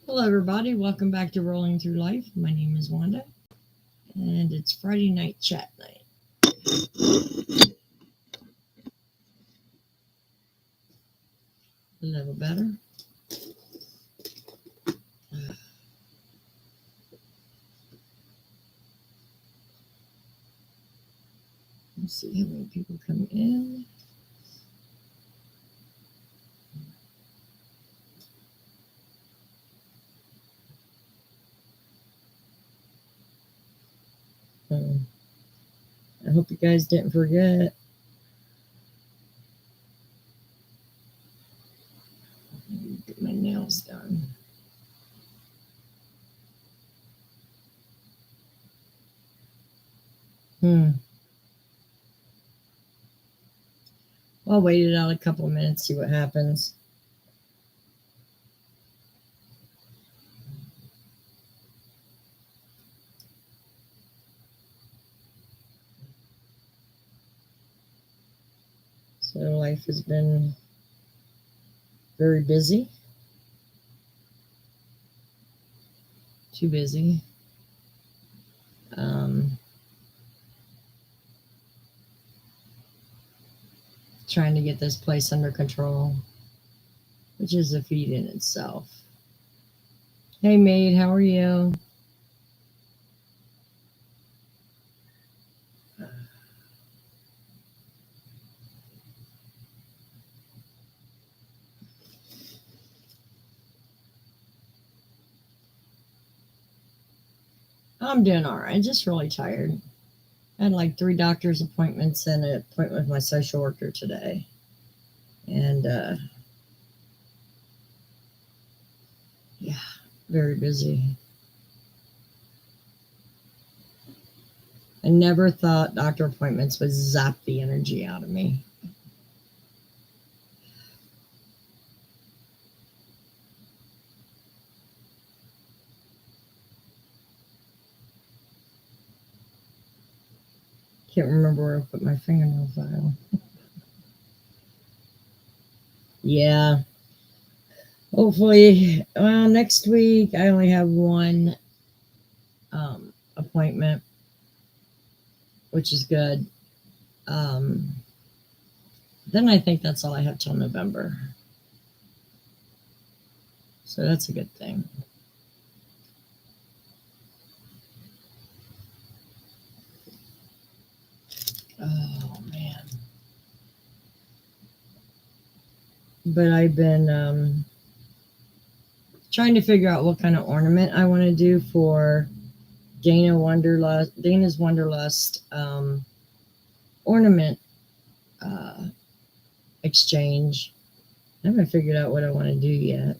Hello, everybody. Welcome back to Rolling Through Life. My name is Wanda, and it's Friday night chat night. A little better. Let's see how many people come in. I hope you guys didn't forget. Get my nails done. I'll wait it out a couple minutes, see what happens. So life has been very busy. Too busy. Trying to get this place under control, which is a feat in itself. Hey, maid, how are you? I'm doing all right. Just really tired. I had like 3 doctor's appointments and an appointment with my social worker today. And yeah, very busy. I never thought doctor appointments would zap the energy out of me. Can't remember where I put my fingernail file. Yeah. Hopefully, next week I only have one appointment, which is good. Then I think that's all I have till November. So that's a good thing. Oh, man. But I've been trying to figure out what kind of ornament I want to do for Dana's Wanderlust ornament exchange. I haven't figured out what I want to do yet.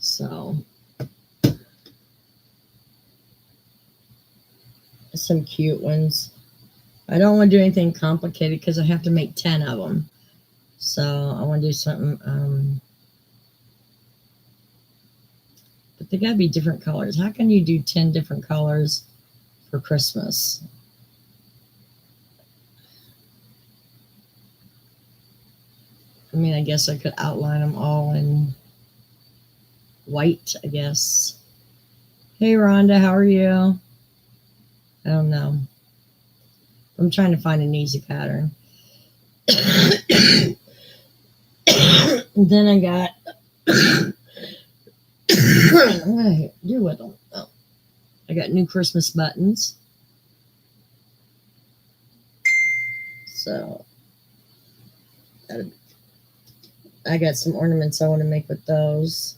So some cute ones. I don't want to do anything complicated because I have to make 10 of them. So I want to do something, but they gotta be different colors. How can you do 10 different colors for Christmas? I mean, I guess I could outline them all in white, I guess. Hey, Rhonda, how are you? I don't know. I'm trying to find an easy pattern. Then I got what do I do with them? Oh, I got new Christmas buttons. So I got some ornaments I want to make with those.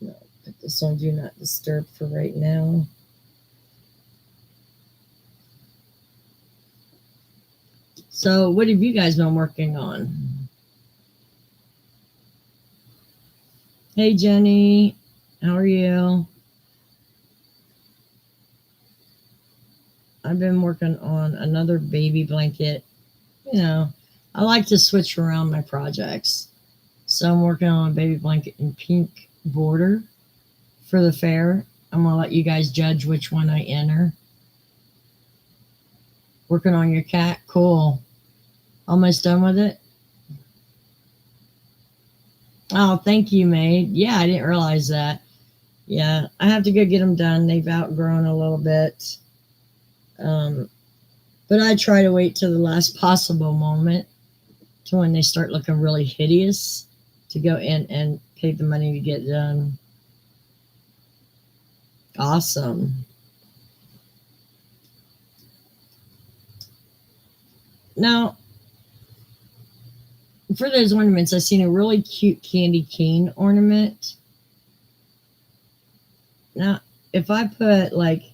No, put this on Do Not Disturb for right now. So what have you guys been working on? Hey, Jenny, how are you? I've been working on another baby blanket. You know, I like to switch around my projects. So I'm working on a baby blanket in pink border for the fair. I'm going to let you guys judge which one I enter. Working on your cat? Cool. Almost done with it? Oh, thank you, maid. Yeah, I didn't realize that. Yeah, I have to go get them done. They've outgrown a little bit. Um, but I try to wait till the last possible moment to when they start looking really hideous to go in and pay the money to get done. Awesome. Now, for those ornaments, I've seen a really cute candy cane ornament. Now, if I put like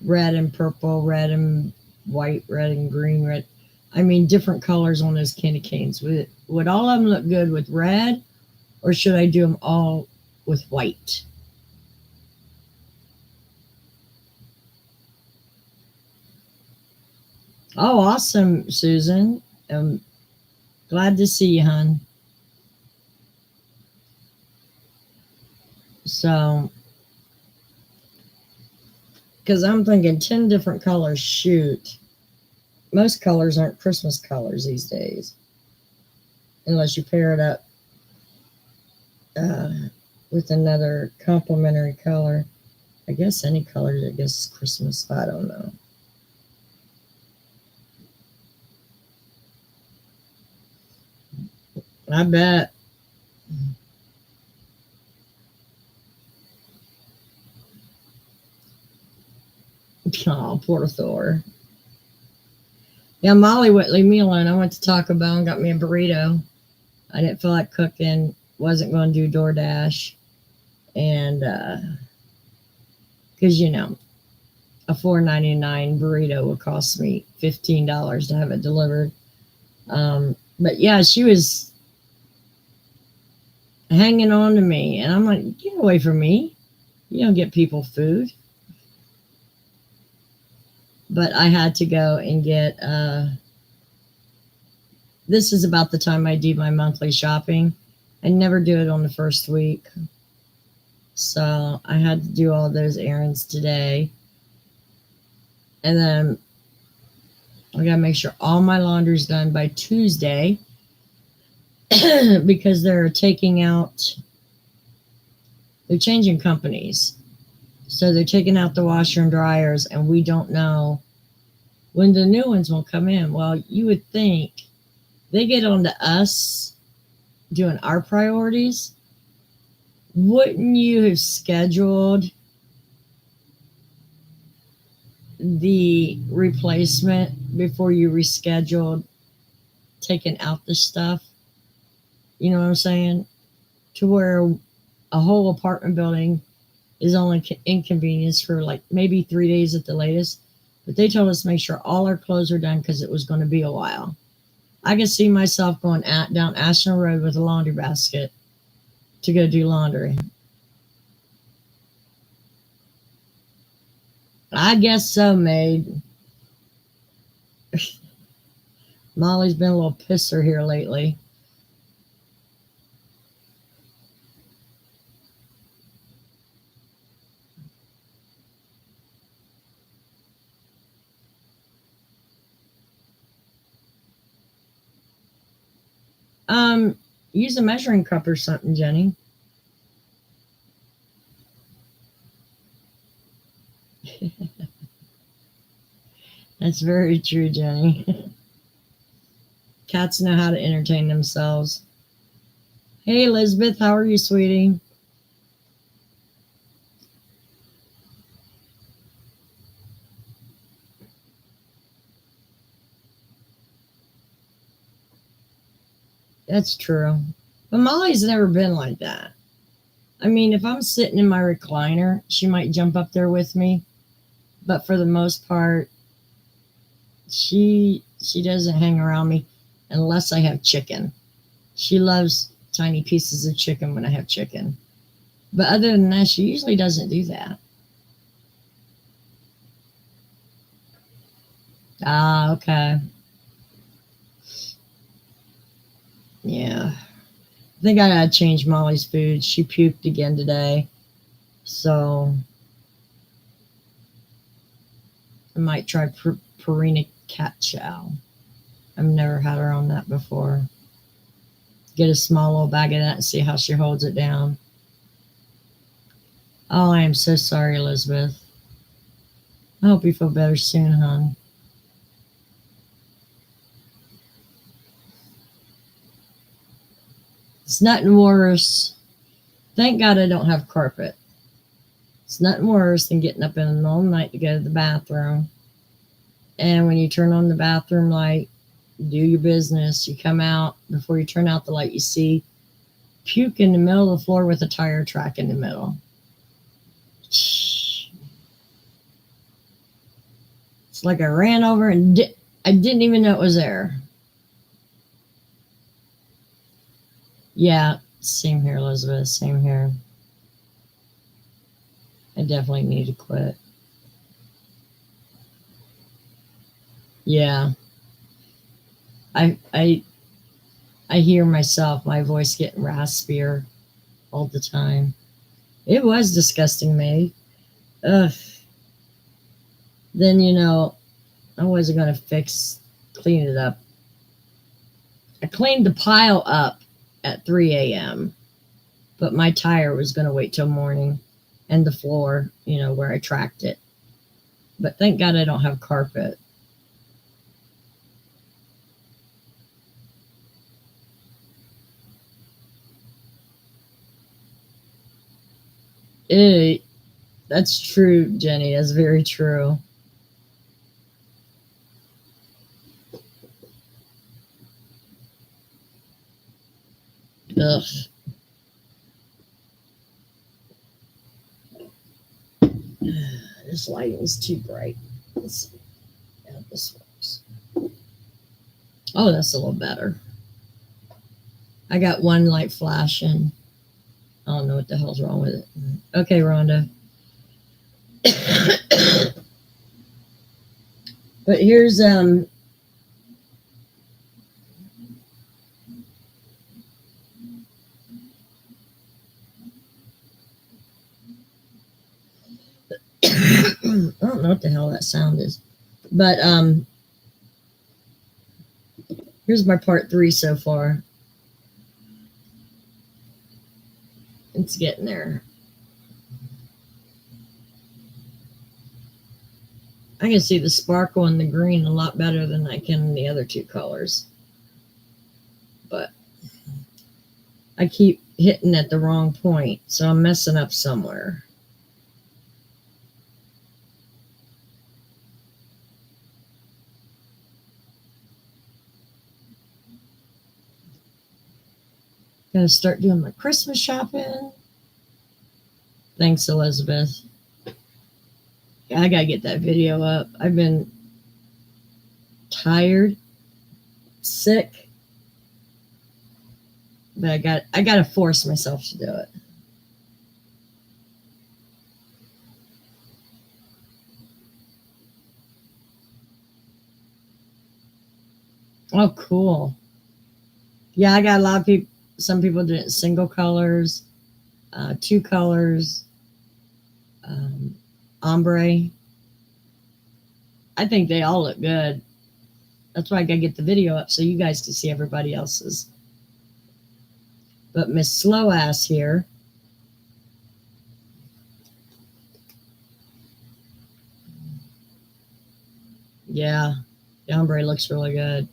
red and purple, red and white, red and green, red, I mean different colors on those candy canes, would all of them look good with red, or should I do them all with white? Oh, awesome, Susan. Glad to see you, hon. So, because I'm thinking 10 different colors, shoot. Most colors aren't Christmas colors these days, unless you pair it up with another complementary color. I guess any color that gets Christmas, I don't know. I bet. Oh, poor Thor. Yeah, Molly wouldn't leave me alone. I went to Taco Bell and got me a burrito. I didn't feel like cooking, wasn't going to do DoorDash. And, because, a $4.99 burrito would cost me $15 to have it delivered. But yeah, she was hanging on to me. And I'm like, get away from me. You don't get people food. But I had to go and get, this is about the time I do my monthly shopping. I never do it on the first week. So I had to do all those errands today. And then I gotta make sure all my laundry's done by Tuesday because they're changing companies. So they're taking out the washer and dryers, and we don't know when the new ones will come in. Well, you would think they get on to us doing our priorities. Wouldn't you have scheduled the replacement before you rescheduled taking out the stuff? You know what I'm saying? To where a whole apartment building is only inconvenienced for like maybe 3 days at the latest. But they told us to make sure all our clothes are done because it was going to be a while. I could see myself going down Ashland Road with a laundry basket to go do laundry. I guess so, maid. Molly's been a little pisser here lately. Use a measuring cup or something, Jenny. That's very true, Jenny. Cats know how to entertain themselves. Hey, Elizabeth, how are you, sweetie? That's true. But Molly's never been like that. I mean, if I'm sitting in my recliner, she might jump up there with me. But for the most part, she doesn't hang around me unless I have chicken. She loves tiny pieces of chicken when I have chicken. But other than that, she usually doesn't do that. Ah, okay. Yeah. I think I gotta change Molly's food. She puked again today. So I might try Purina cat chow. I've never had her on that before. Get a small little bag of that and see how she holds it down. Oh, I am so sorry, Elizabeth. I hope you feel better soon, hon. It's nothing worse. Thank God I don't have carpet. It's nothing worse than getting up in the middle of the night to go to the bathroom. And when you turn on the bathroom light, do your business, you come out, before you turn out the light, you see puke in the middle of the floor with a tire track in the middle. It's like I ran over and I didn't even know it was there. Yeah, same here, Elizabeth. Same here. I definitely need to quit. Yeah. I hear myself, my voice getting raspier all the time. It was disgusting to me. Ugh. Then I wasn't gonna clean it up. I cleaned the pile up at 3 a.m. But my tire was gonna wait till morning, and the floor, where I tracked it. But thank God I don't have carpet. That's true, Jenny. That's very true. Ugh. This lighting is too bright. Let's see how this works. Oh, that's a little better. I got one light flashing. I don't know what the hell's wrong with it. Okay, Rhonda. But here's I don't know what the hell that sound is. But here's my part 3 so far. It's getting there. I can see the sparkle in the green a lot better than I can in the other 2 colors. But I keep hitting at the wrong point, so I'm messing up somewhere. Gotta start doing my Christmas shopping. Thanks, Elizabeth. Yeah, I gotta get that video up. I've been tired, sick, but I gotta force myself to do it. Oh, cool. Yeah, I got a lot of people. Some people did it in single colors, 2 colors, ombre. I think they all look good. That's why I gotta get the video up so you guys can see everybody else's. But Miss Slow Ass here. Yeah, the ombre looks really good.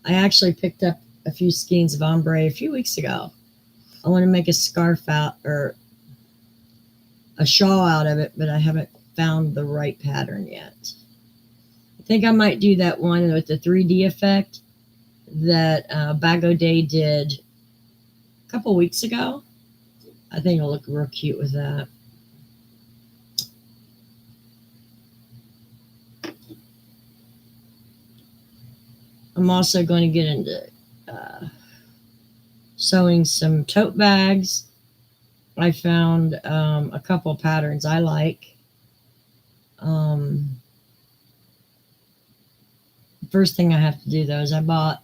I actually picked up a few skeins of ombre a few weeks ago. I want to make a scarf out or a shawl out of it, but I haven't found the right pattern yet. I think I might do that one with the 3D effect that Bago Day did a couple weeks ago. I think it'll look real cute with that. I'm also going to get into sewing some tote bags. I found a couple patterns I like. first thing I have to do though is I bought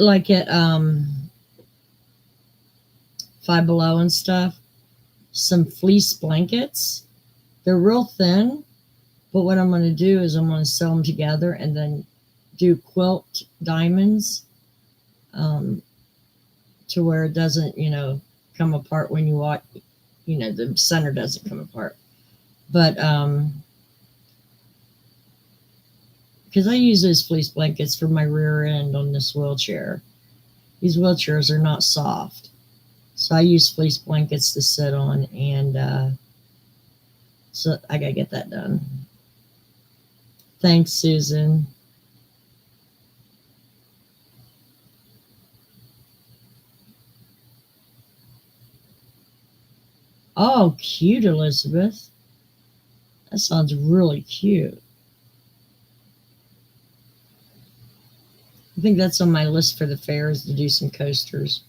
like at Five Below and stuff, some fleece blankets. They're real thin, but what I'm going to do is I'm going to sew them together and then do quilt diamonds to where it doesn't, come apart when you walk, the center doesn't come apart. But because I use those fleece blankets for my rear end on this wheelchair. These wheelchairs are not soft. So I use fleece blankets to sit on, and so I got to get that done. Thanks, Susan. Oh, cute, Elizabeth. That sounds really cute. I think that's on my list for the fairs to do some coasters.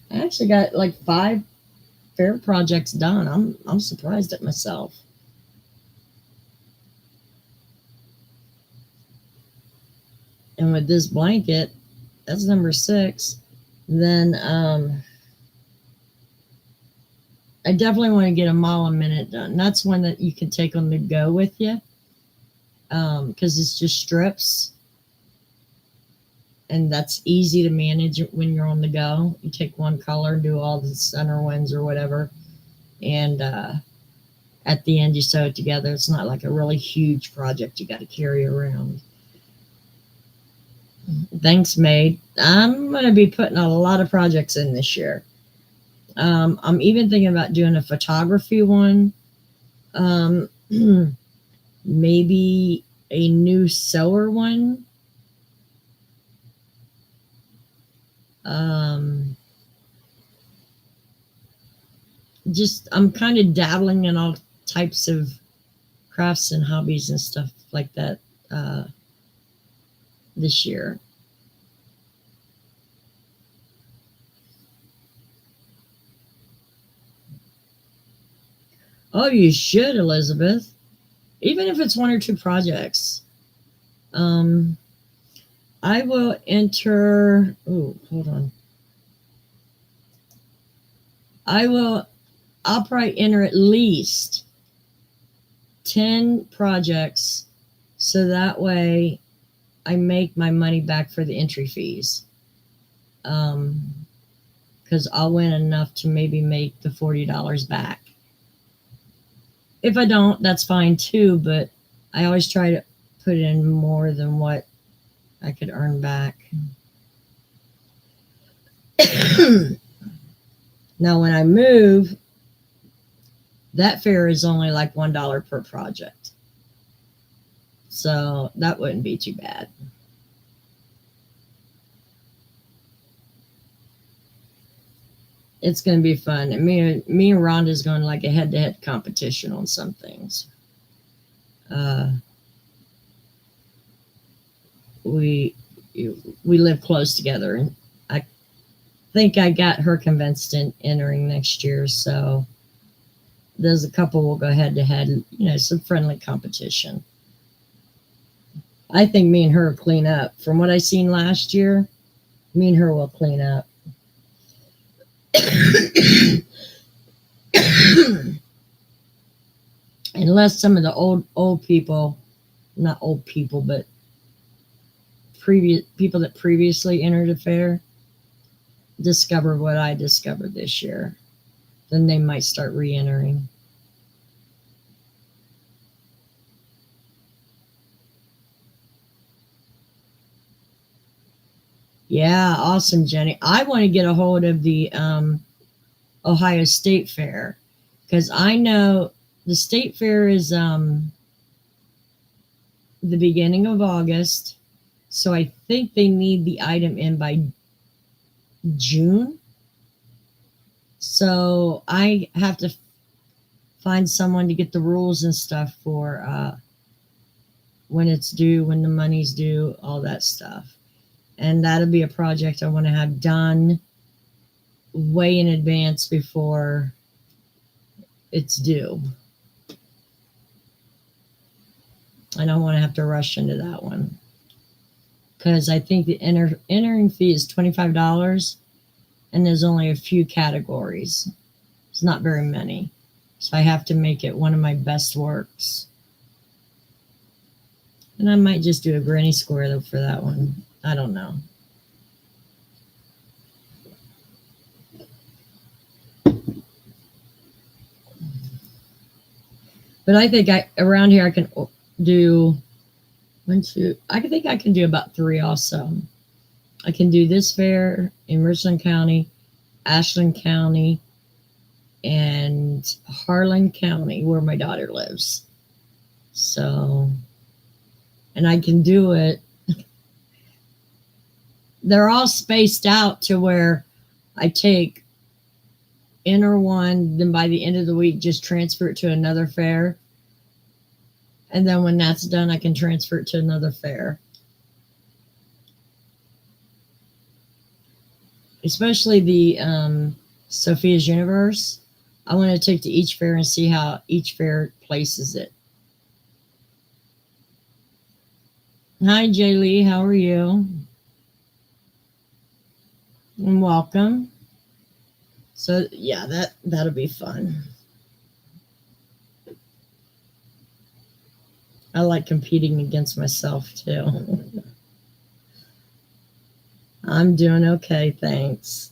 I actually got like 5 fair projects done. I'm surprised at myself. And with this blanket, that's number 6. Then I definitely want to get a mile a minute done. That's one that you can take on the go with you, because it's just strips, and that's easy to manage when you're on the go. You take one color, do all the center ones or whatever, and at the end you sew it together. It's not like a really huge project you got to carry around. Thanks, Maid. I'm going to be putting a lot of projects in this year. I'm even thinking about doing a photography one. Maybe a new sewer one. Just I'm kind of dabbling in all types of crafts and hobbies and stuff like that this year. Oh, you should, Elizabeth. Even if it's 1 or 2 projects. I will enter. Oh, hold on. I'll probably enter at least 10 projects, so that way I make my money back for the entry fees. Because I'll win enough to maybe make the $40 back. If I don't, that's fine too, but I always try to put in more than what I could earn back. Now, when I move, that fair is only like $1 per project. So that wouldn't be too bad. It's going to be fun. And me and Rhonda's going like a head-to-head competition on some things. We live close together, and I think I got her convinced in entering next year. So there's a couple will go head-to-head, some friendly competition. I think me and her will clean up. From what I seen last year, me and her will clean up. Unless some of the old people, not old people, but people that previously entered a fair discover what I discovered this year, then they might start re-entering. Yeah, awesome, Jenny. I want to get a hold of the Ohio State Fair, because I know the State Fair is the beginning of August, so I think they need the item in by June. So I have to find someone to get the rules and stuff for when it's due, when the money's due, all that stuff. And that'll be a project I want to have done way in advance before it's due. I don't want to have to rush into that one because I think the entering fee is $25 and there's only a few categories. It's not very many. So I have to make it one of my best works. And I might just do a granny square though for that one. I don't know. But I think around here I can do one, two. I think I can do about 3 also. I can do this fair in Richland County, Ashland County, and Harlan County, where my daughter lives. So, and I can do it. They're all spaced out to where I take enter one, then by the end of the week, just transfer it to another fair. And then when that's done, I can transfer it to another fair. Especially the Sophia's Universe. I want to take to each fair and see how each fair places it. Hi, Jay Lee. How are you? And welcome. So yeah, that'll be fun. I like competing against myself too. I'm doing okay, thanks.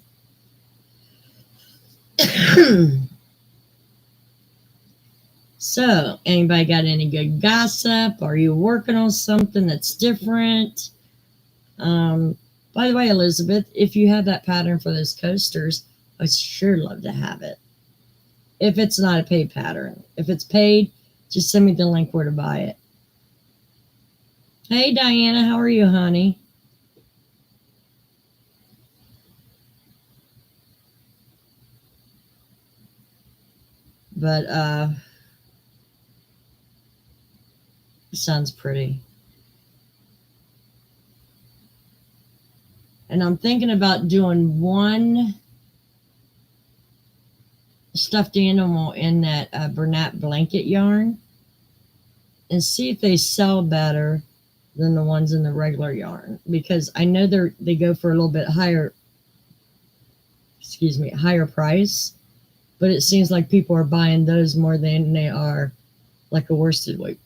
So, anybody got any good gossip? Are you working on something that's different? By the way, Elizabeth, if you have that pattern for those coasters, I'd sure love to have it. If it's not a paid pattern. If it's paid, just send me the link where to buy it. Hey, Diana, how are you, honey? But, it sounds pretty. And I'm thinking about doing one stuffed animal in that Bernat blanket yarn and see if they sell better than the ones in the regular yarn, because I know they go for a little bit higher price, but it seems like people are buying those more than they are like a worsted weight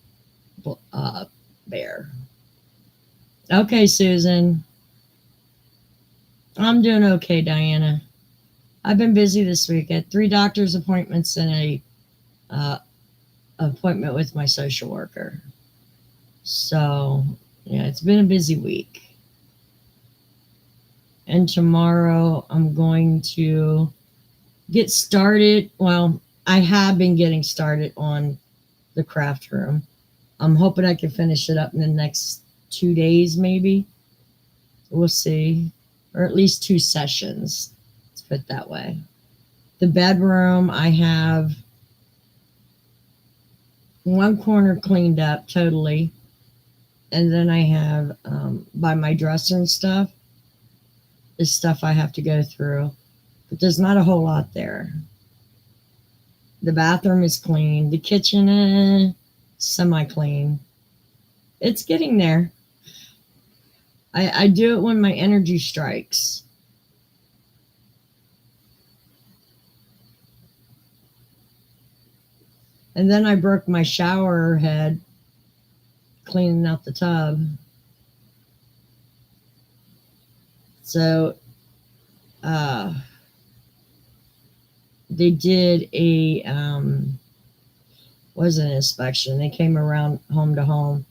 bear. Okay, Susan. I'm doing okay, Diana. I've been busy this week. I had 3 doctor's appointments and a appointment with my social worker. So, yeah, it's been a busy week. And tomorrow I'm going to get started. Well, I have been getting started on the craft room. I'm hoping I can finish it up in the next 2 days, maybe. We'll see. Or at least 2 sessions. Let's put it that way. The bedroom, I have one corner cleaned up totally. And then I have, by my dresser and stuff, is stuff I have to go through. But there's not a whole lot there. The bathroom is clean. The kitchen, semi-clean. It's getting there. I do it when my energy strikes. And then I broke my shower head cleaning out the tub. So they did was an inspection. They came around home to home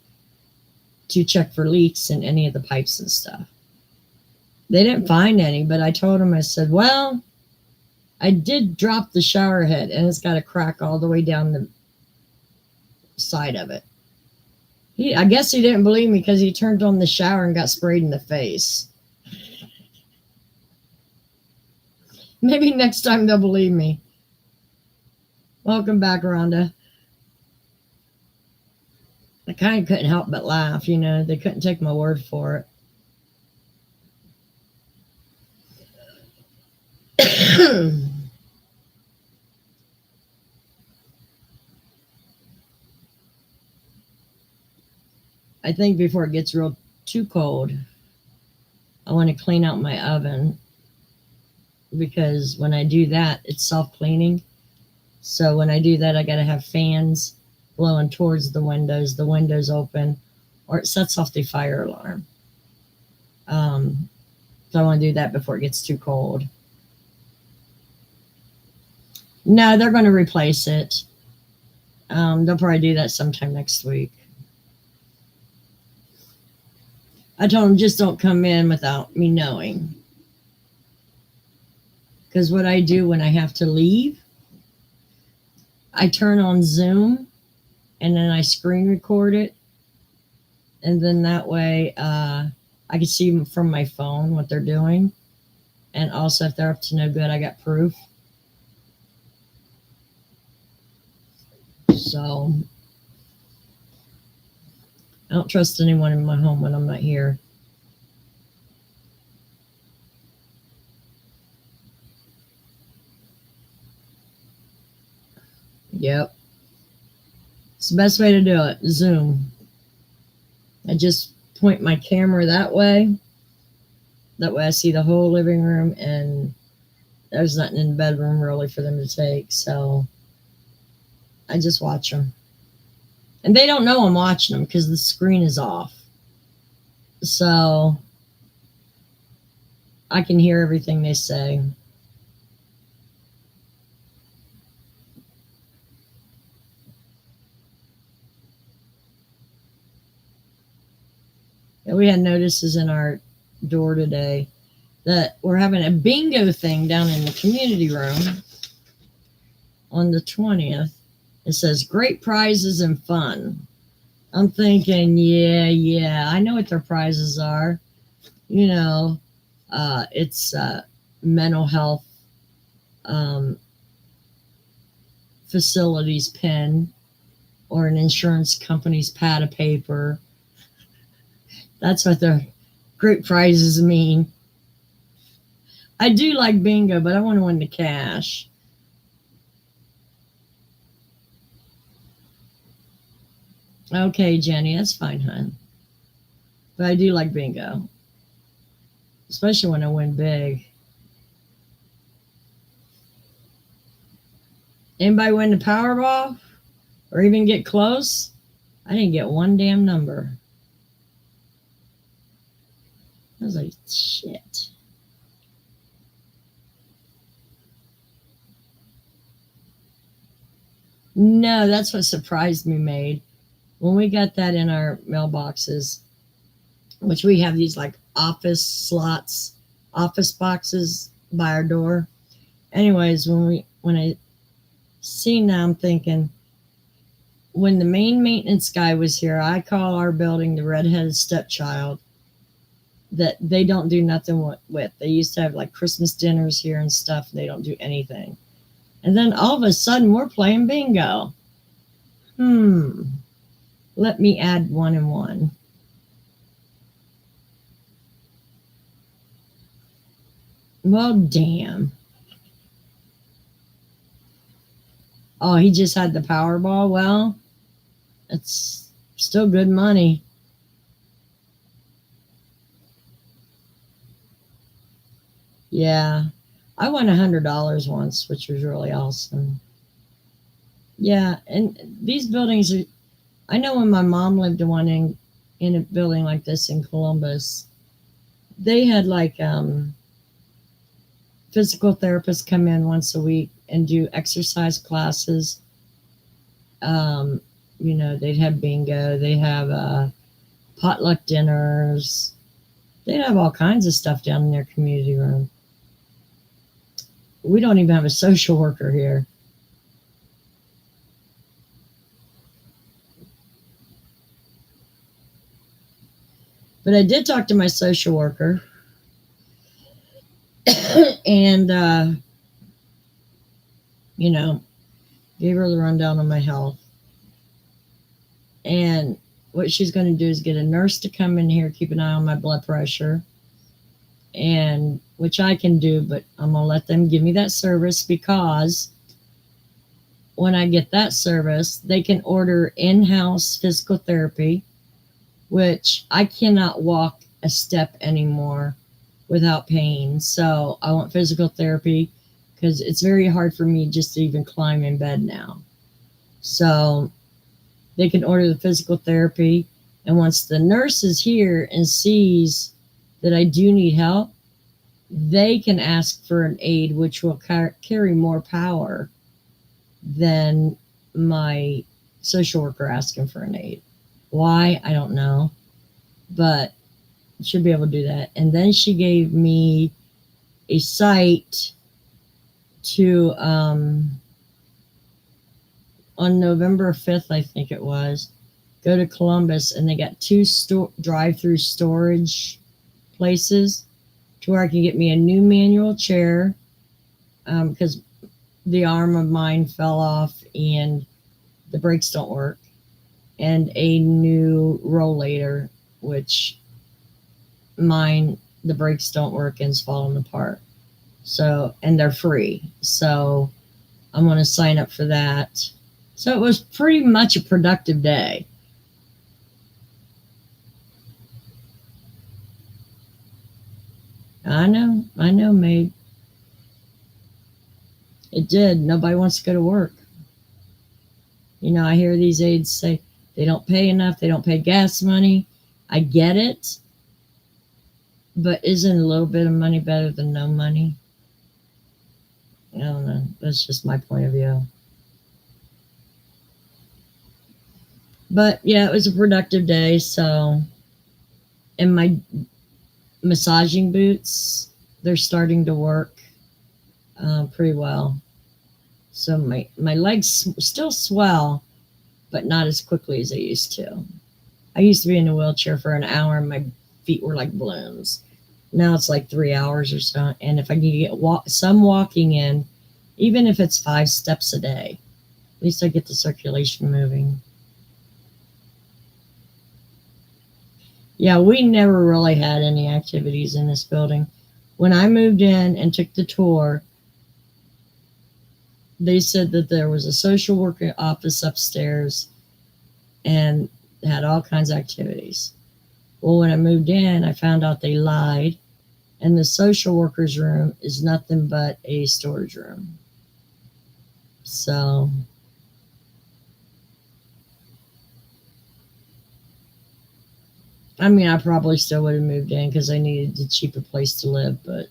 to check for leaks in any of the pipes and stuff. They didn't find any, but I told them, I said, well, I did drop the shower head and it's got a crack all the way down the side of it. I guess he didn't believe me because he turned on the shower and got sprayed in the face. Maybe next time they'll believe me. Welcome back, Rhonda. I kind of couldn't help but laugh, you know. They couldn't take my word for it. I think before it gets real too cold, I want to clean out my oven, because when I do that, it's self-cleaning. So when I do that, I got to have fans blowing towards the windows open, or it sets off the fire alarm. Um, so I want to do that before it gets too cold. No, they're going to replace it. They'll probably do that sometime next week. I told them just don't come in without me knowing. Because what I do when I have to leave, I turn on Zoom and then I screen record it. And then that way I can see from my phone what they're doing. And also, if they're up to no good, I got proof. So I don't trust anyone in my home when I'm not here. Yep. It's the best way to do it. Zoom. I just point my camera that way. That way I see the whole living room, and there's nothing in the bedroom really for them to take. So I just watch them. And they don't know I'm watching them because the screen is off. So I can hear everything they say. And we had notices in our door today that we're having a bingo thing down in the community room on the 20th. It says great prizes and fun. I'm thinking, yeah, I know what their prizes are. You know, it's mental health facilities pin, or an insurance company's pad of paper. That's what their great prizes mean. I do like bingo, but I want to win the cash. Okay, Jenny, that's fine, hon. But I do like bingo, especially when I win big. Anybody win the Powerball or even get close? I didn't get one damn number. I was like, shit. No, that's what surprised me, Maid. When we got that in our mailboxes, which we have these like office slots, office boxes by our door. Anyways, when I seen that, I'm thinking, when the main maintenance guy was here, I call our building the redheaded stepchild that they don't do nothing with. They used to have like Christmas dinners here and stuff. And they don't do anything. And then all of a sudden we're playing bingo. Let me add 1 and 1. Well, damn. Oh, he just had the Powerball? Well, it's still good money. Yeah. I won $100 once, which was really awesome. Yeah, and these buildings are, I know when my mom lived in one in a building like this in Columbus, they had like physical therapists come in once a week and do exercise classes. They'd have bingo, they have potluck dinners, they'd have all kinds of stuff down in their community room. We don't even have a social worker here. But I did talk to my social worker and, gave her the rundown on my health. And what she's going to do is get a nurse to come in here, keep an eye on my blood pressure, and which I can do, but I'm going to let them give me that service, because when I get that service, they can order in-house physical therapy, which I cannot walk a step anymore without pain. So I want physical therapy because it's very hard for me just to even climb in bed now. So they can order the physical therapy. And once the nurse is here and sees that I do need help, they can ask for an aid, which will carry more power than my social worker asking for an aid. Why? I don't know. But should be able to do that. And then she gave me a site to on November 5th, I think it was, go to Columbus, and they got two drive-through storage places to where I can get me a new manual chair because the arm of mine fell off and the brakes don't work, and a new rollator, which mine, the brakes don't work and it's falling apart. So, and they're free. So I'm going to sign up for that. So it was pretty much a productive day. I know, Maid. It did. Nobody wants to go to work. You know, I hear these aides say they don't pay enough, they don't pay gas money. I get it. But isn't a little bit of money better than no money? I don't know. That's just my point of view. But yeah, it was a productive day. So, and my massaging boots, they're starting to work pretty well. So my legs still swell, but not as quickly as they used to. I used to be in a wheelchair for an hour and my feet were like balloons. Now it's like 3 hours or so. And if I can get some walking in, even if it's 5 steps a day, at least I get the circulation moving. Yeah, we never really had any activities in this building. When I moved in and took the tour, they said that there was a social worker office upstairs and had all kinds of activities. Well, when I moved in, I found out they lied, and the social worker's room is nothing but a storage room. So I mean, I probably still would have moved in because I needed a cheaper place to live, but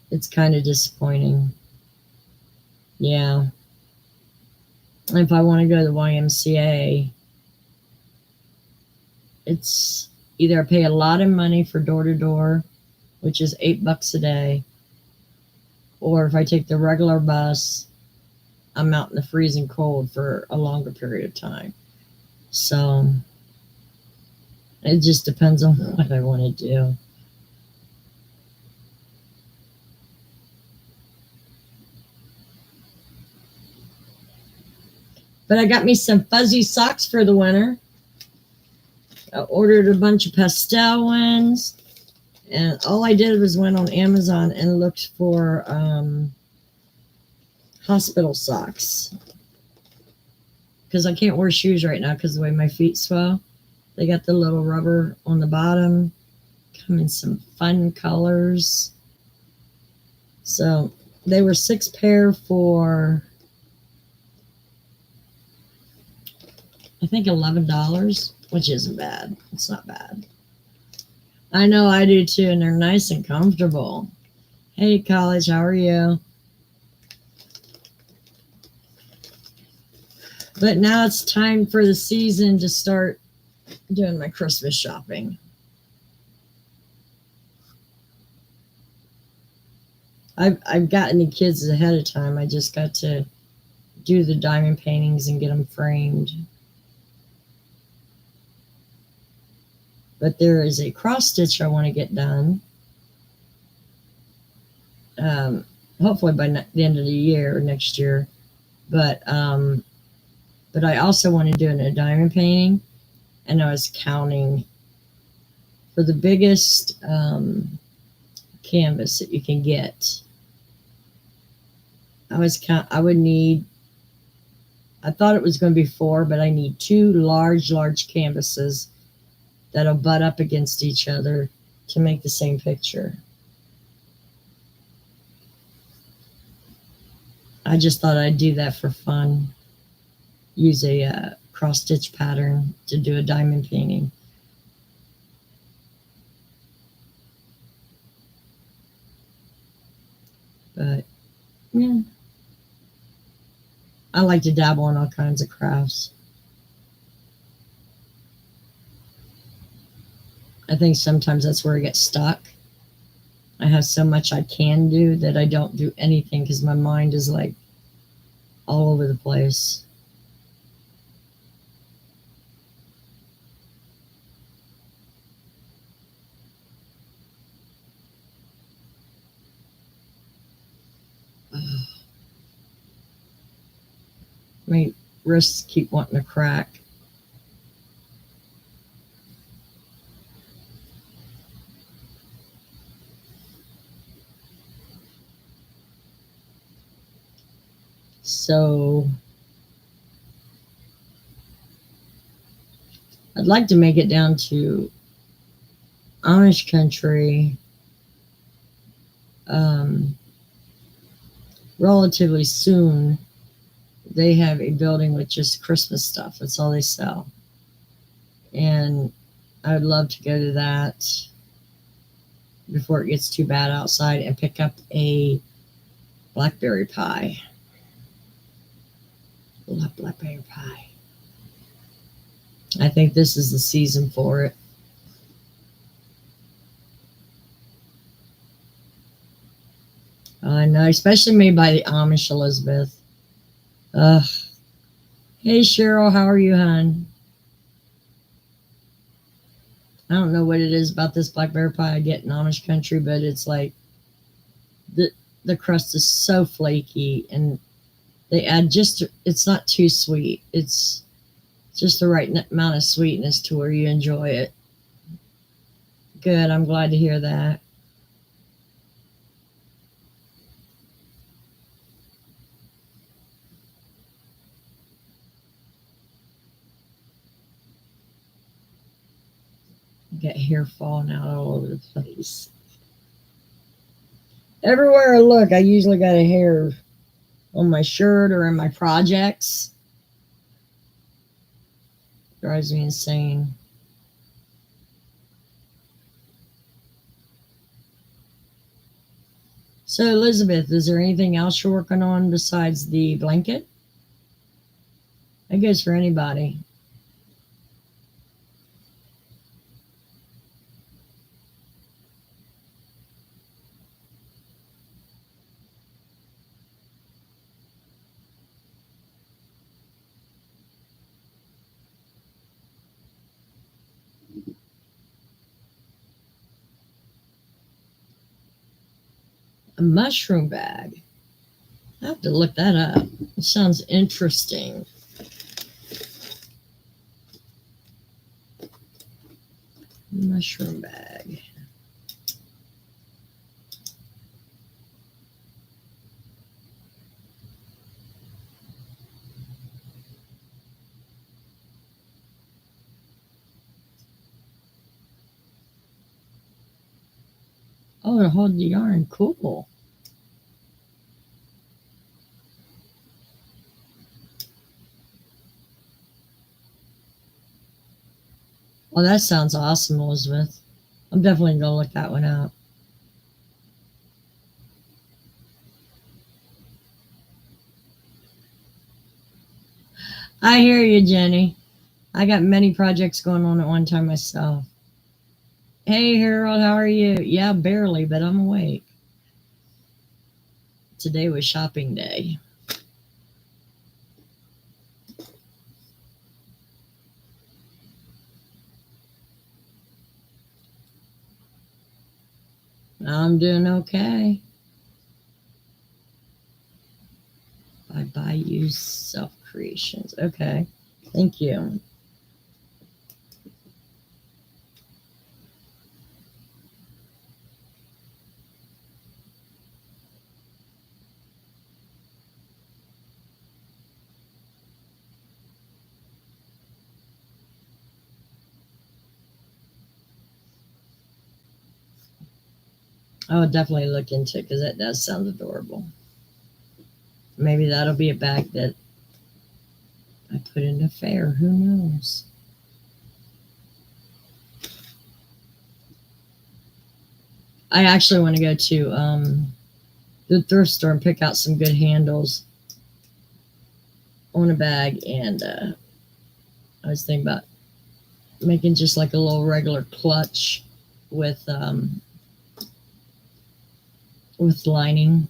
it's kind of disappointing. Yeah. If I want to go to the YMCA, it's either I pay a lot of money for door to door, which is $8 a day, or if I take the regular bus, I'm out in the freezing cold for a longer period of time. So it just depends on what I want to do. But I got me some fuzzy socks for the winter. I ordered a bunch of pastel ones. And all I did was went on Amazon and looked for hospital socks. Because I can't wear shoes right now because of the way my feet swell. They got the little rubber on the bottom. Come in some fun colors. So they were 6 pair for, I think, $11, which isn't bad. It's not bad. I know I do too, and they're nice and comfortable. Hey, college, how are you? But now it's time for the season to start doing my Christmas shopping. I've gotten the kids ahead of time. I just got to do the diamond paintings and get them framed. But there is a cross stitch I want to get done. Hopefully by the end of the year or next year. But I also want to do a diamond painting. And I was counting for the biggest canvas that you can get. I would need I thought it was going to be 4, but I need 2 large canvases that'll butt up against each other to make the same picture. I just thought I'd do that for fun. Use a cross stitch pattern to do a diamond painting. But yeah, I like to dabble in all kinds of crafts. I think sometimes that's where I get stuck. I have so much I can do that I don't do anything because my mind is like all over the place. My wrists keep wanting to crack. So I'd like to make it down to Amish country relatively soon. They have a building with just Christmas stuff. That's all they sell. And I would love to go to that before it gets too bad outside and pick up a blackberry pie. I love blackberry pie. I think this is the season for it. I know, especially made by the Amish, Elizabeth. Ugh. Hey, Cheryl, how are you, hon? I don't know what it is about this blackberry pie I get in Amish country, but it's like the crust is so flaky, and they add it's not too sweet. It's just the right amount of sweetness to where you enjoy it. Good, I'm glad to hear that. Get hair falling out all over the place. Everywhere I look, I usually got a hair on my shirt or in my projects. Drives me insane. So, Elizabeth, is there anything else you're working on besides the blanket? That goes for anybody. A mushroom bag. I have to look that up. It sounds interesting. Mushroom bag. Oh, to hold the yarn. Cool. Well, that sounds awesome, Elizabeth. I'm definitely going to look that one up. I hear you, Jenny. I got many projects going on at one time myself. Hey, Harold, how are you? Yeah, barely, but I'm awake. Today was shopping day. I'm doing okay. I buy used self creations. Okay. Thank you. I would definitely look into it because that does sound adorable. Maybe that'll be a bag that I put in a fair. Who knows? I actually want to go to the thrift store and pick out some good handles on a bag. And I was thinking about making just like a little regular clutch with lining.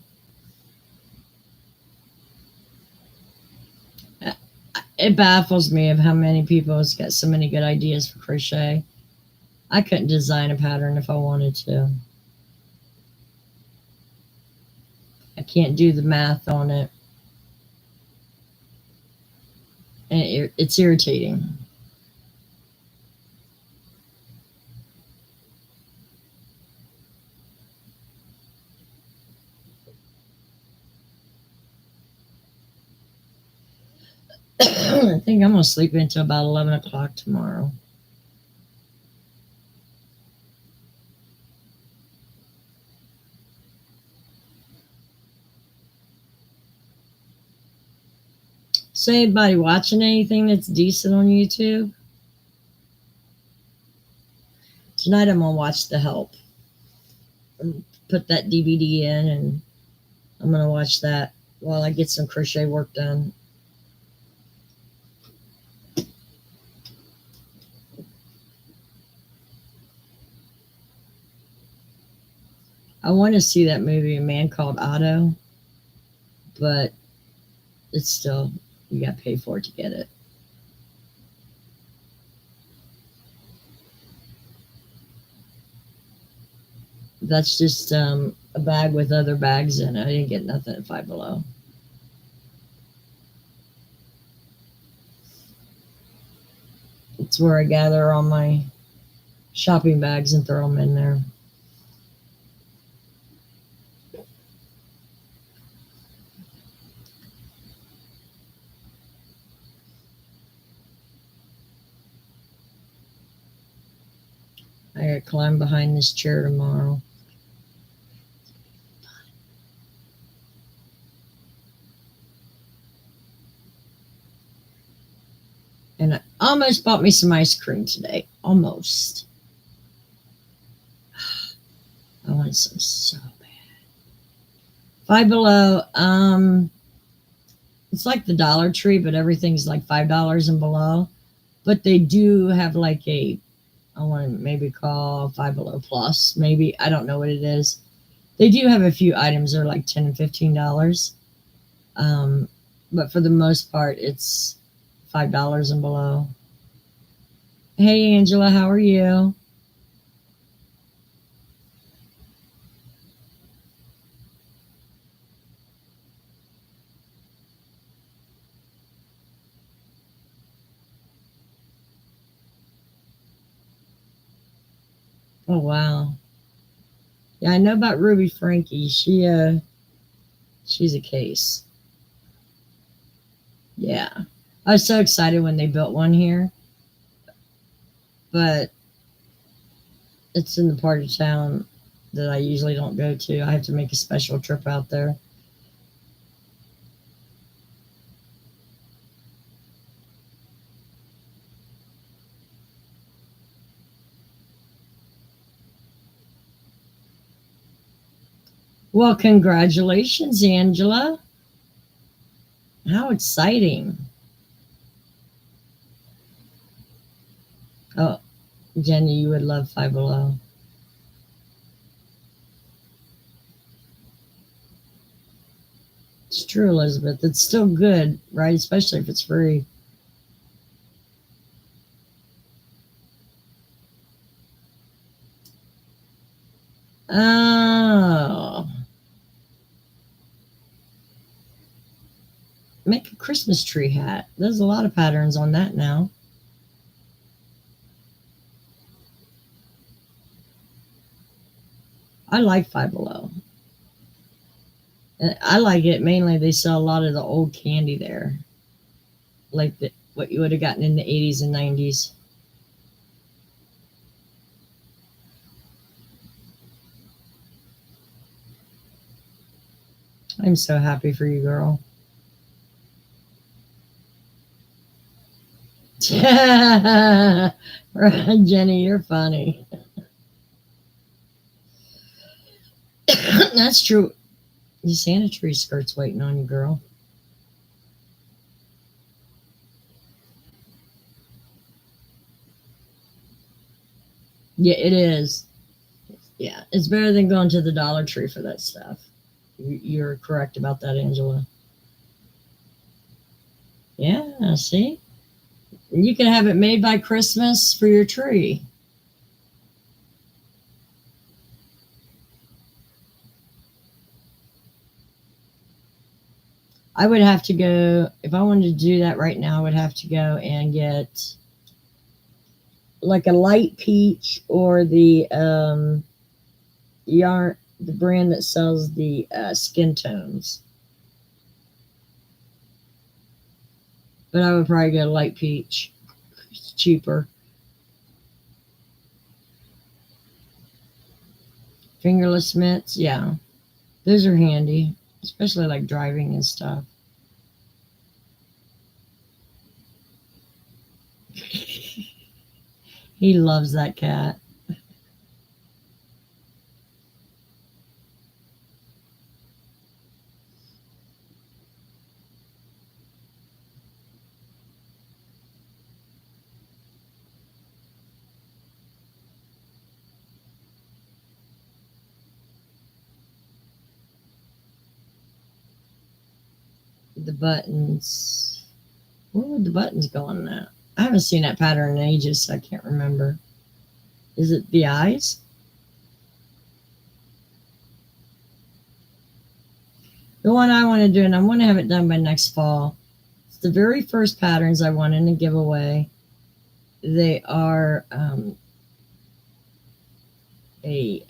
It baffles me of how many people has got so many good ideas for crochet. I couldn't design a pattern if I wanted to. I can't do the math on it, and it's irritating. I think I'm gonna sleep until about 11 o'clock tomorrow. So, anybody watching anything that's decent on YouTube? Tonight I'm gonna watch The Help. Put that DVD in, and I'm gonna watch that while I get some crochet work done. I want to see that movie, A Man Called Otto, but it's still, you got to pay for it to get it. That's just a bag with other bags in it. I didn't get nothing at Five Below. It's where I gather all my shopping bags and throw them in there. I gotta climb behind this chair tomorrow. And I almost bought me some ice cream today. Almost. I want some so bad. Five Below, it's like the Dollar Tree, but everything's like $5 and below. But they do have like I want to maybe call Five Below Plus. Maybe, I don't know what it is. They do have a few items that are like $10 and $15. But for the most part, it's $5 and below. Hey, Angela, how are you? Oh, wow. Yeah, I know about Ruby Frankie. She's a case. Yeah. I was so excited when they built one here, but it's in the part of town that I usually don't go to. I have to make a special trip out there. Well, congratulations, Angela. How exciting. Oh, Jenny, you would love Five Below. It's true, Elizabeth. It's still good, right? Especially if it's free. Oh, make a Christmas tree hat. There's a lot of patterns on that now. I like Five Below. I like it mainly. They sell a lot of the old candy there, like what you would have gotten in the 80s and 90s. I'm so happy for you, girl. Jenny, you're funny. That's true. The Santa tree skirt's waiting on you, girl. Yeah, it is. Yeah, it's better than going to the Dollar Tree for that stuff. You're correct about that, Angela. Yeah, see? You can have it made by Christmas for your tree. I would have to go, if I wanted to do that right now, I would have to go and get like a light peach or the yarn, the brand that sells the skin tones. But I would probably get a light peach. It's cheaper. Fingerless mitts, yeah. Those are handy, especially like driving and stuff. He loves that cat. The buttons. Where would the buttons go on that? I haven't seen that pattern in ages, so I can't remember. Is it the eyes? The one I want to do, and I want to have it done by next fall. It's the very first patterns I want in a giveaway. They are a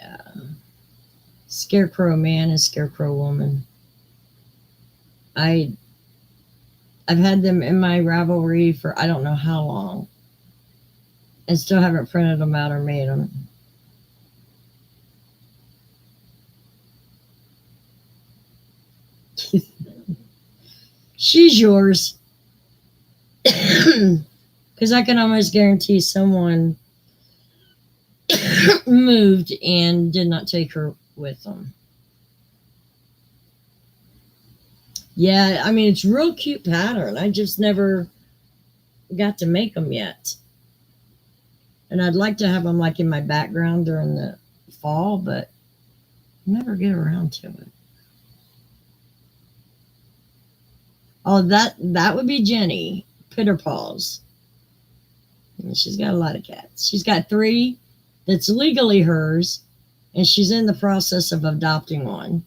scarecrow man and scarecrow woman. I I've had them in my Ravelry for I don't know how long, and still haven't printed them out or made them. She's yours, because I can almost guarantee someone moved and did not take her with them. Yeah, I mean it's real cute pattern. I just never got to make them yet, and I'd like to have them like in my background during the fall, but never get around to it. Oh, that would be Jenny Pitterpaws. And she's got a lot of cats. She's got three that's legally hers, and she's in the process of adopting one.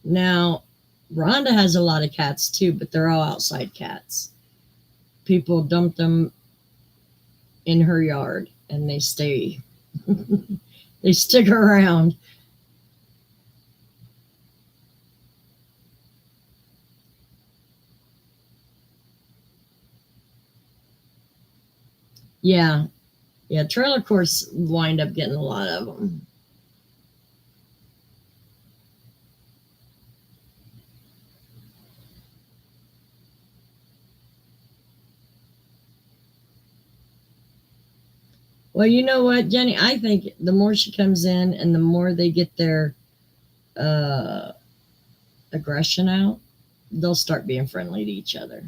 Now, Rhonda has a lot of cats too, but they're all outside cats. People dump them in her yard, and they stay. They stick around. Yeah, yeah. Trailer courts wind up getting a lot of them. Well, you know what, Jenny? I think the more she comes in and the more they get their uh, aggression out, they'll start being friendly to each other.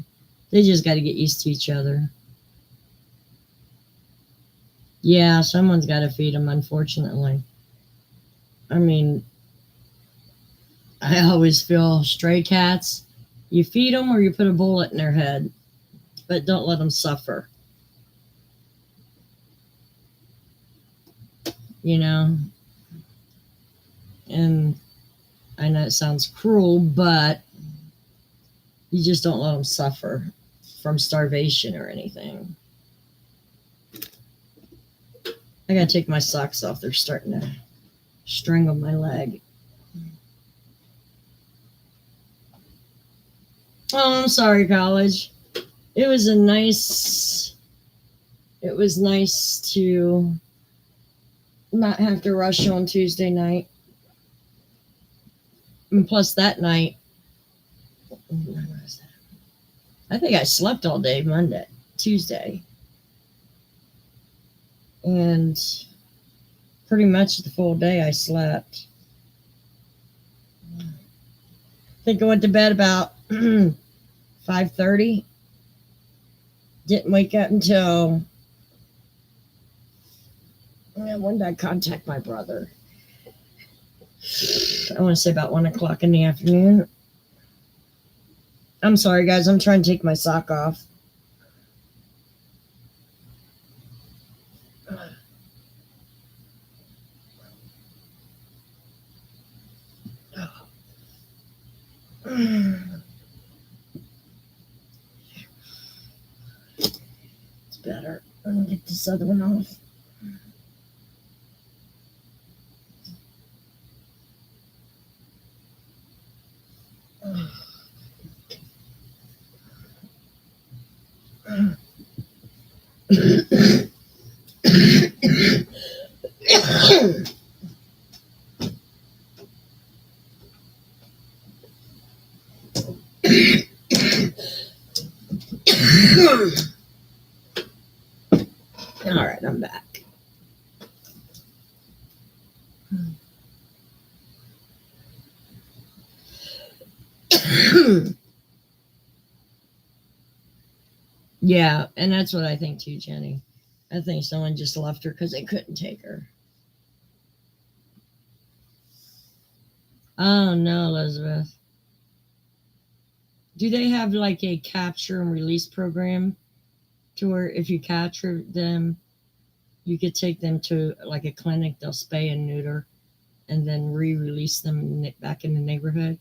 They just got to get used to each other. Yeah, someone's got to feed them, unfortunately. I mean, I always feel stray cats, you feed them or you put a bullet in their head, but don't let them suffer, you know? And I know it sounds cruel, but you just don't let them suffer from starvation or anything. I gotta take my socks off. They're starting to strangle my leg. Oh, I'm sorry, college. It was nice to not have to rush on Tuesday night. And plus that night, I think I slept all day Tuesday. And pretty much the full day I slept. I think I went to bed about 5:30. Didn't wake up until, when did I contact my brother? I want to say about 1 o'clock in the afternoon. I'm sorry, guys. I'm trying to take my sock off. It's better. I'm going to get this other one off. All right, I'm back. Yeah, and that's what I think too, Jenny. I think someone just left her because they couldn't take her. Oh no, Elizabeth. Do they have like a capture and release program to where if you capture them, you could take them to like a clinic, they'll spay and neuter and then re-release them back in the neighborhood?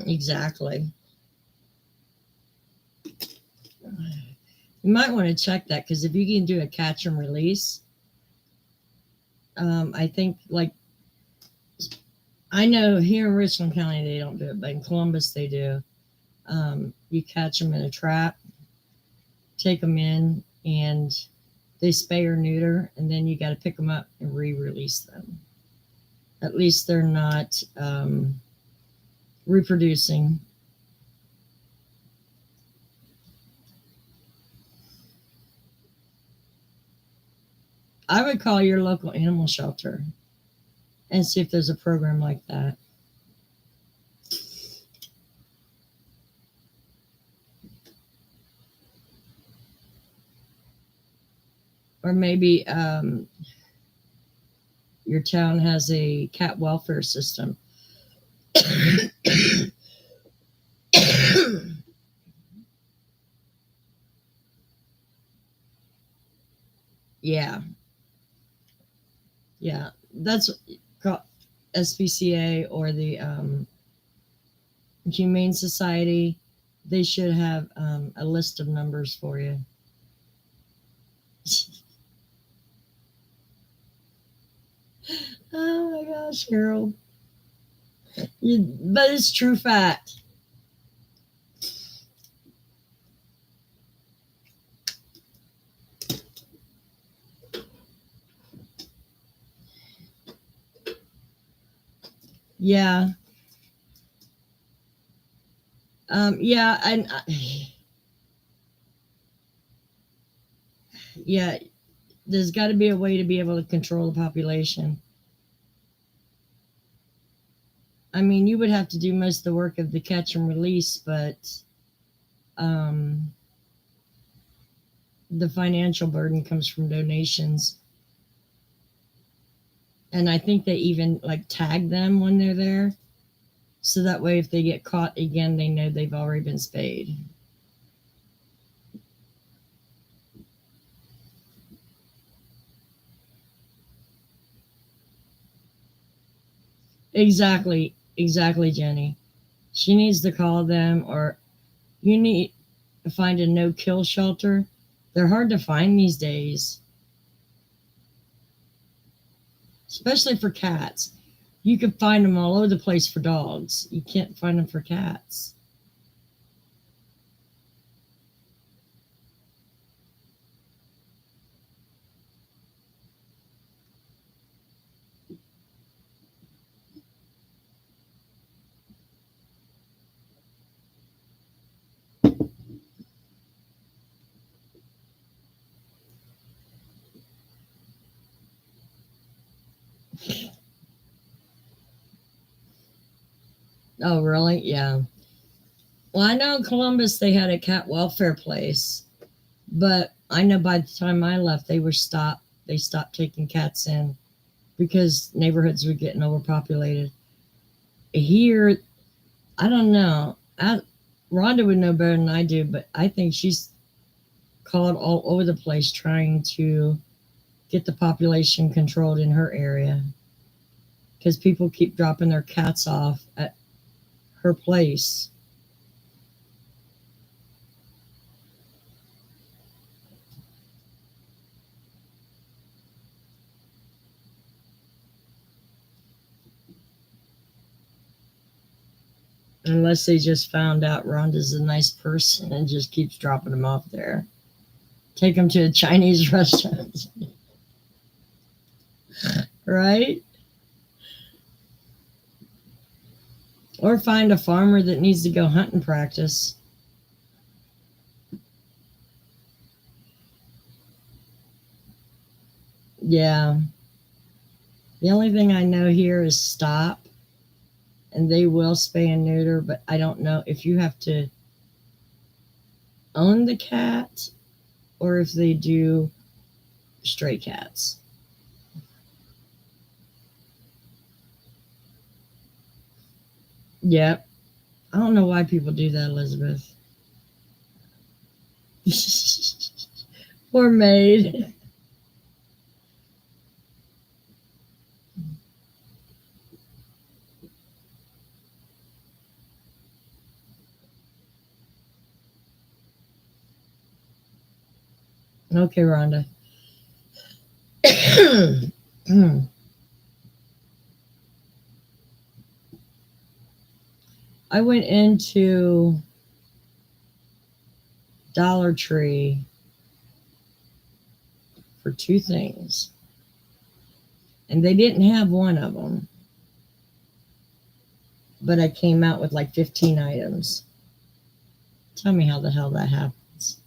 Exactly. You might want to check that because if you can do a catch and release, I think like I know here in Richland County they don't do it, but in Columbus they do. You catch them in a trap, take them in, and they spay or neuter, and then you got to pick them up and re-release them. At least they're not reproducing. I would call your local animal shelter and see if there's a program like that. Or maybe your town has a cat welfare system. Yeah, yeah, that's called SPCA or the Humane Society. They should have a list of numbers for you. Oh my gosh, Harold. But it's true fact. Yeah. Yeah, and yeah, there's got to be a way to be able to control the population. I mean, you would have to do most of the work of the catch and release, but um, the financial burden comes from donations. And I think they even like tag them when they're there. So that way, if they get caught again, they know they've already been spayed. Exactly, Jenny. She needs to call them, or you need to find a no-kill shelter. They're hard to find these days, especially for cats. You can find them all over the place for dogs. You can't find them for cats. Oh, really? Yeah. Well, I know in Columbus they had a cat welfare place, but I know by the time I left, they stopped taking cats in because neighborhoods were getting overpopulated. Here, I don't know. Rhonda would know better than I do, but I think she's called all over the place trying to get the population controlled in her area because people keep dropping their cats off at her place. Unless they just found out Rhonda's a nice person and just keeps dropping them off there. Take them to a Chinese restaurant. Right? Or find a farmer that needs to go hunting practice. Yeah. The only thing I know here is stop, and they will spay and neuter, but I don't know if you have to own the cat or if they do stray cats. Yep. I don't know why people do that, Elizabeth. Poor maid. Okay, Rhonda. I went into Dollar Tree for two things, and they didn't have one of them, but I came out with like 15 items. Tell me how the hell that happens.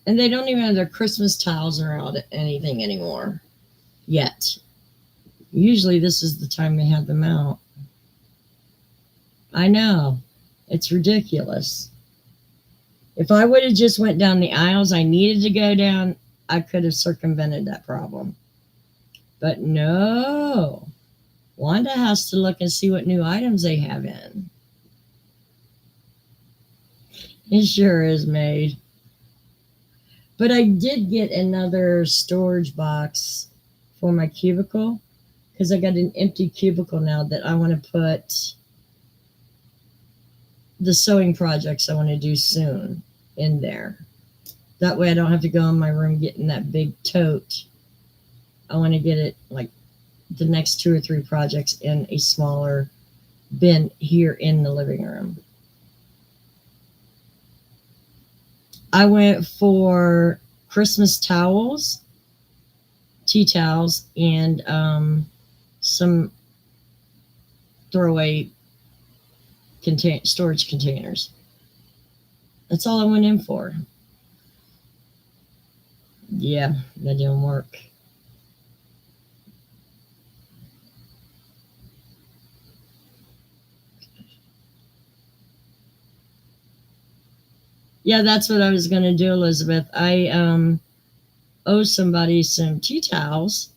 And they don't even have their Christmas tiles or out anything anymore yet. Usually, this is the time they have them out. I know. It's ridiculous. If I would have just went down the aisles I needed to go down, I could have circumvented that problem. But no. Wanda has to look and see what new items they have in. It sure is made. But I did get another storage box for my cubicle because I got an empty cubicle now that I want to put the sewing projects I want to do soon in there. That way I don't have to go in my room getting that big tote. I want to get it like the next 2 or 3 projects in a smaller bin here in the living room. I went for Christmas towels, tea towels, and some throwaway storage containers. That's all I went in for. Yeah, that didn't work. Yeah, that's what I was going to do, Elizabeth. I owe somebody some tea towels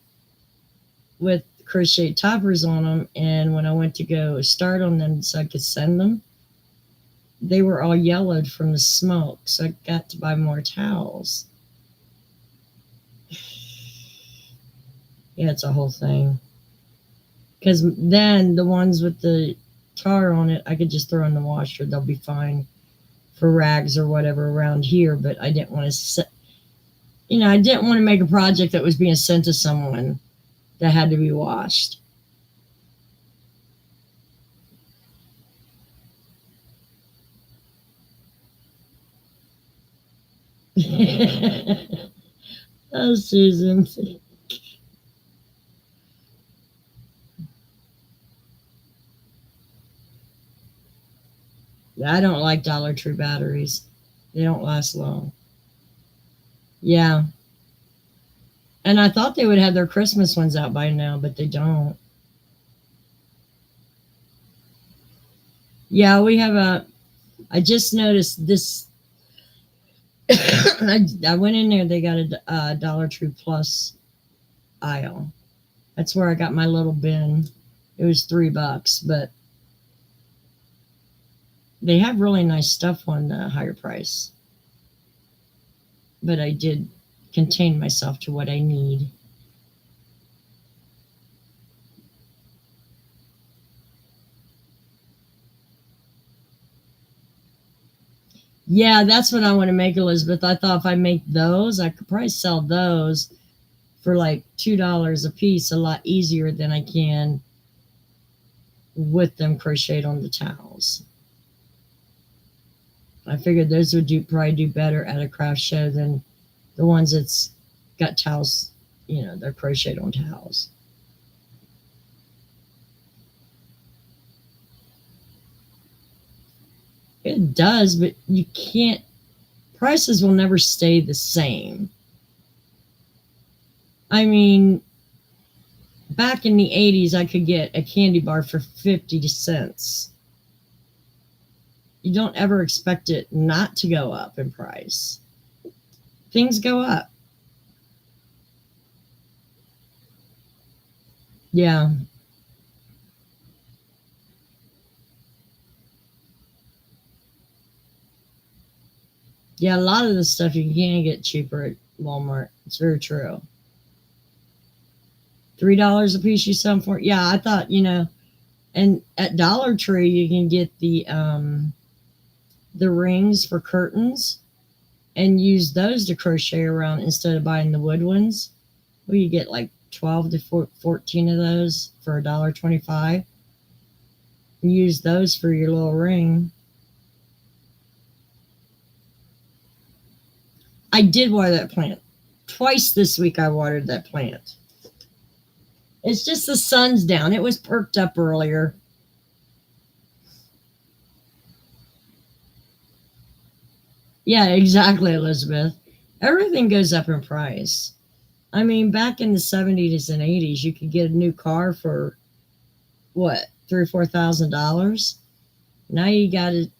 with crochet toppers on them, and when I went to go start on them so I could send them, they were all yellowed from the smoke, so I got to buy more towels. Yeah, it's a whole thing. Because then the ones with the tar on it, I could just throw in the washer. They'll be fine for rags or whatever around here. But I didn't want to, I didn't want to make a project that was being sent to someone that had to be washed. Oh, Susan. Yeah, I don't like Dollar Tree batteries. They don't last long. Yeah. And I thought they would have their Christmas ones out by now, but they don't. Yeah, we have I just noticed this. I went in there, they got a Dollar Tree Plus aisle. That's where I got my little bin. It was $3, but they have really nice stuff on the higher price. But I did contain myself to what I need. Yeah, that's what I want to make, Elizabeth. I thought if I make those, I could probably sell those for like $2 a piece a lot easier than I can with them crocheted on the towels. I figured those would probably do better at a craft show than the ones that's got towels, they're crocheted on towels. It does, but you can't, prices will never stay the same. I mean, back in the 80s, I could get a candy bar for 50 cents. You don't ever expect it not to go up in price. Things go up. Yeah. Yeah, a lot of the stuff you can get cheaper at Walmart. It's very true. $3 a piece you sell them for? Yeah, I thought, and at Dollar Tree you can get the rings for curtains and use those to crochet around instead of buying the wood ones. Well, you get like 12 to 14 of those for $1.25. And use those for your little ring. I did water that plant. Twice this week I watered that plant. It's just the sun's down. It was perked up earlier. Yeah, exactly, Elizabeth. Everything goes up in price. I mean, back in the 70s and 80s, you could get a new car for what, $3,000 or $4,000. Now you got it.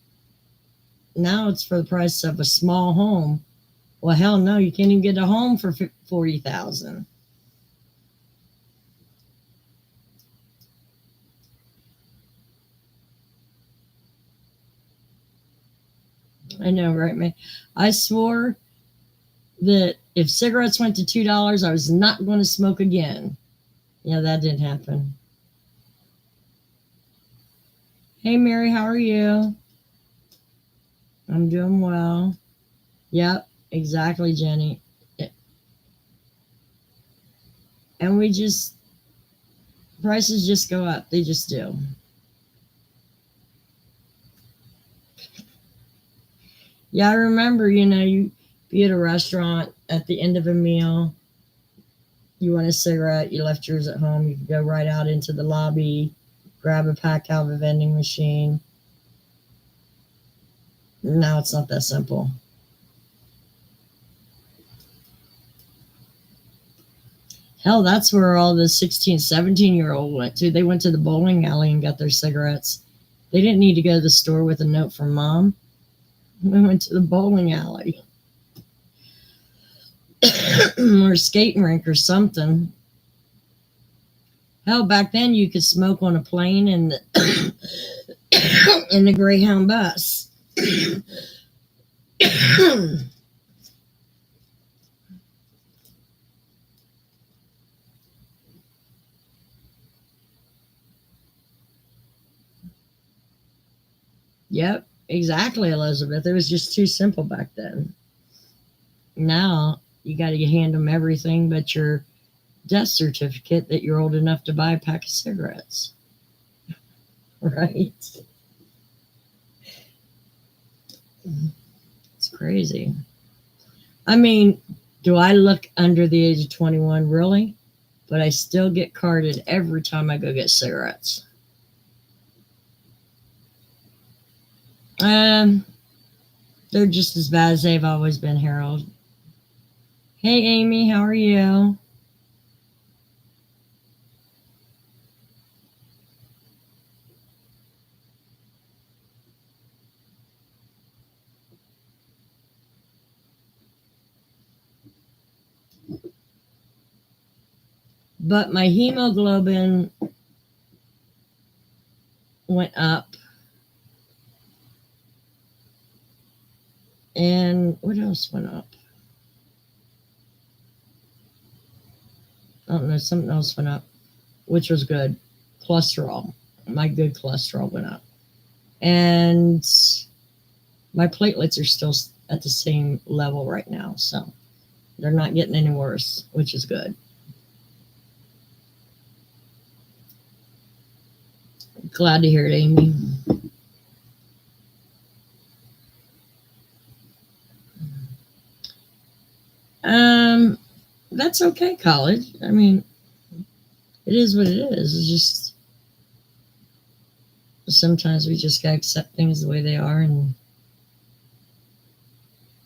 Now it's for the price of a small home. Well, hell no, you can't even get a home for 40,000. I know, right, man? I swore that if cigarettes went to $2, I was not going to smoke again. Yeah, that didn't happen. Hey, Mary, how are you? I'm doing well. Yep, exactly, Jenny. And prices just go up. They just do. Yeah, I remember, you be at a restaurant at the end of a meal, you want a cigarette, you left yours at home, you could go right out into the lobby, grab a pack out of a vending machine. Now it's not that simple. Hell, that's where all the 16, 17-year-old went to. They went to the bowling alley and got their cigarettes. They didn't need to go to the store with a note from mom. We went to the bowling alley or skating rink or something. Hell, back then you could smoke on a plane and in the Greyhound bus. Yep, exactly, Elizabeth. It was just too simple back then. Now you got to hand them everything but your death certificate that you're old enough to buy a pack of cigarettes. Right? It's crazy. I mean, do I look under the age of 21? Really? But I still get carded every time I go get cigarettes. Um, they're just as bad as they've always been, Harold. Hey, Amy, how are you? But my hemoglobin went up. And what else went up? I don't know, something else went up, which was good. Cholesterol. My good cholesterol went up. And my platelets are still at the same level right now. So they're not getting any worse, which is good. Glad to hear it, Amy. Um, that's okay, college. I mean, it is what it is. It's just sometimes we just gotta accept things the way they are, and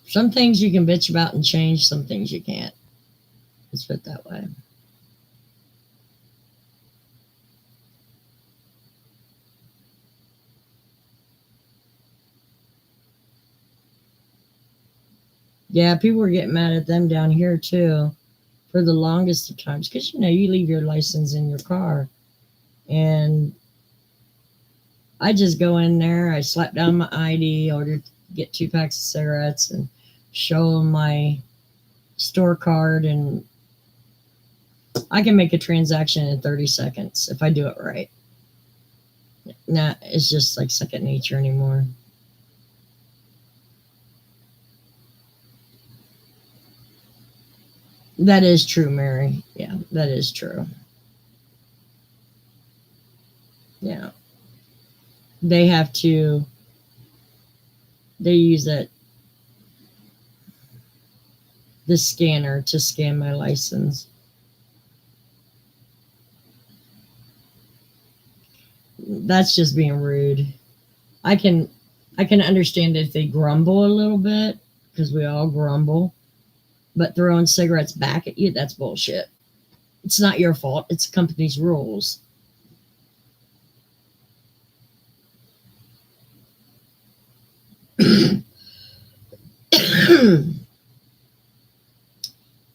some things you can bitch about and change, some things you can't. Let's put it that way. Yeah, people were getting mad at them down here too for the longest of times because you leave your license in your car, and I just go in there, I slap down my ID, order get 2 packs of cigarettes, and show them my store card, and I can make a transaction in 30 seconds if I do it right. Nah, it's just like second nature anymore. That is true, Mary. Yeah, that is true. Yeah. They have to, they use the scanner to scan my license. That's just being rude. I can I can understand if they grumble a little bit because we all grumble, but throwing cigarettes back at you, that's bullshit. It's not your fault. It's the company's rules.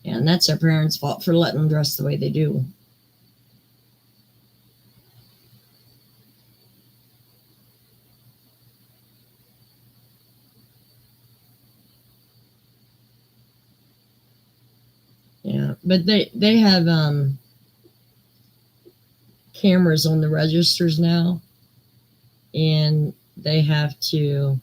And that's their parents' fault for letting them dress the way they do. Yeah, but they have cameras on the registers now, and they have to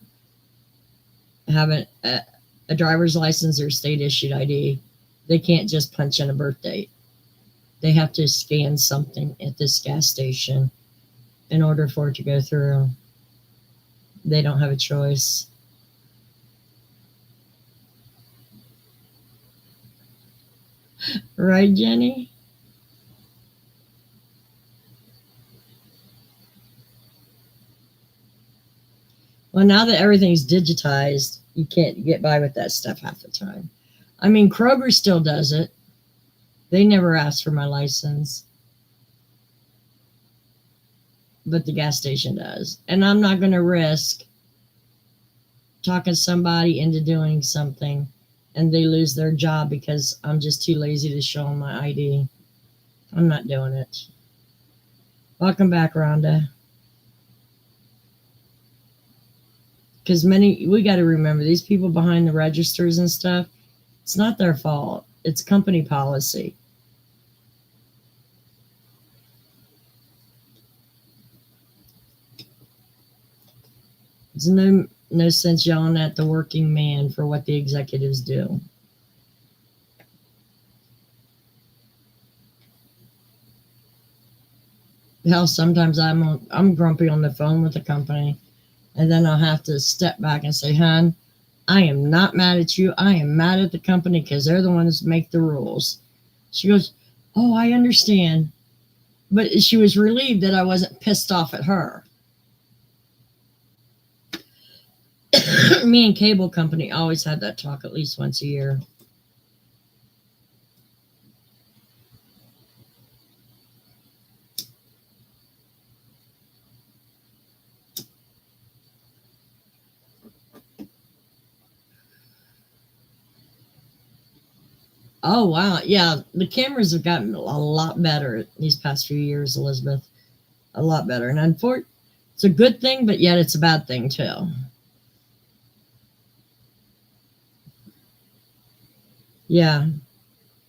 have a driver's license or state issued ID. They can't just punch in a birth date. They have to scan something at this gas station in order for it to go through. They don't have a choice. Right, Jenny? Well, now that everything's digitized, you can't get by with that stuff half the time. I mean, Kroger still does it. They never asked for my license, but the gas station does. And I'm not going to risk talking somebody into doing something and they lose their job because I'm just too lazy to show them my ID. I'm not doing it. Welcome back, Rhonda. Because we got to remember these people behind the registers and stuff, it's not their fault. It's company policy. There's no sense yelling at the working man for what the executives do. Hell, sometimes I'm grumpy on the phone with the company, and then I'll have to step back and say, "Hon, I am not mad at you. I am mad at the company because they're the ones that make the rules." She goes, "Oh, I understand," but she was relieved that I wasn't pissed off at her. Me and cable company always had that talk at least once a year. Oh wow, yeah, the cameras have gotten a lot better these past few years, Elizabeth. A lot better, and it's a good thing, but yet it's a bad thing too. Yeah,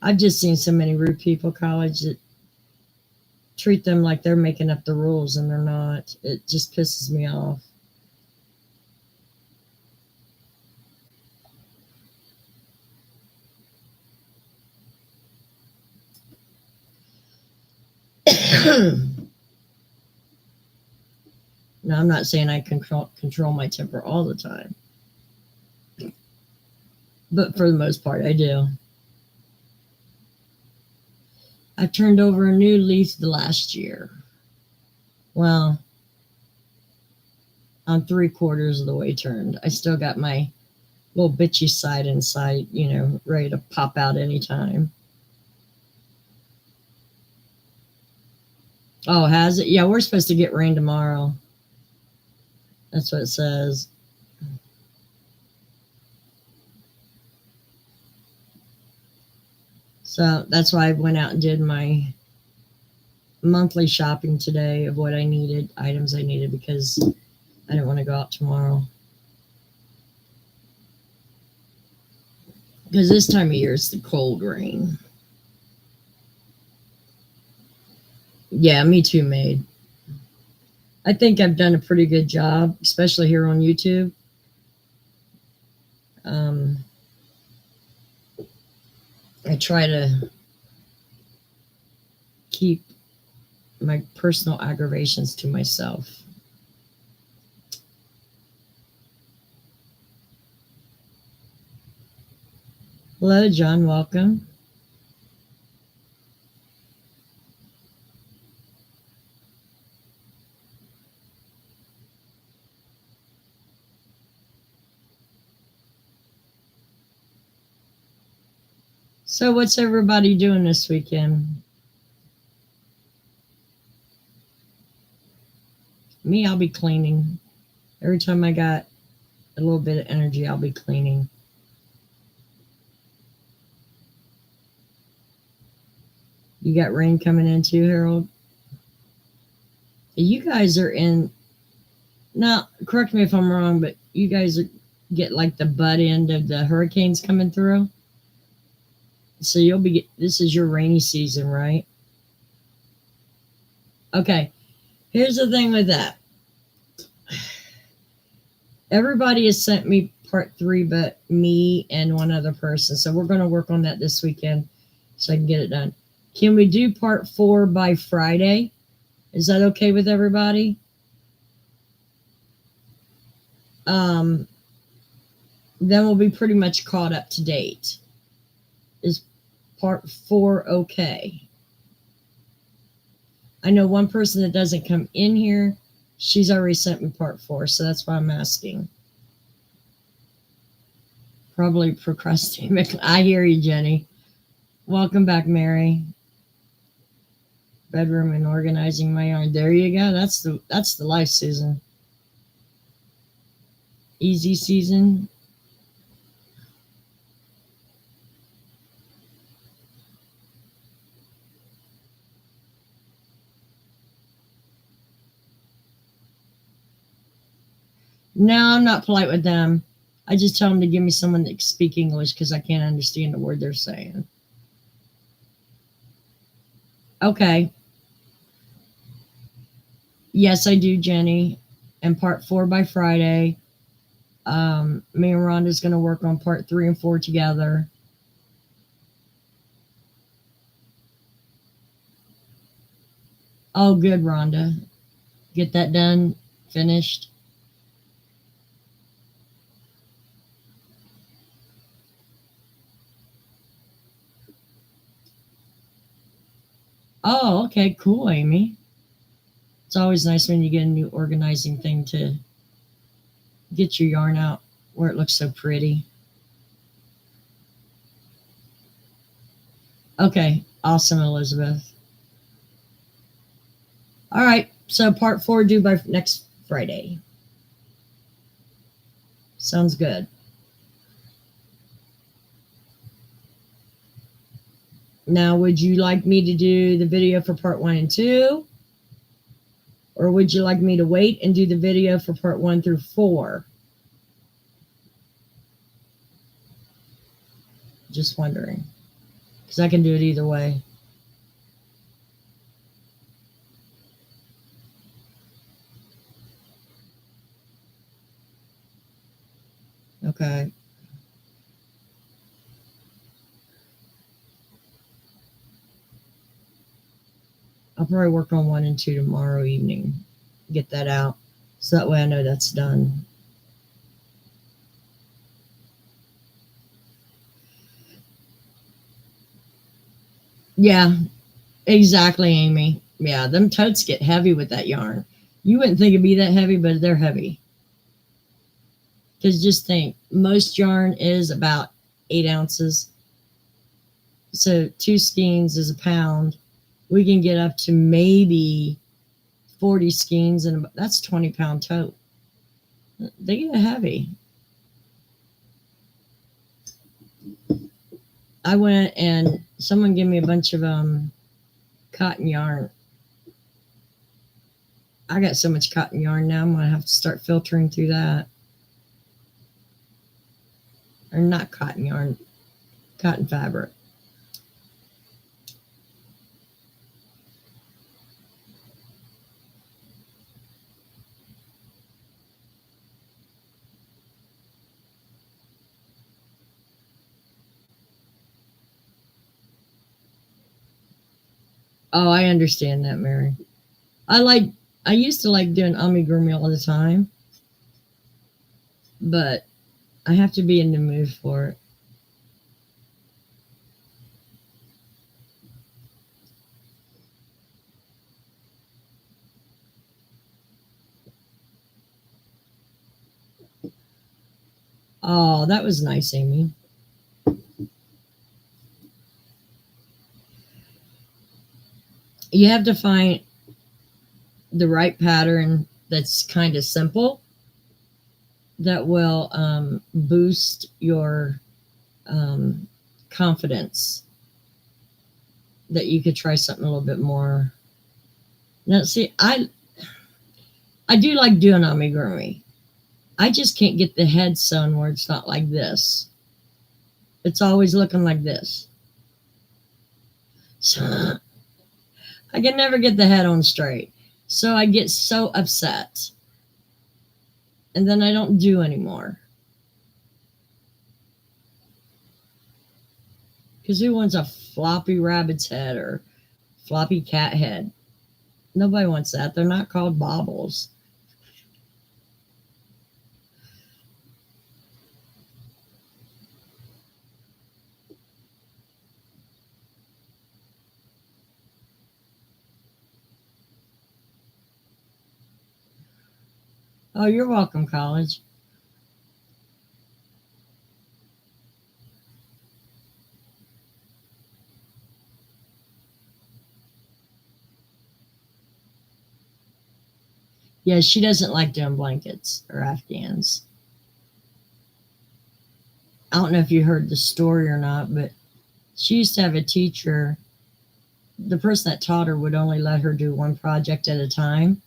I've just seen so many rude people at college that treat them like they're making up the rules and they're not. It just pisses me off. Now, I'm not saying I control my temper all the time, but for the most part, I do. I turned over a new leaf the last year. Well, I'm 3/4 of the way turned. I still got my little bitchy side inside, ready to pop out anytime. Oh, has it? Yeah, we're supposed to get rain tomorrow. That's what it says. So that's why I went out and did my monthly shopping today of what items I needed, because I didn't want to go out tomorrow. Because this time of year it's the cold rain. Yeah, me too, Maid. I think I've done a pretty good job, especially here on YouTube. I try to keep my personal aggravations to myself. Hello, John. Welcome. So, what's everybody doing this weekend? Me, I'll be cleaning. Every time I got a little bit of energy, I'll be cleaning. You got rain coming in too, Harold? You guys are in. Now, correct me if I'm wrong, but you guys get like the butt end of the hurricanes coming through. So this is your rainy season, right? Okay. Here's the thing with that. Everybody has sent me part 3, but me and one other person. So we're going to work on that this weekend so I can get it done. Can we do part 4 by Friday? Is that okay with everybody? Then we'll be pretty much caught up to date. Is part 4 okay? I know one person that doesn't come in here. She's already sent me part 4, so that's why I'm asking. Probably procrastinating. I hear you, Jenny. Welcome back, Mary. Bedroom and organizing my yard. There you go. That's the life, Susan. Easy season. No, I'm not polite with them. I just tell them to give me someone that can speak English because I can't understand a word they're saying. Okay. Yes, I do, Jenny. and part 4 by Friday. Me and Rhonda's going to work on part 3 and 4 together. Oh, good, Rhonda. Get that done, finished. Oh, okay, cool, Amy. It's always nice when you get a new organizing thing to get your yarn out where it looks so pretty. Okay, awesome, Elizabeth. All right, so part 4 due by next Friday. Sounds good. Now, would you like me to do the video for part 1 and 2? Or would you like me to wait and do the video for part 1 through 4? Just wondering. Because I can do it either way. Okay. I'll probably work on 1 and 2 tomorrow evening. Get that out. So that way I know that's done. Yeah, exactly, Amy. Yeah, them totes get heavy with that yarn. You wouldn't think it'd be that heavy, but they're heavy. Because just think, most yarn is about 8 ounces. So 2 skeins is a pound. We can get up to maybe 40 skeins, and that's 20-pound tote. They get heavy. I went and someone gave me a bunch of cotton yarn. I got so much cotton yarn now, I'm going to have to start filtering through that. Or not cotton yarn, cotton fabric. Oh, I understand that, Mary. I used to like doing amigurumi all the time, but I have to be in the mood for it. Oh, that was nice, Amy. You have to find the right pattern that's kind of simple that will boost your confidence that you could try something a little bit more. Now, see, I do like doing amigurumi. I just can't get the head sewn where it's not like this. It's always looking like this. So I can never get the head on straight. So I get so upset. And then I don't do anymore. Because who wants a floppy rabbit's head or floppy cat head? Nobody wants that. They're not called baubles. Oh, you're welcome, college. Yeah, she doesn't like doing blankets or Afghans. I don't know if you heard the story or not, but she used to have a teacher. The person that taught her would only let her do one project at a time.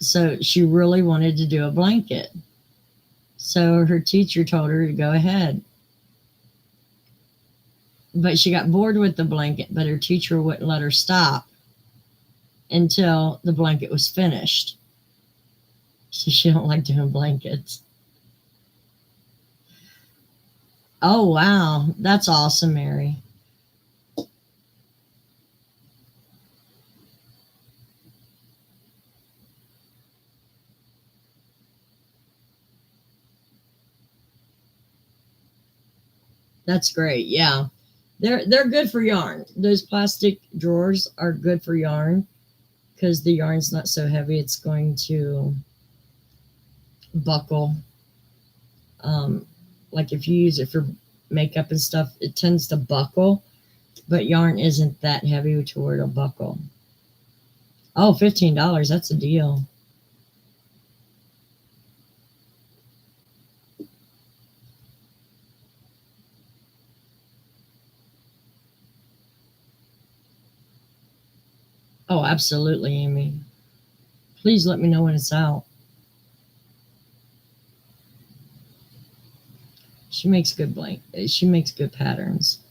So she really wanted to do a blanket. So her teacher told her to go ahead. But she got bored with the blanket, but her teacher wouldn't let her stop until the blanket was finished. She don't like doing blankets. Oh wow, that's awesome, Mary. That's great. Yeah. They're good for yarn. Those plastic drawers are good for yarn because the yarn's not so heavy. It's going to buckle. Um, like if you use it for makeup and stuff, it tends to buckle, but yarn isn't that heavy to where it'll buckle. Oh, $15. That's a deal. Oh, absolutely, Amy. Please let me know when it's out. She makes good blank. She makes good patterns.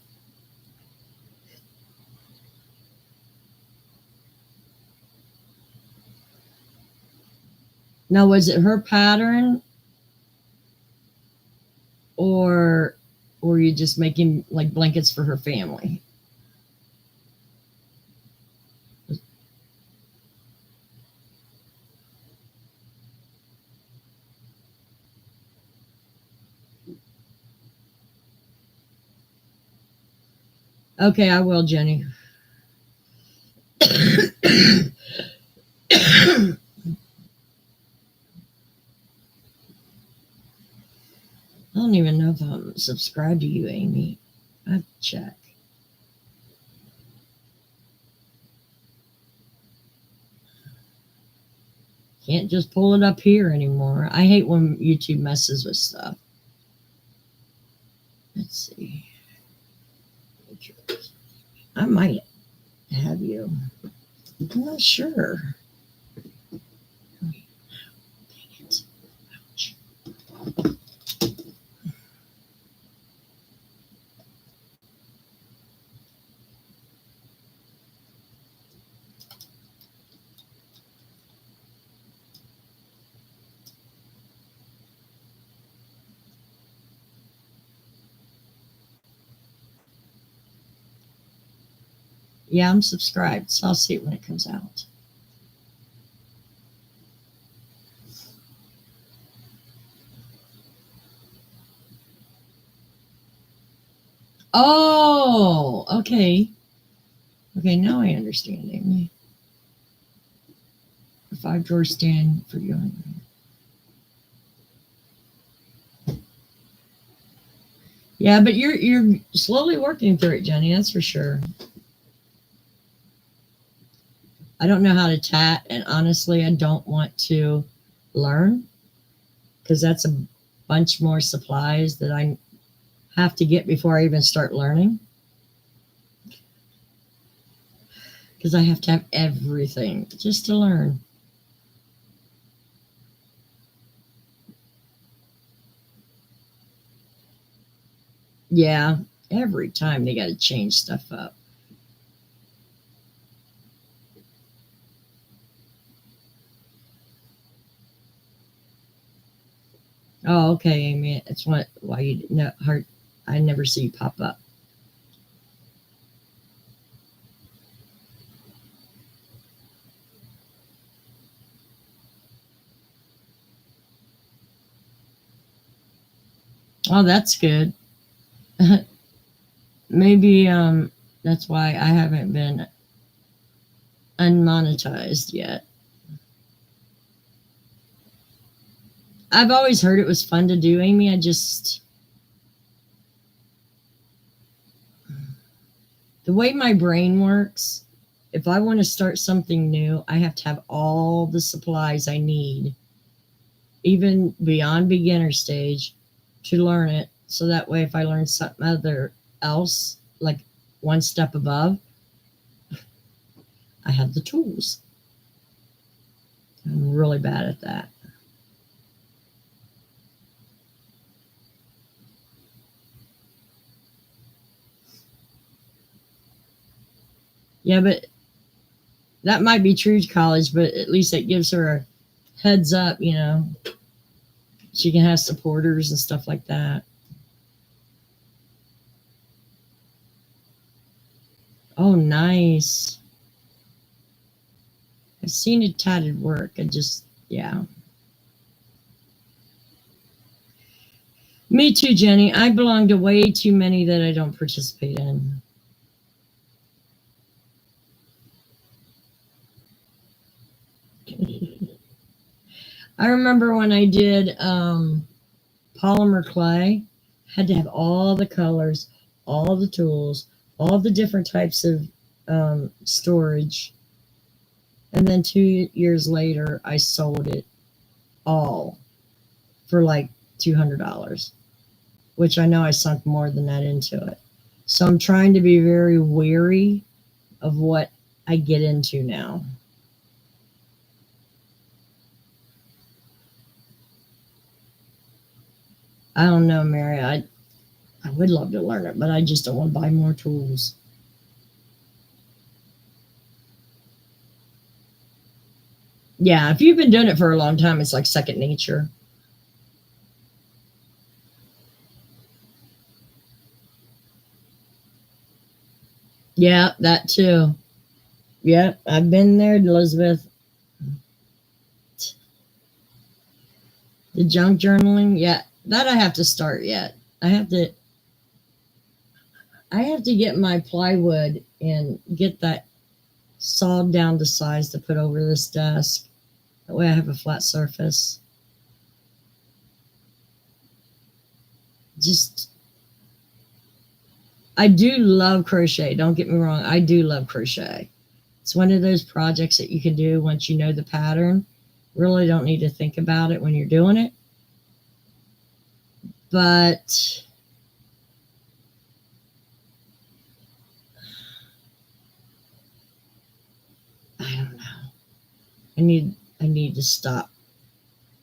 Now, was it her pattern, or were you just making like blankets for her family? Okay, I will, Jenny. I don't even know if I'm subscribed to you, Amy. I have to check. Can't just pull it up here anymore. I hate when YouTube messes with stuff. Let's see. I might have you. I'm not sure. Dang it. Ouch. Yeah, I'm subscribed, so I'll see it when it comes out. Oh, okay. Okay, now I understand, Amy. A 5-drawer stand for you. Yeah, but you're slowly working through it, Jenny. That's for sure. I don't know how to tat, and honestly, I don't want to learn because that's a bunch more supplies that I have to get before I even start learning. Because I have to have everything just to learn. Yeah, every time they got to change stuff up. Oh, okay, Amy. It's why you no hard. I never see you pop up. Oh, that's good. Maybe that's why I haven't been unmonetized yet. I've always heard it was fun to do, Amy. I just the way my brain works, if I want to start something new, I have to have all the supplies I need, even beyond beginner stage, to learn it. So that way, if I learn something other else, like one step above, I have the tools. I'm really bad at that. Yeah, but that might be true to college, but at least it gives her heads up, you know, she can have supporters and stuff like that. Oh, nice. I've seen it tatted work. I just, yeah. Me too, Jenny. I belong to way too many that I don't participate in. I remember when I did polymer clay, had to have all the colors, all the tools, all the different types of storage. And then 2 years later, I sold it all for like $200, which I know I sunk more than that into it. So I'm trying to be very wary of what I get into now. I don't know, Mary. I would love to learn it, but I just don't want to buy more tools. Yeah, if you've been doing it for a long time, it's like second nature. Yeah, that too. Yep, I've been there, Elizabeth. The junk journaling, yeah, that I have to start yet. I have to I have to get my plywood and get that sawed down to size to put over this desk. That way I have a flat surface. Just I do love crochet, don't get me wrong. I do love crochet. It's one of those projects that you can do once you know the pattern. Really don't need to think about it when you're doing it. But I don't know. I need to stop.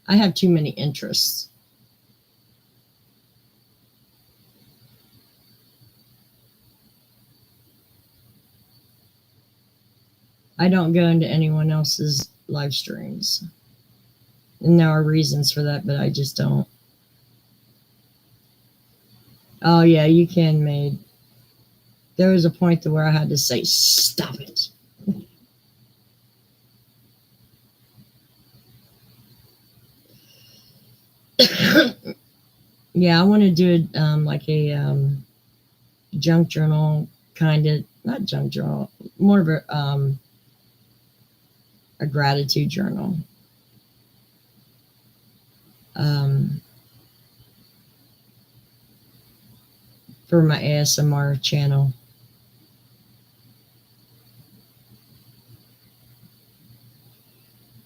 I have too many interests. I don't go into anyone else's live streams. And there are reasons for that, but I just don't. Oh yeah, you can, Maid. There was a point to where I had to say, stop it. Yeah, I want to do it like a junk journal kind of, not junk journal, more of a gratitude journal. Um, for my ASMR channel.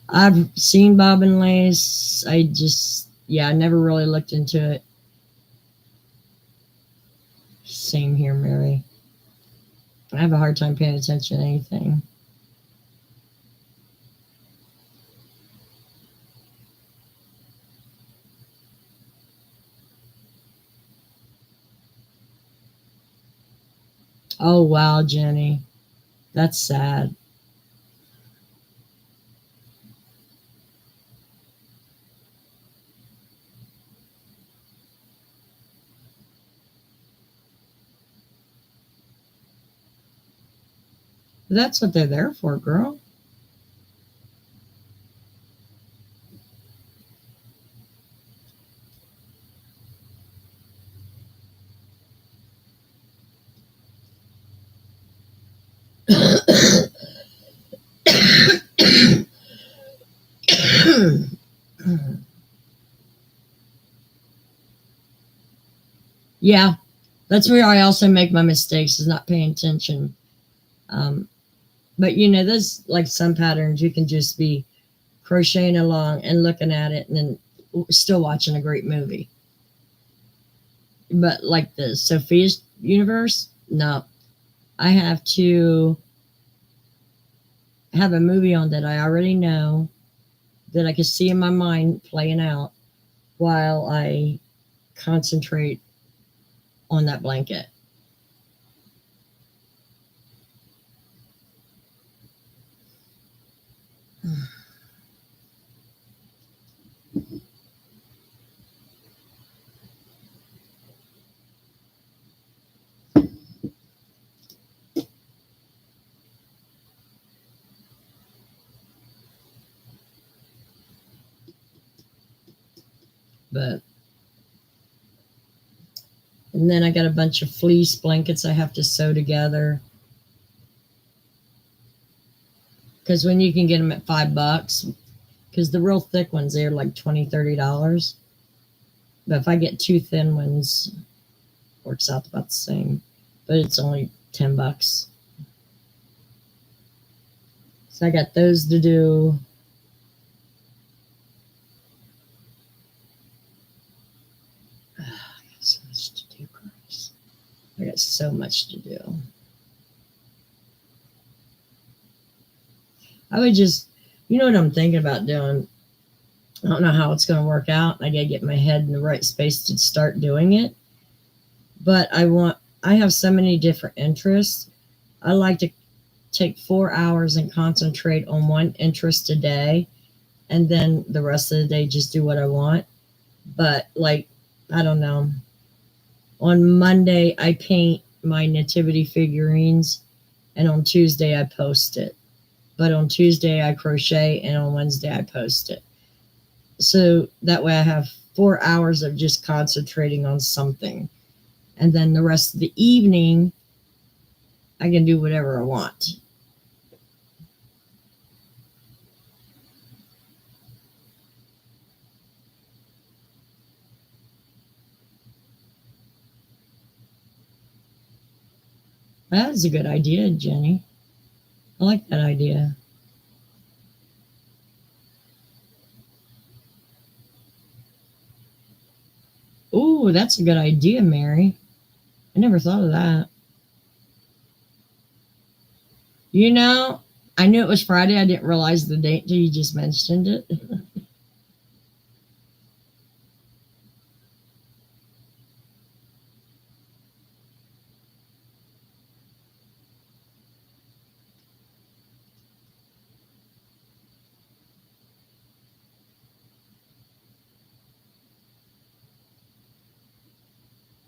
I've seen bobbin lace. I just, yeah, I never really looked into it. Same here, Mary. I have a hard time paying attention to anything. Oh, wow, Jenny. That's sad. That's what they're there for, girl. Yeah, that's where I also make my mistakes, is not paying attention. Um, but you know, there's like some patterns you can just be crocheting along and looking at it and then still watching a great movie. But like the Sophia's universe, no. I have to have a movie on that I already know, that I can see in my mind playing out while I concentrate on that blanket. But and then I got a bunch of fleece blankets I have to sew together. Because when you can get them at $5, because the real thick ones, they're like $20, $30. But if I get two thin ones, works out about the same. But it's only $10. So I got those to do. I got so much to do, Chris. I got so much to do. I would just, you know what I'm thinking about doing? I don't know how it's going to work out. I got to get my head in the right space to start doing it. But I have so many different interests. I like to take 4 hours and concentrate on one interest a day, and then the rest of the day just do what I want. But like, I don't know. On Monday, I paint my nativity figurines, and on Tuesday, I post it. But on Tuesday, I crochet, and on Wednesday, I post it. So that way I have 4 hours of just concentrating on something. And then the rest of the evening, I can do whatever I want. That is a good idea, Jenny. I like that idea. Ooh, that's a good idea, Mary. I never thought of that. You know, I knew it was Friday. I didn't realize the date until you just mentioned it.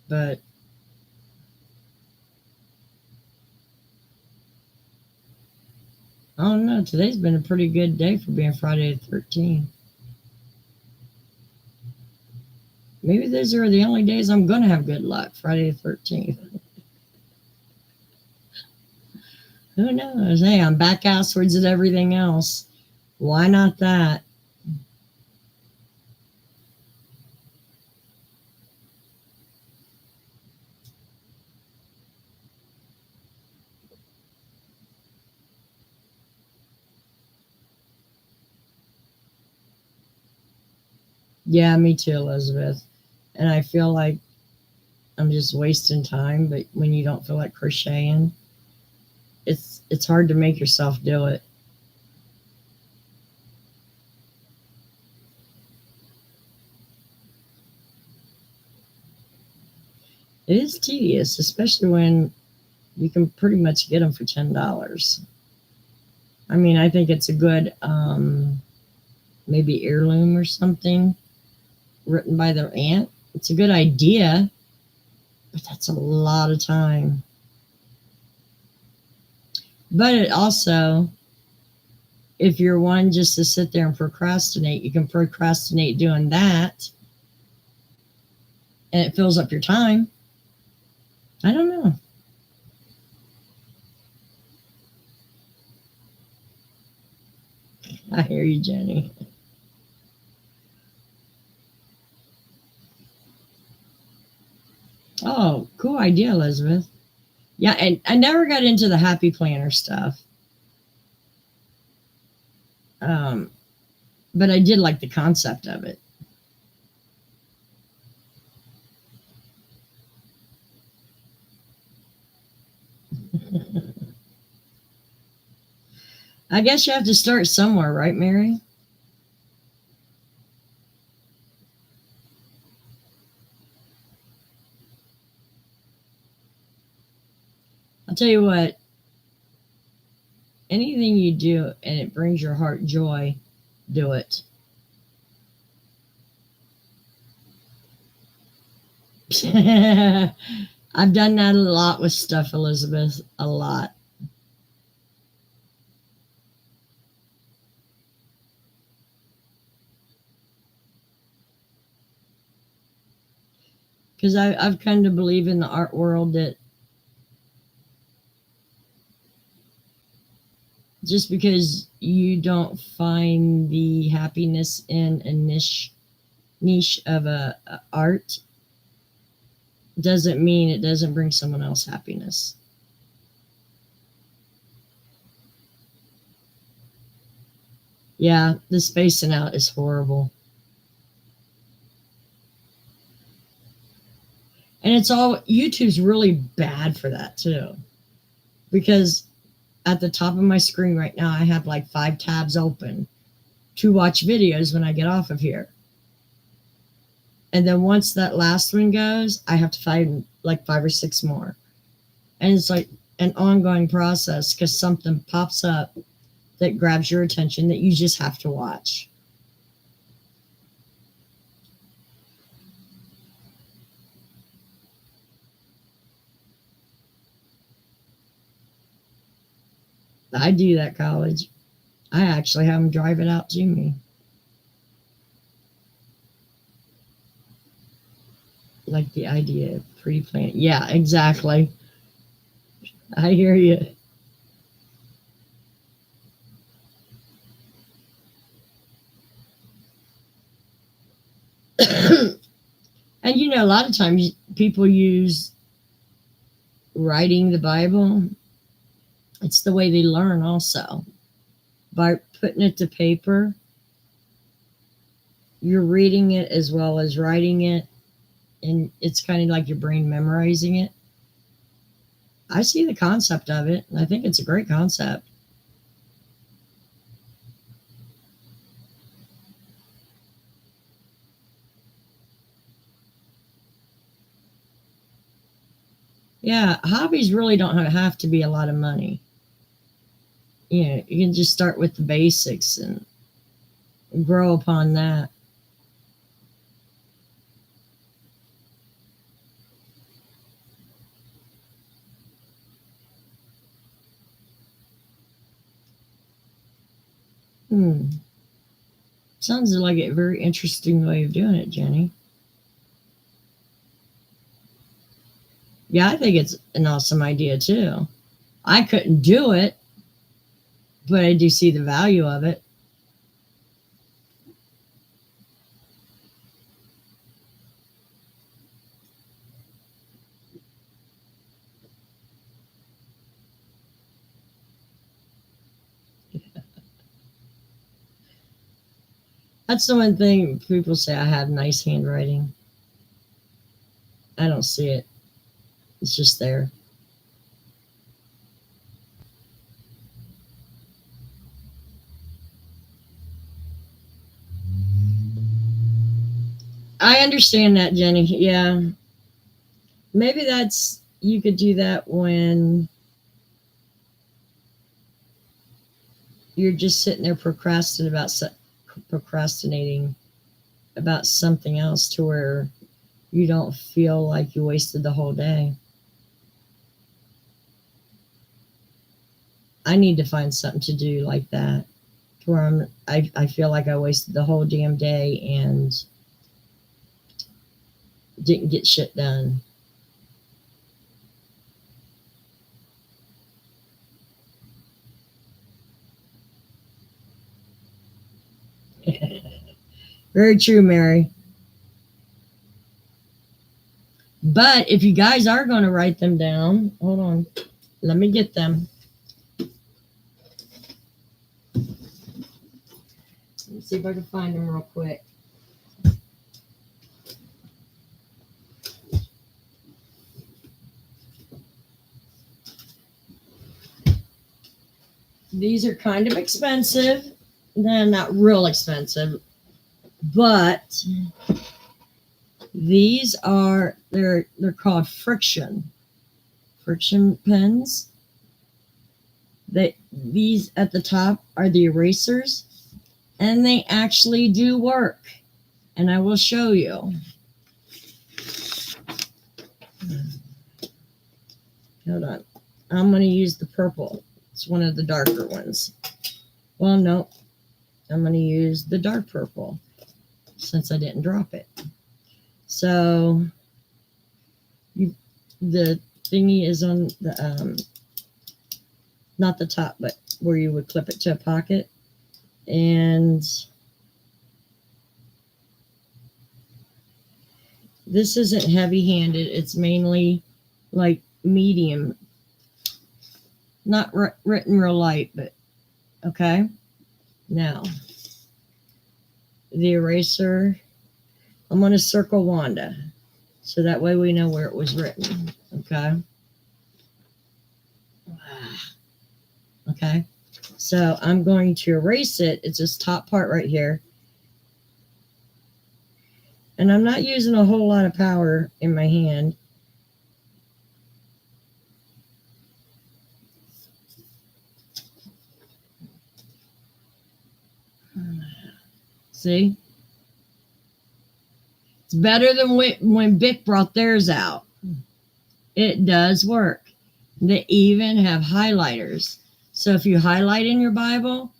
But I don't know. Today's been a pretty good day for being Friday the 13th. Maybe those are the only days I'm going to have good luck, Friday the 13th. Who knows? Hey, I'm back asswards at everything else. Why not that? Yeah, me too, Elizabeth. And I feel like I'm just wasting time, but when you don't feel like crocheting, it's hard to make yourself do it. It is tedious, especially when you can pretty much get them for $10. I mean, I think it's a good maybe heirloom or something written by their aunt. It's a good idea, but that's a lot of time. But it also, if you're one just to sit there and procrastinate, you can procrastinate doing that and it fills up your time. I don't know. I hear you, Jenny. Oh, cool idea, Elizabeth. Yeah, and I never got into the happy planner stuff. Um, but I did like the concept of it. I guess you have to start somewhere, right, Mary? I'll tell you what, anything you do and it brings your heart joy, do it. I've done that a lot with stuff, Elizabeth. A lot. Because I've come to believe in the art world that just because you don't find the happiness in a niche of a art doesn't mean it doesn't bring someone else happiness. Yeah, the spacing out is horrible. And it's all YouTube's really bad for that too. Because at the top of my screen right now I have like 5 tabs open to watch videos when I get off of here. And then once that last one goes, I have to find like 5 or 6 more. And it's like an ongoing process because something pops up that grabs your attention that you just have to watch. I do that, college. I actually have them drive it out to me. Like the idea of pre-planned. Yeah, exactly. I hear you. And a lot of times people use writing the Bible. It's the way they learn also. By putting it to paper, you're reading it as well as writing it, and it's kind of like your brain memorizing it. I see the concept of it, and I think it's a great concept. Yeah, hobbies really don't have to be a lot of money. You can just start with the basics and grow upon that. Hmm. Sounds like a very interesting way of doing it, Jenny. Yeah, I think it's an awesome idea too. I couldn't do it, but I do see the value of it. That's the one thing people say I have nice handwriting. I don't see it. It's just there. I understand that, Jenny. Yeah. Maybe you could do that when you're just sitting there procrastinating about something else to where you don't feel like you wasted the whole day. I need to find something to do like that to where I feel like I wasted the whole damn day and didn't get shit done. Very true, Mary. But if you guys are going to write them down, hold on. Let me get them. Let me see if I can find them real quick. These are kind of expensive. They're not real expensive, but they're called friction pens. These at the top are the erasers, and they actually do work. And I will show you. Hold on. I'm going to use the purple. It's one of the darker ones. Well, no. I'm going to use the dark purple since I didn't drop it. So the thingy is on the not the top, but where you would clip it to a pocket. And this isn't heavy-handed. It's mainly like medium, not written real light, but okay. Now, the eraser, I'm going to circle Wanda, so that way we know where it was written, okay? Okay, so I'm going to erase it. It's this top part right here. And I'm not using a whole lot of power in my hand. See? It's better than when Bic brought theirs out. It does work. They even have highlighters. So if you highlight in your Bible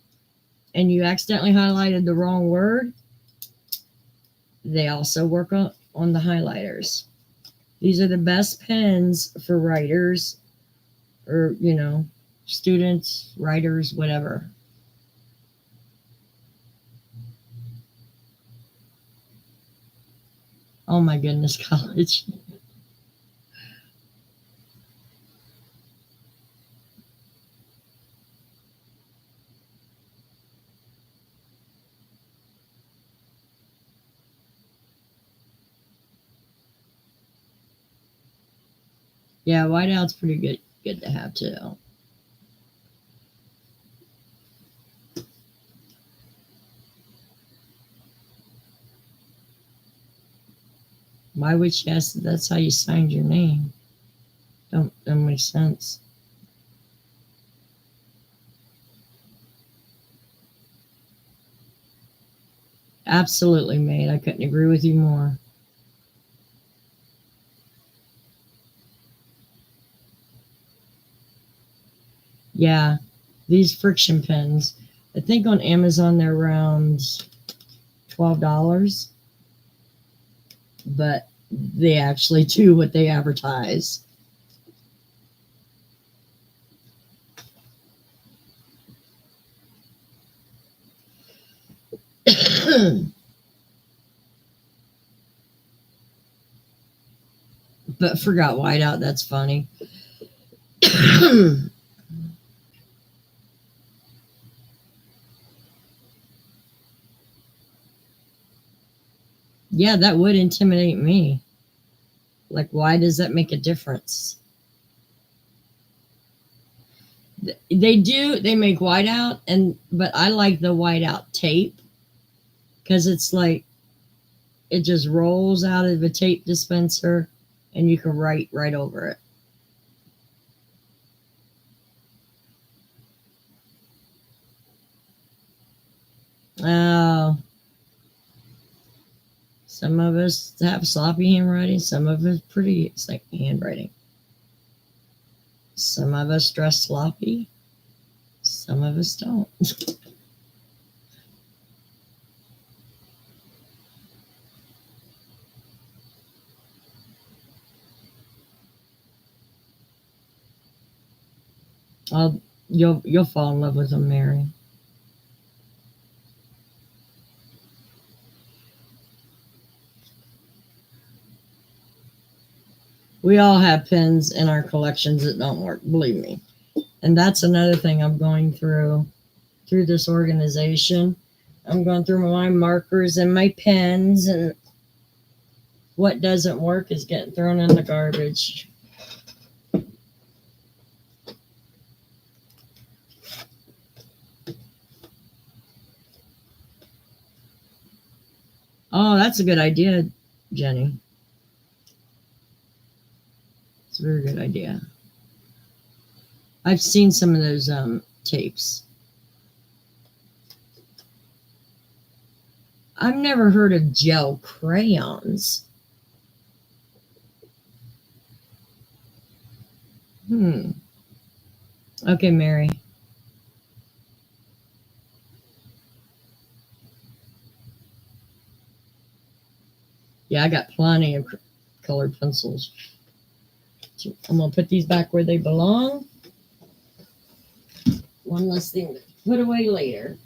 and you accidentally highlighted the wrong word, they also work on the highlighters. These are the best pens for writers or, students, writers, whatever. Oh my goodness, college. Yeah, whiteout's pretty good to have too. Why would she ask that that's how you signed your name? Don't make sense. Absolutely, mate. I couldn't agree with you more. Yeah, these friction pens. I think on Amazon they're around $12, but they actually do what they advertise. But forgot whiteout. That's funny. Yeah, that would intimidate me. Like, why does that make a difference? They do. They make whiteout, but I like the whiteout tape because it's like it just rolls out of the tape dispenser, and you can write right over it. Oh, some of us have sloppy handwriting. Some of us pretty it's like handwriting. Some of us dress sloppy. Some of us don't. You'll fall in love with them, Mary. We all have pens in our collections that don't work, believe me. And that's another thing I'm going through this organization. I'm going through my markers and my pens, and what doesn't work is getting thrown in the garbage. Oh, that's a good idea, Jenny. It's a very good idea. I've seen some of those tapes. I've never heard of gel crayons. Okay, Mary. Yeah, I got plenty of colored pencils. I'm going to put these back where they belong. One less thing to put away later.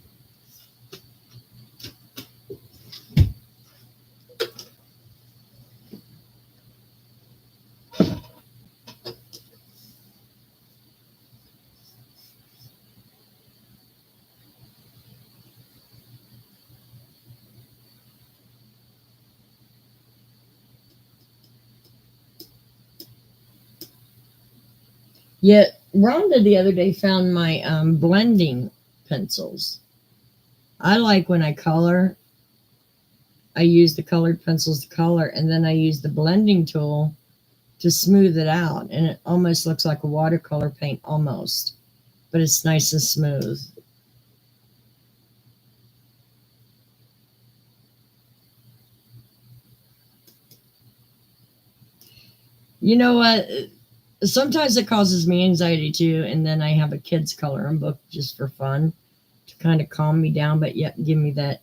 Yet Rhonda the other day found my blending pencils. I like when I color, I use the colored pencils to color, and then I use the blending tool to smooth it out. And it almost looks like a watercolor paint, almost, but it's nice and smooth. You know what? Sometimes it causes me anxiety too, and then I have a kids coloring book just for fun to kind of calm me down, but yet give me that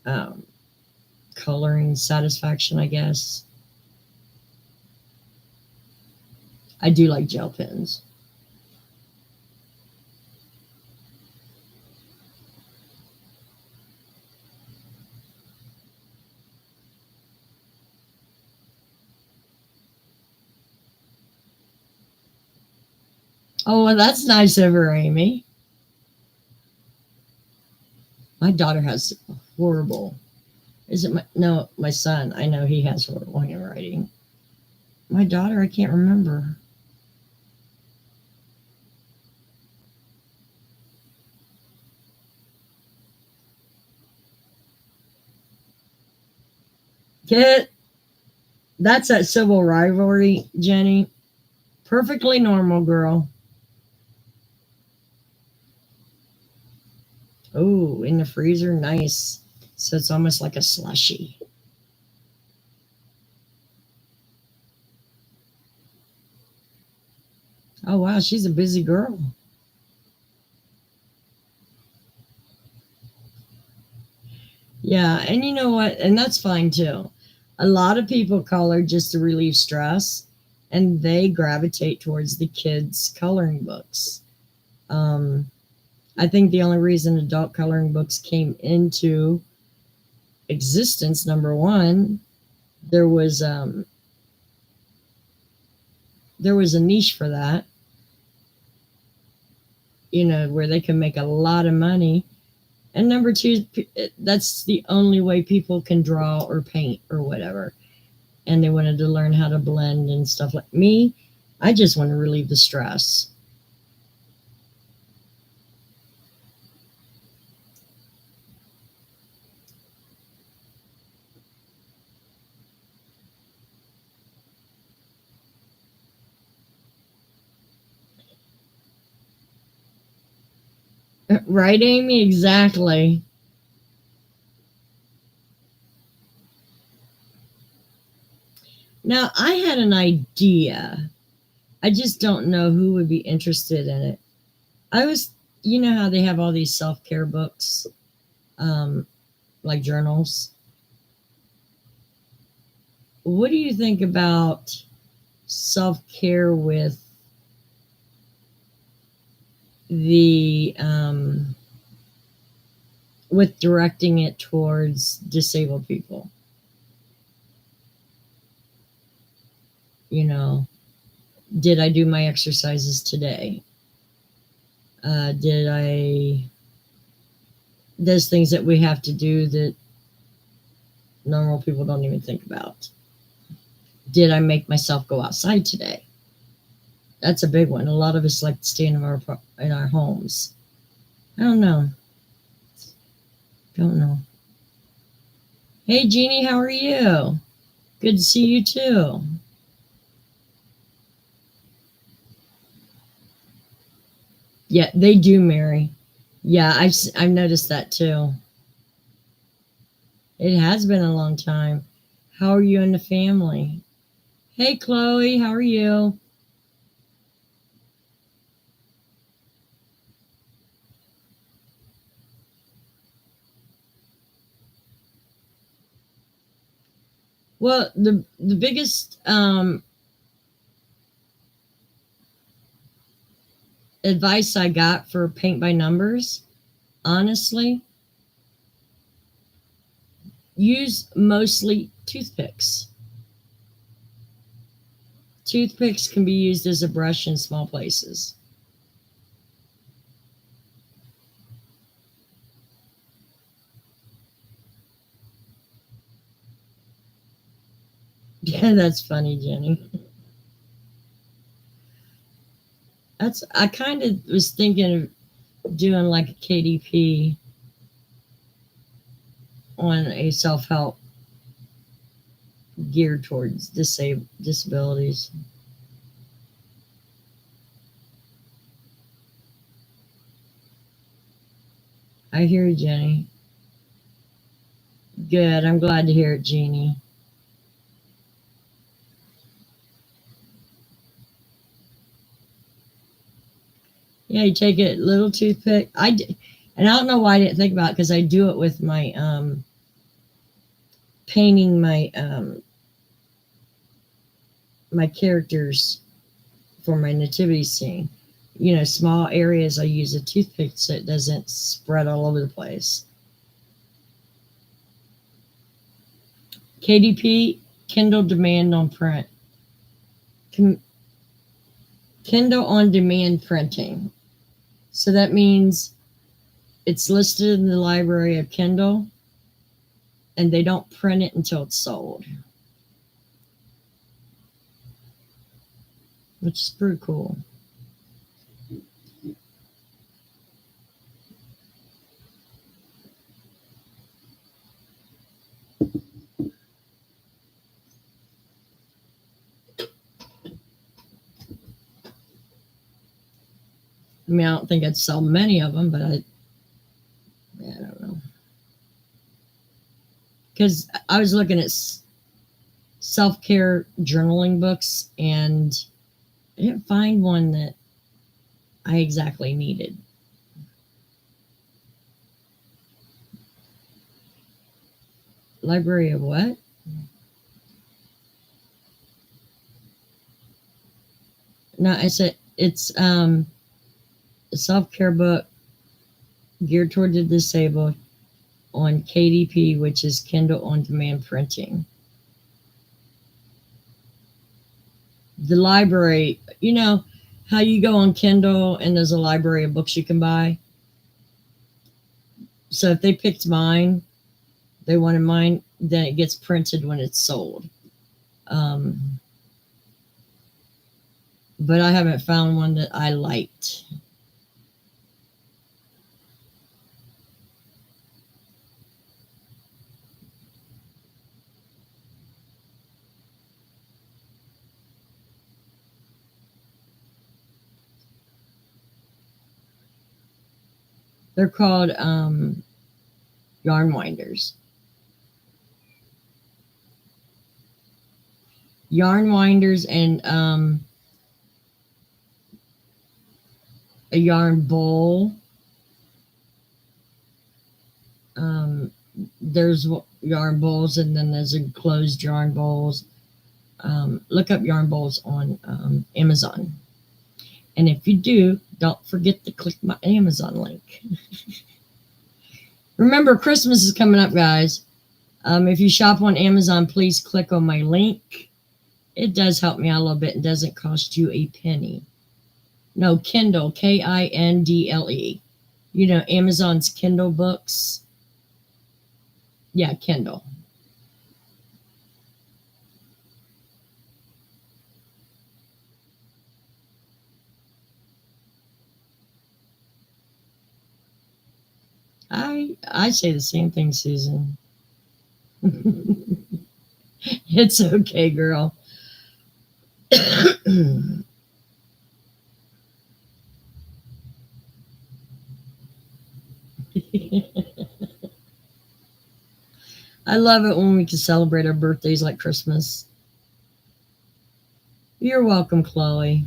um, coloring satisfaction, I guess. I do like gel pens. Oh, well, that's nice of her, Amy. My daughter has horrible. Is it my no? My son. I know he has horrible handwriting. My daughter, I can't remember. Get that's that civil rivalry, Jenny. Perfectly normal, girl. Oh, in the freezer, nice. So it's almost like a slushy. Oh wow, she's a busy girl. Yeah, and you know what? And that's fine too. A lot of people color just to relieve stress, and they gravitate towards the kids' coloring books. Um, I think the only reason adult coloring books came into existence, number one, there was um, there was a niche for that, where they can make a lot of money. And number two, that's the only way people can draw or paint or whatever. And they wanted to learn how to blend and stuff like me. I just want to relieve the stress. Right, Amy? Exactly. Now, I had an idea. I just don't know who would be interested in it. I was, you know how they have all these self care books, um, like journals? What do you think about self care the with directing it towards disabled people? You know, did I do my exercises today? Did I those things that we have to do that normal people don't even think about? Did I make myself go outside today? That's a big one. A lot of us like to stay in our homes. I don't know. Don't know. Hey, Jeannie, how are you? Good to see you too. Yeah, they do marry. Yeah, I've noticed that too. It has been a long time. How are you and the family? Hey, Chloe, how are you? Well, the biggest advice I got for paint by numbers, honestly, use mostly toothpicks. Toothpicks can be used as a brush in small places. Yeah, that's funny, Jenny. I kind of was thinking of doing like a KDP on a self help geared towards disabilities. I hear you, Jenny. Good. I'm glad to hear it, Jeannie. Yeah, you take a little toothpick. And I don't know why I didn't think about it because I do it with my painting my characters for my nativity scene. You know, small areas I use a toothpick so it doesn't spread all over the place. KDP, Kindle Demand on Print. Kindle on Demand Printing. So that means it's listed in the library of Kindle and they don't print it until it's sold, which is pretty cool. I mean, I don't think I'd sell many of them, but I don't know. Because I was looking at self care journaling books and I didn't find one that I exactly needed. Library of what? No, I said it's a self care book geared toward the disabled on KDP, which is Kindle on Demand Printing. The library, you know how you go on Kindle and there's a library of books you can buy? So if they picked mine, they wanted mine, then it gets printed when it's sold. Um, but I haven't found one that I liked. They're called yarn winders. Yarn winders and a yarn bowl. There's yarn bowls and then there's enclosed yarn bowls. Look up yarn bowls on Amazon. And if you do, don't forget to click my Amazon link. Remember, Christmas is coming up, guys. If you shop on Amazon, please click on my link. It does help me out a little bit and doesn't cost you a penny. No, Kindle, Kindle. You know, Amazon's Kindle books. Yeah, Kindle. I say the same thing, Susan. It's okay, girl. I love it when we can celebrate our birthdays like Christmas. You're welcome, Chloe.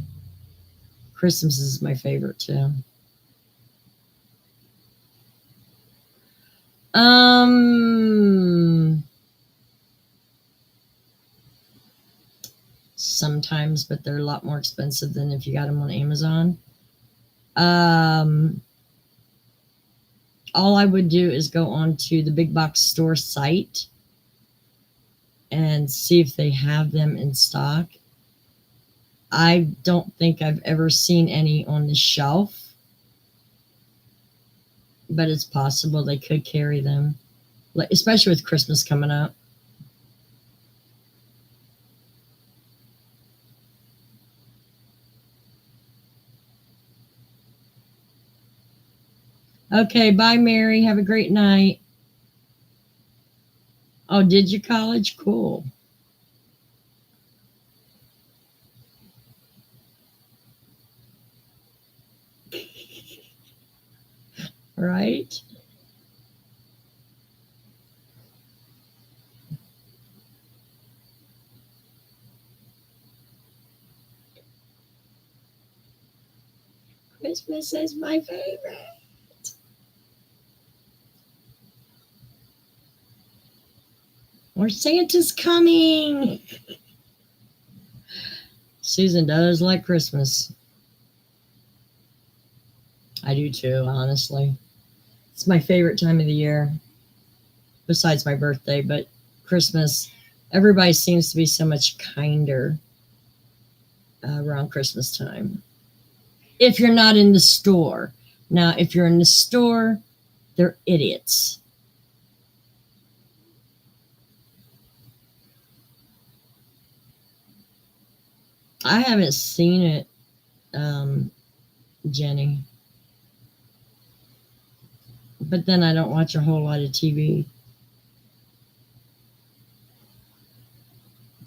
Christmas is my favorite too. Sometimes, but they're a lot more expensive than if you got them on Amazon. Um, all I would do is go onto the big box store site and see if they have them in stock. I don't think I've ever seen any on the shelf, but it's possible they could carry them, like, especially with Christmas coming up. Okay, bye, Mary. Have a great night. Oh, did you college? Cool. Right? Christmas is my favorite. Or Santa's coming. Susan does like Christmas. I do too, honestly. It's my favorite time of the year, besides my birthday, but Christmas, everybody seems to be so much kinder around Christmas time. If you're not in the store. Now, if you're in the store, they're idiots. I haven't seen it, Jenny. But then I don't watch a whole lot of TV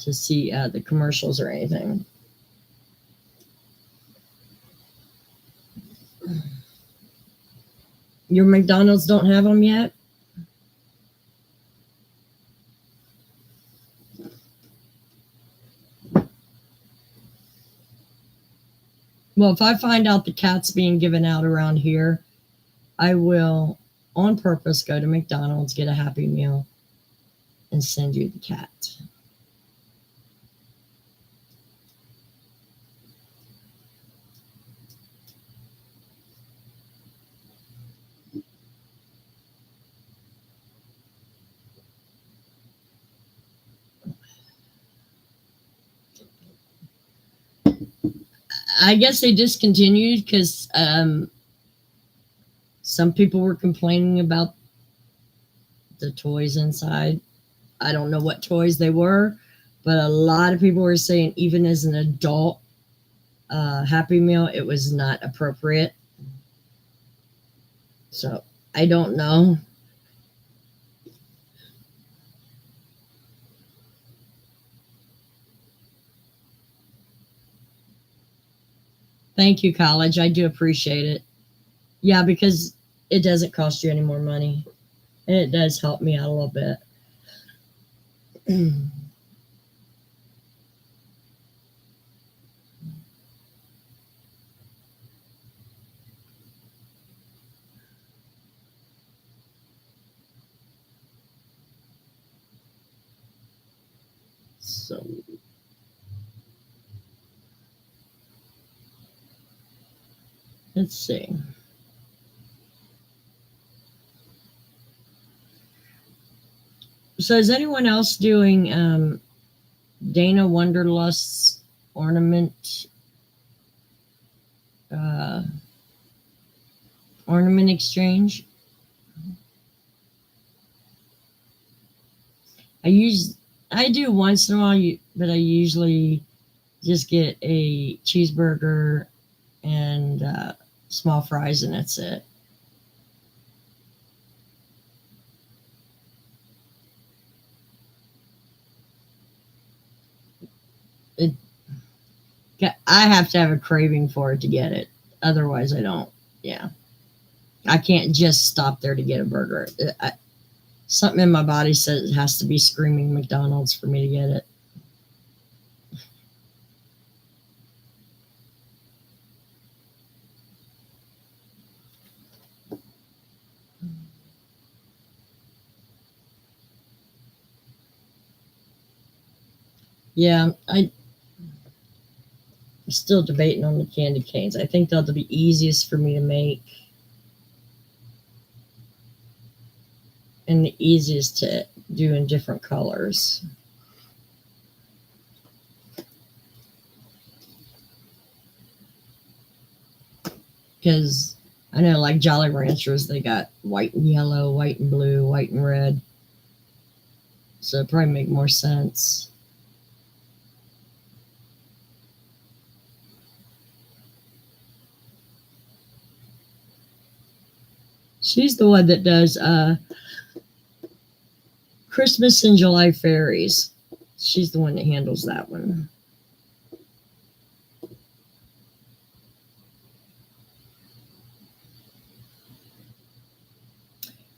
to see the commercials or anything. Your McDonald's don't have them yet? Well, if I find out the cat's being given out around here, I will, on purpose, go to McDonald's, get a Happy Meal, and send you the cat. I guess they discontinued because some people were complaining about the toys inside. I don't know what toys they were, but a lot of people were saying, even as an adult Happy Meal, it was not appropriate. So I don't know. Thank you, college. I do appreciate it. Yeah, because it doesn't cost you any more money. And it does help me out a little bit. So let's see. So is anyone else doing Dana Wonderlust's uh, ornament exchange? I do once in a while, but I usually just get a cheeseburger and small fries, and that's it. It I have to have a craving for it to get it. Otherwise, I don't. Yeah, I can't just stop there to get a burger. Something in my body says it has to be screaming McDonald's for me to get it. Yeah, I'm still debating on the candy canes. I think they'll be easiest for me to make and the easiest to do in different colors. Because I know, like Jolly Ranchers, they got white and yellow, white and blue, white and red. So it'd probably make more sense. She's the one that does Christmas and July Fairies. She's the one that handles that one.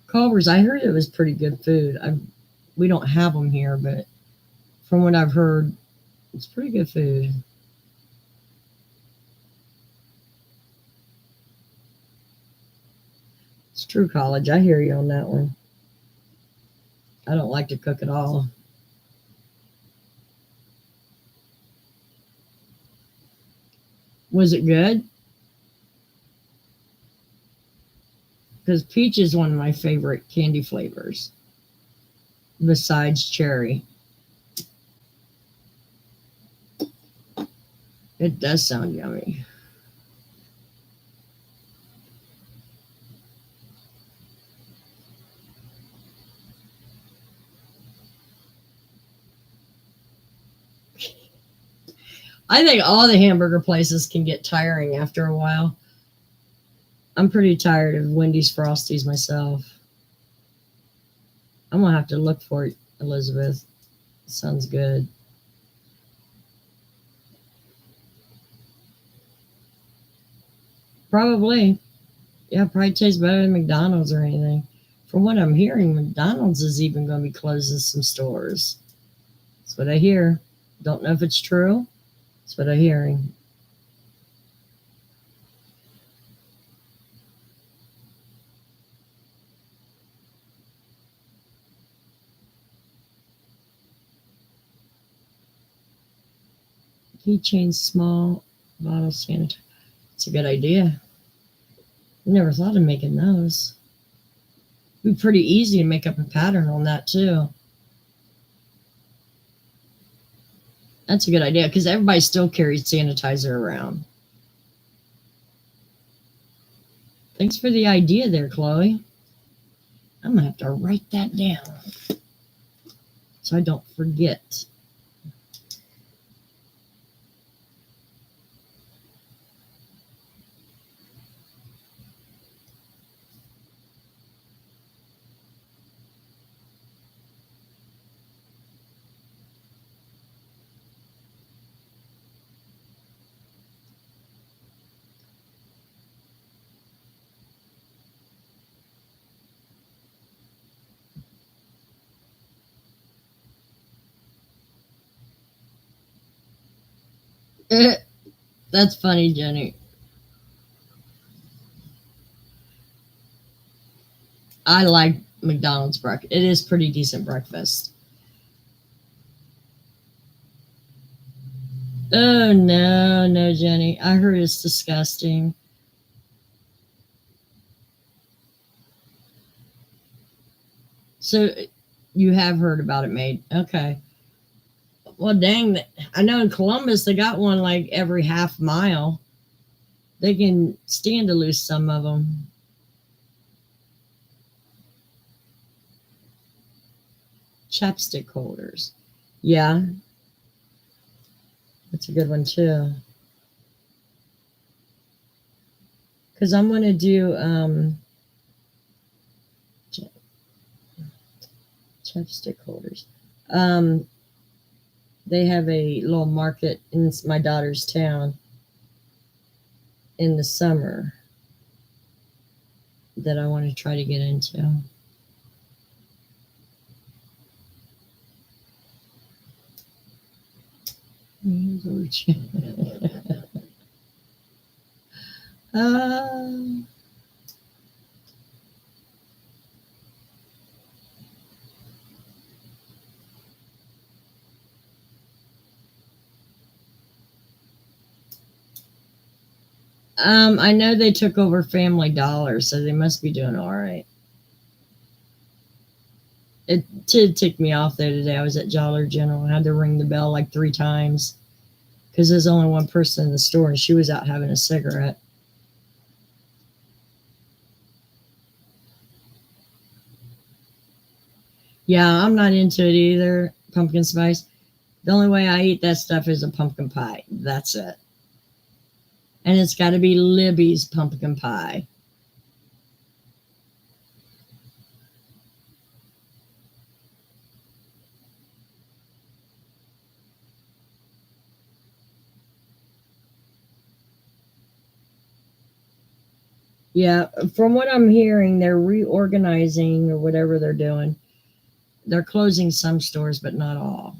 Culver's, I heard it was pretty good food. We don't have them here, but from what I've heard, it's pretty good food. It's true, College. I hear you on that one. I don't like to cook at all. Was it good? Because peach is one of my favorite candy flavors, besides cherry. It does sound yummy. I think all the hamburger places can get tiring after a while. I'm pretty tired of Wendy's Frosties myself. I'm going to have to look for it, Elizabeth. Sounds good. Probably. Yeah, probably tastes better than McDonald's or anything. From what I'm hearing, McDonald's is even going to be closing some stores. That's what I hear. Don't know if it's true. That's what I'm hearing. Keychain small bottle sanitizer. It's a good idea. Never thought of making those. It'd be pretty easy to make up a pattern on that too. That's a good idea because everybody still carries sanitizer around. Thanks for the idea there, Chloe. I'm going to have to write that down so I don't forget. That's funny, Jenny. I like McDonald's breakfast. It is pretty decent breakfast. Oh, no, no, Jenny. I heard it's disgusting. So you have heard about it made. Okay. Well, dang. I know in Columbus, they got one like every half mile. They can stand to lose some of them. Chapstick holders. Yeah, that's a good one too. Because I'm going to do chapstick holders. They have a little market in my daughter's town in the summer that I want to try to get into. uh, I know they took over Family Dollar, so they must be doing all right. It did tick me off though today. I was at Dollar General and had to ring the bell like 3 times because there's only one person in the store and she was out having a cigarette. Yeah, I'm not into it either, pumpkin spice. The only way I eat that stuff is a pumpkin pie. That's it. And it's got to be Libby's pumpkin pie. Yeah, from what I'm hearing, they're reorganizing or whatever they're doing. They're closing some stores, but not all.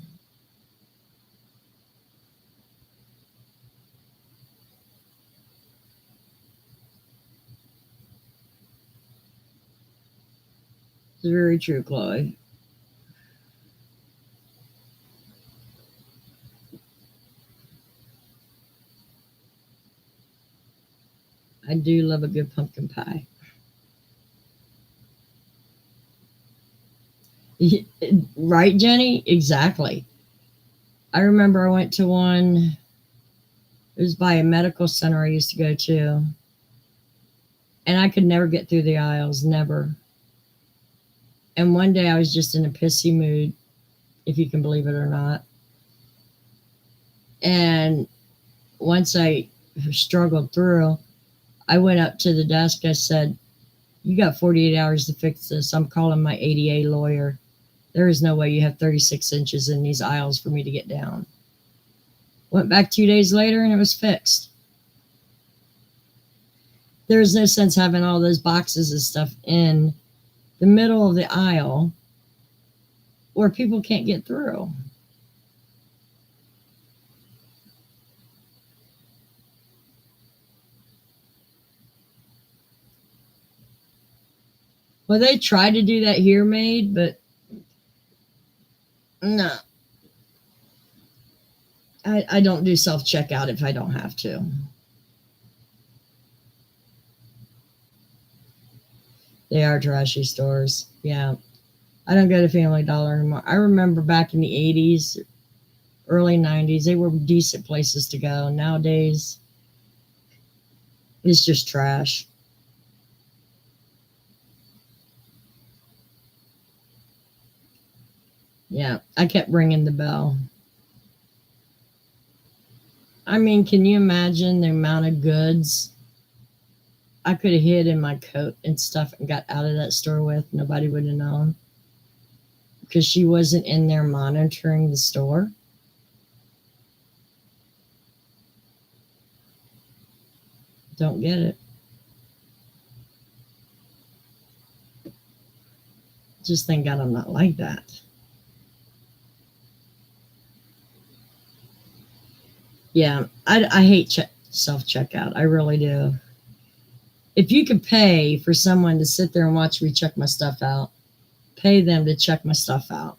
It's very true, Chloe. I do love a good pumpkin pie. Right, Jenny? Exactly. I remember I went to one, it was by a medical center I used to go to, and I could never get through the aisles, never. And one day I was just in a pissy mood, if you can believe it or not. And once I struggled through, I went up to the desk. I said, "You got 48 hours to fix this. I'm calling my ADA lawyer. There is no way you have 36 inches in these aisles for me to get down." Went back 2 days later and it was fixed. There's no sense having all those boxes of stuff in the middle of the aisle where people can't get through. Well, they tried to do that here, made, but no. I don't do self checkout if I don't have to. They are trashy stores. Yeah. I don't go to Family Dollar anymore. I remember back in the 80s, early 90s, they were decent places to go. Nowadays, it's just trash. Yeah. I kept ringing the bell. I mean, can you imagine the amount of goods I could have hid in my coat and stuff and got out of that store with? Nobody would have known because she wasn't in there monitoring the store. Don't get it. Just thank God I'm not like that. Yeah, I hate self checkout. I really do. If you could pay for someone to sit there and watch me check my stuff out, pay them to check my stuff out.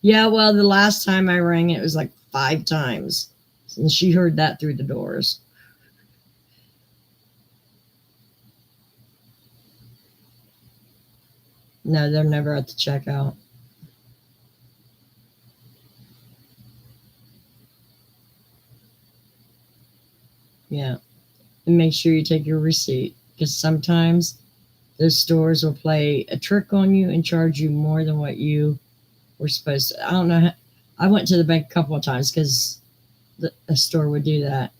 Yeah, well, the last time I rang, it was like 5 times. And she heard that through the doors. No, they're never at the checkout. Yeah. And make sure you take your receipt because sometimes those stores will play a trick on you and charge you more than what you were supposed to. I don't know. I went to the bank a couple of times because the store would do that.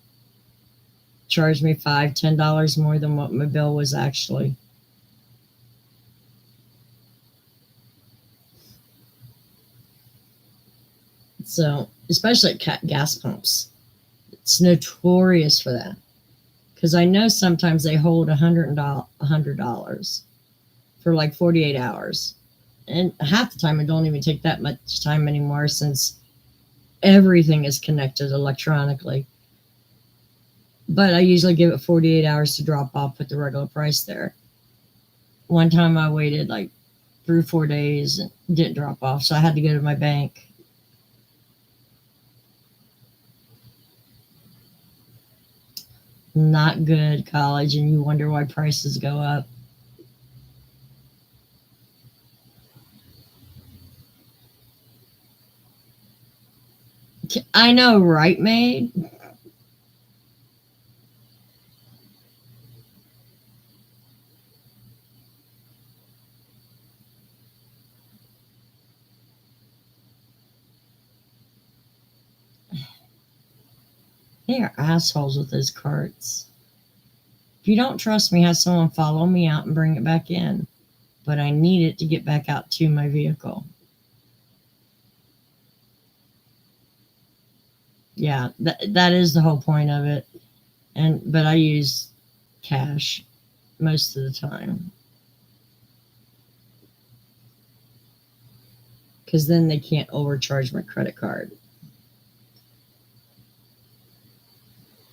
Charge me $5, $10 more than what my bill was actually. So, especially at gas pumps, it's notorious for that. Because I know sometimes they hold $100 for like 48 hours. And half the time, it don't even take that much time anymore since everything is connected electronically. But I usually give it 48 hours to drop off with the regular price there. One time I waited like 3 or 4 days and didn't drop off, so I had to go to my bank. Not good, college, and you wonder why prices go up. I know, right, Maid? They are assholes with those carts. If you don't trust me, have someone follow me out and bring it back in. But I need it to get back out to my vehicle. Yeah, that is the whole point of it. But I use cash most of the time. Because then they can't overcharge my credit card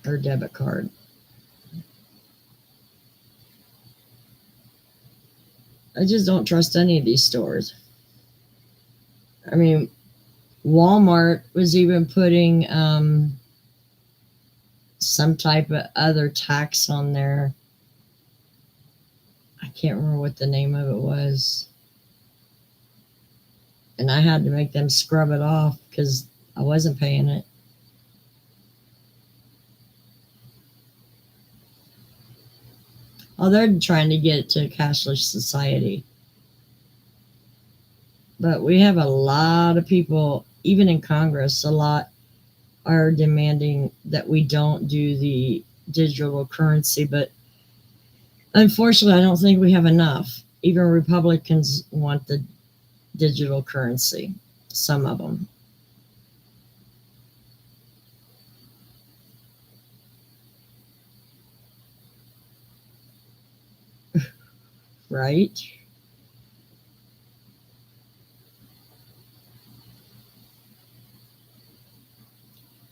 or debit card. I just don't trust any of these stores. I mean, Walmart was even putting some type of other tax on there. I can't remember what the name of it was. And I had to make them scrub it off because I wasn't paying it. Oh, they're trying to get it to a cashless society. But we have a lot of people, even in Congress, a lot are demanding that we don't do the digital currency. But unfortunately, I don't think we have enough. Even Republicans want the digital currency, some of them. Right?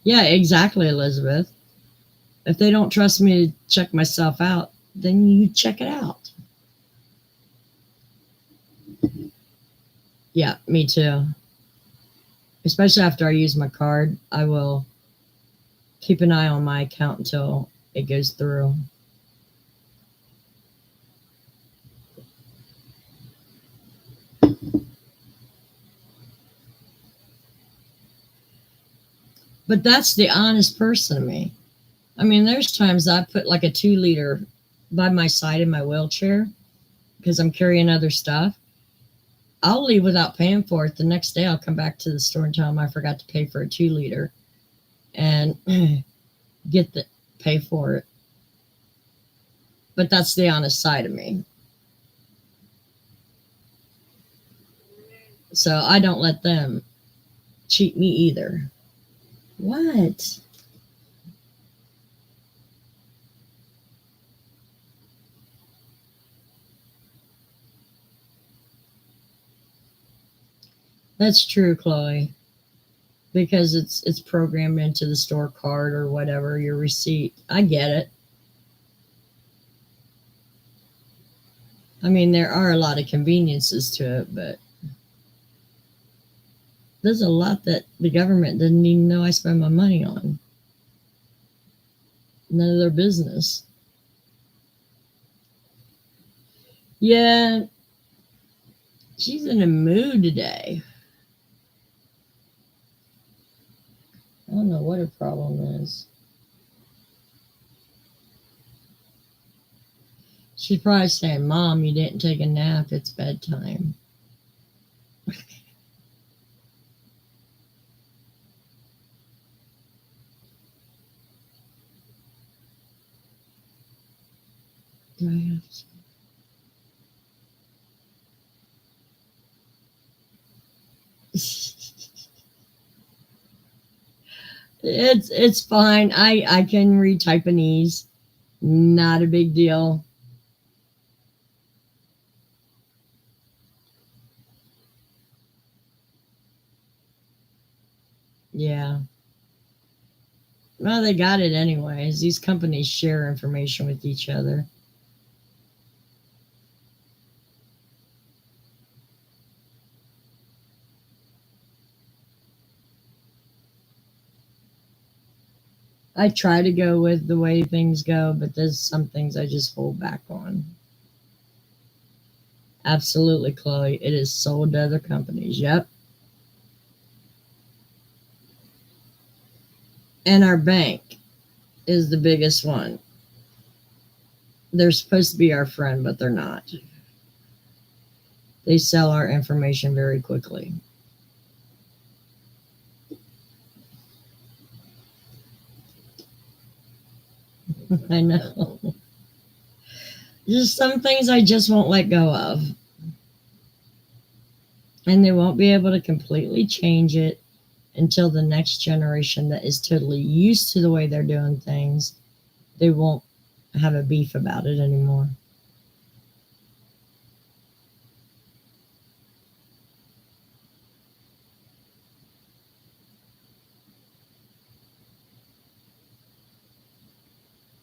Yeah, exactly, Elizabeth. If they don't trust me to check myself out, then you check it out. Yeah, me too. Especially after I use my card, I will keep an eye on my account until it goes through. But that's the honest person to me. I mean, there's times I put like a 2 liter by my side in my wheelchair because I'm carrying other stuff. I'll leave without paying for it. The next day, I'll come back to the store and tell them I forgot to pay for a 2 liter and pay for it. But that's the honest side of me. So I don't let them cheat me either. What? That's true, Chloe. Because it's programmed into the store card or whatever, your receipt. I get it. I mean, there are a lot of conveniences to it, but there's a lot that the government doesn't even know I spend my money on. None of their business. Yeah, she's in a mood today. I don't know what her problem is. She's probably saying, Mom, you didn't take a nap. It's bedtime. Do I have to? It's fine. I can read Taiwanese. Not a big deal. Yeah. Well, they got it anyways. These companies share information with each other. I try to go with the way things go, but there's some things I just hold back on. Absolutely, Chloe. It is sold to other companies. Yep. And our bank is the biggest one. They're supposed to be our friend, but they're not. They sell our information very quickly. I know. Just some things I just won't let go of. And they won't be able to completely change it until the next generation that is totally used to the way they're doing things, they won't have a beef about it anymore.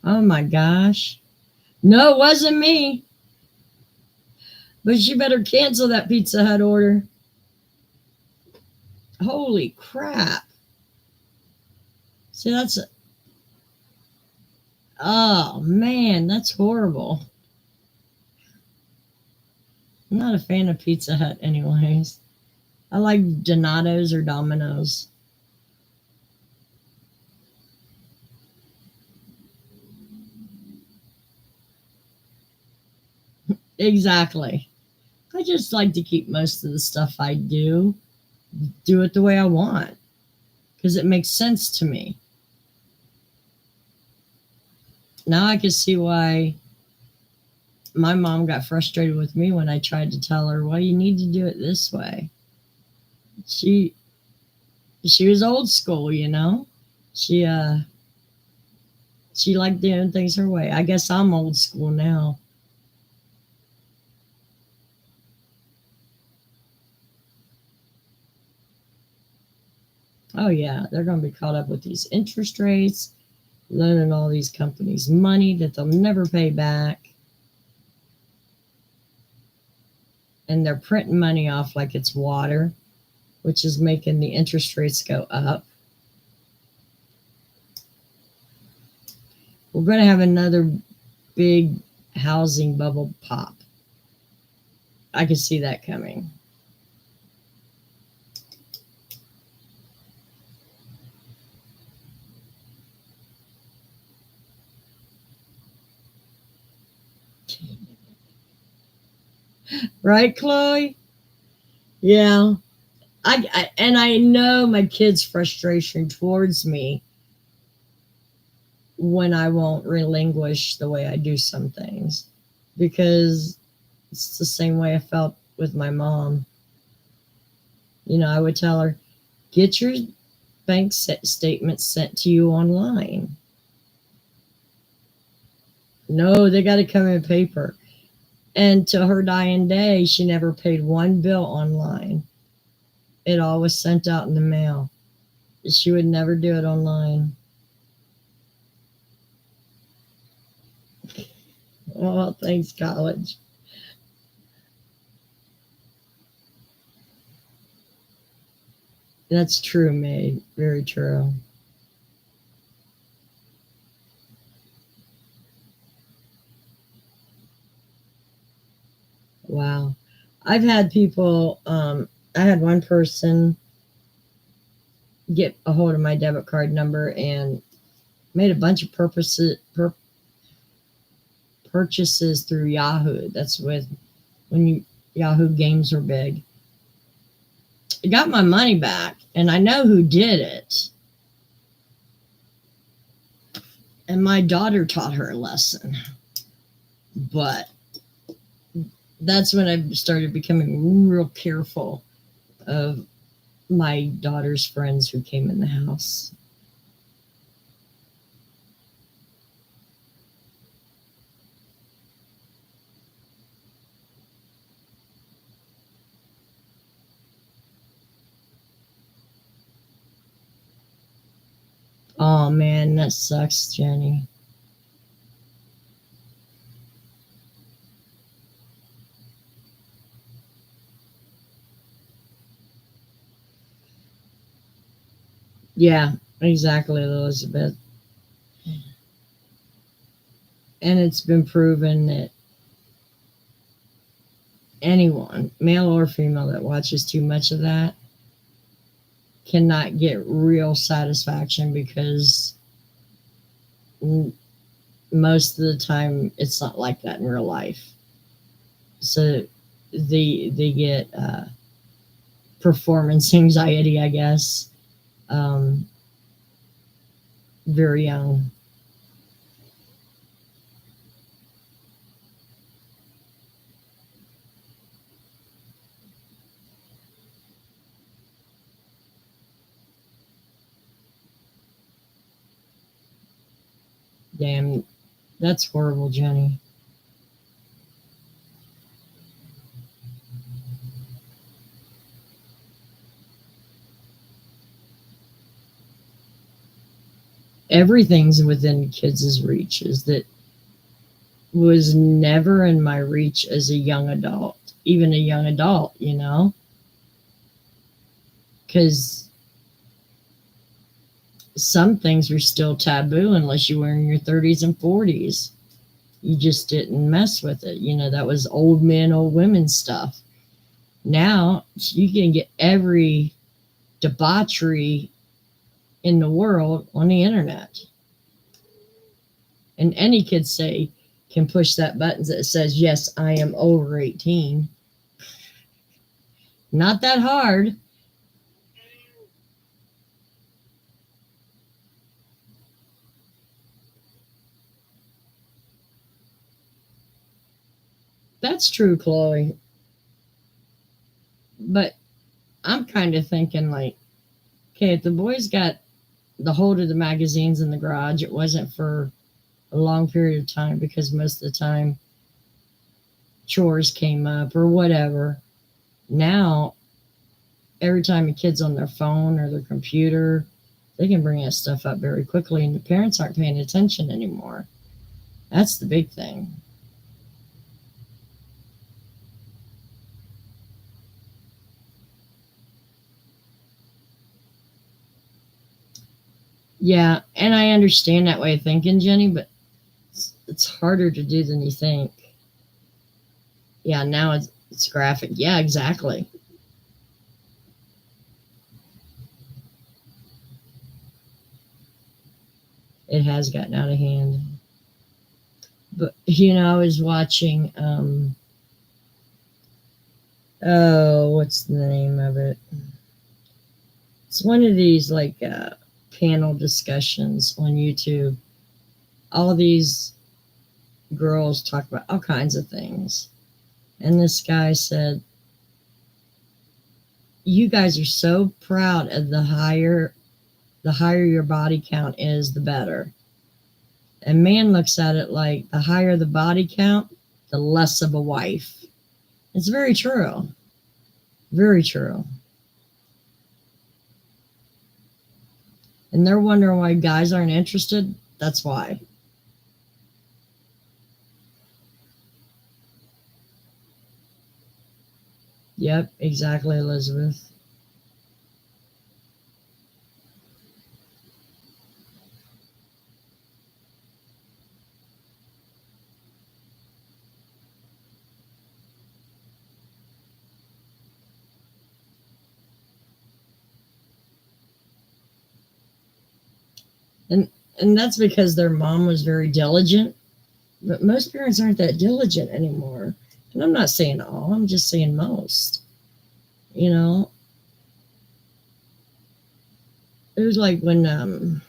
Oh my gosh. No, it wasn't me. But you better cancel that Pizza Hut order. Holy crap. See, oh man, that's horrible. I'm not a fan of Pizza Hut, anyways. I like Donato's or Domino's. Exactly. I just like to keep most of the stuff I do it the way I want because it makes sense to me. Now I can see why my mom got frustrated with me when I tried to tell her, well, you need to do it this way. She she was old school. She she liked doing things her way. I guess I'm old school now. Oh yeah, they're gonna be caught up with these interest rates, loaning all these companies money that they'll never pay back. And they're printing money off like it's water, which is making the interest rates go up. We're going to have another big housing bubble pop. I can see that coming. Right, Chloe? Yeah. And I know my kids' frustration towards me when I won't relinquish the way I do some things because it's the same way I felt with my mom. I would tell her, get your bank statements sent to you online. No, they got to come in paper. And to her dying day, she never paid one bill online. It all was sent out in the mail. She would never do it online. Well, thanks, college. That's true, May. Very true. Wow. I've had people, I had one person get a hold of my debit card number and made a bunch of purchases through Yahoo. That's when Yahoo games were big. I got my money back, and I know who did it. And my daughter taught her a lesson. But that's when I started becoming real careful of my daughter's friends who came in the house. Oh man, that sucks, Jenny. Yeah, exactly, Elizabeth. And it's been proven that anyone, male or female, that watches too much of that cannot get real satisfaction because most of the time it's not like that in real life. So they get performance anxiety, I guess, um, very young. Damn, that's horrible, Jenny. Everything's within kids' reach. Is that was never in my reach as a young adult, even a young adult, because some things were still taboo unless you were in your 30s and 40s. You just didn't mess with it. That was old men, old women stuff. Now you can get every debauchery in the world on the internet. And any kid can push that button that says, yes, I am over 18. Not that hard. That's true, Chloe. But I'm kind of thinking like, okay, if the boys got the hold of the magazines in the garage, it wasn't for a long period of time because most of the time chores came up or whatever. Now, every time a kid's on their phone or their computer, they can bring that stuff up very quickly, and the parents aren't paying attention anymore. That's the big thing. Yeah, and I understand that way of thinking, Jenny, but it's harder to do than you think. Yeah, now it's graphic. Yeah, exactly. It has gotten out of hand. But I was watching oh, what's the name of it? It's one of these like panel discussions on YouTube. All these girls talk about all kinds of things. And this guy said, you guys are so proud of the higher your body count is, the better. And man looks at it like the higher the body count, the less of a wife. It's very true. Very true. And they're wondering why guys aren't interested. That's why. Yep, exactly, Elizabeth. And and that's because their mom was very diligent. But most parents aren't that diligent anymore. And I'm not saying all, I'm just saying most. You know, it was like when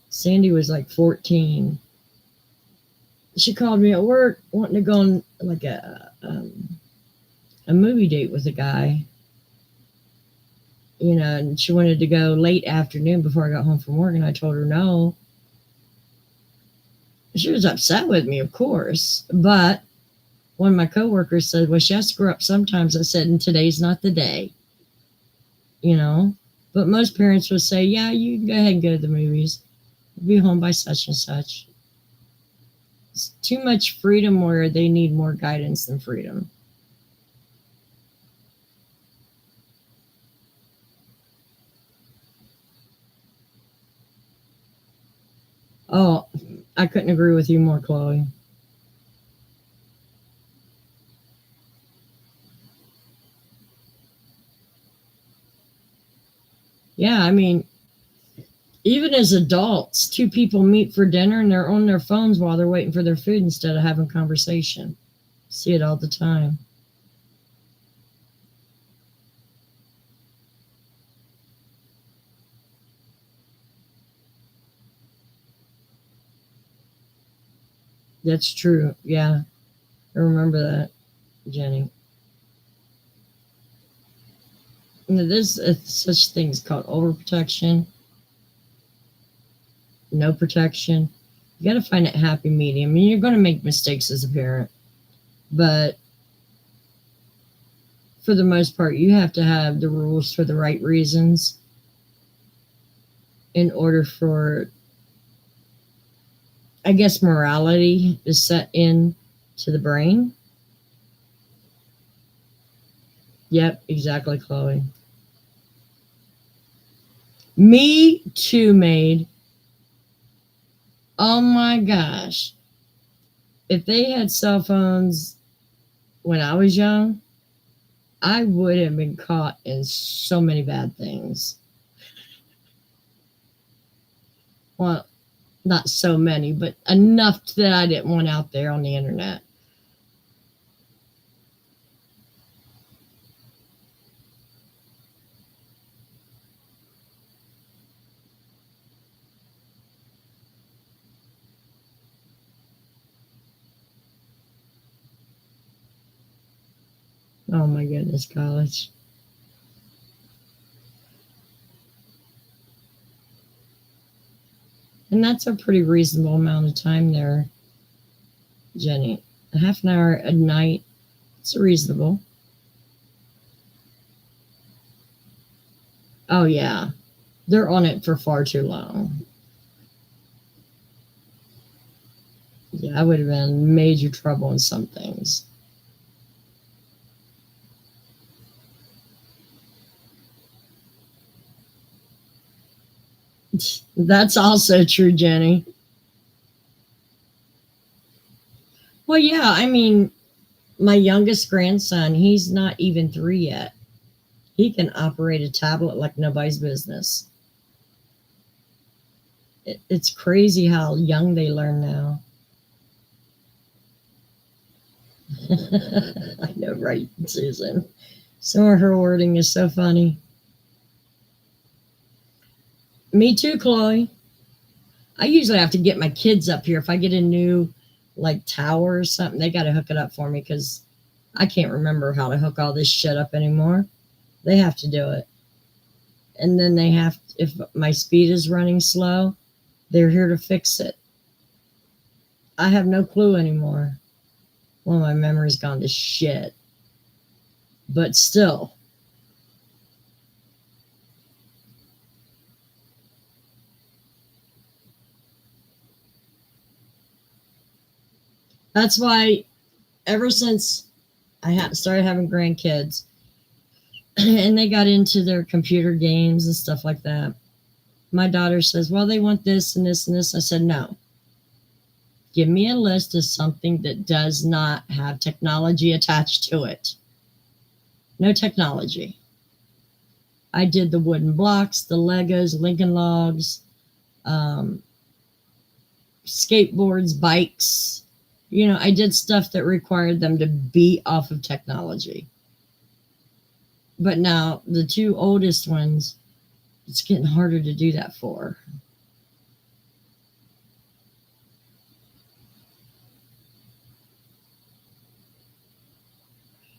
Sandy was like 14. She called me at work wanting to go on like a movie date with a guy, and she wanted to go late afternoon before I got home from work, and I told her no. She was upset with me, of course, but one of my coworkers said, well, she has to grow up sometimes. I said, and today's not the day, you know. But most parents would say, yeah, you can go ahead and go to the movies. Be home by such and such. It's too much freedom where they need more guidance than freedom. Oh, I couldn't agree with you more, Chloe. Yeah, I mean, even as adults, two people meet for dinner and they're on their phones while they're waiting for their food instead of having conversation. See it all the time. That's true. Yeah, I remember that, Jenny. There's such things called overprotection, no protection. You got to find that happy medium. I mean, you're going to make mistakes as a parent, but for the most part, you have to have the rules for the right reasons in order for, I guess, morality is set in to the brain. Yep, exactly, Chloe. Me too, maid. Oh my gosh. If they had cell phones when I was young, I would have been caught in so many bad things. Well, not so many, but enough that I didn't want out there on the internet. Oh my goodness, college. And that's a pretty reasonable amount of time there, Jenny. A half an hour a night, it's reasonable. Oh, yeah. They're on it for far too long. Yeah, I would have been major trouble in some things. That's also true, Jenny. Well, yeah, I mean, my youngest grandson, he's not even 3 yet. He can operate a tablet like nobody's business. It's crazy how young they learn now. I know, right, Susan? Some of her wording is so funny. Me too, Chloe. I usually have to get my kids up here. If I get a new like tower or something, they got to hook it up for me because I can't remember how to hook all this shit up anymore. They have to do it. And then they have, if my speed is running slow, they're here to fix it. I have no clue anymore. Well, my memory's gone to shit. But still, that's why ever since started having grandkids and they got into their computer games and stuff like that, my daughter says, well, they want this and this and this. I said, no. Give me a list of something that does not have technology attached to it. No technology. I did the wooden blocks, the Legos, Lincoln Logs, um, skateboards, bikes. You know, I did stuff that required them to be off of technology. But now the two oldest ones, it's getting harder to do that for.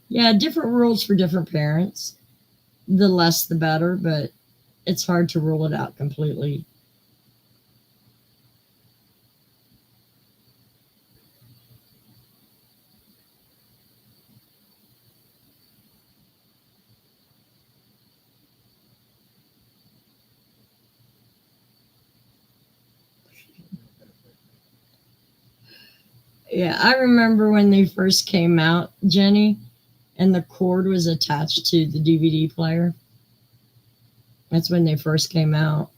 Yeah, different rules for different parents. The less the better, but it's hard to rule it out completely. Yeah, I remember when they first came out, Jenny, and the cord was attached to the DVD player. That's when they first came out.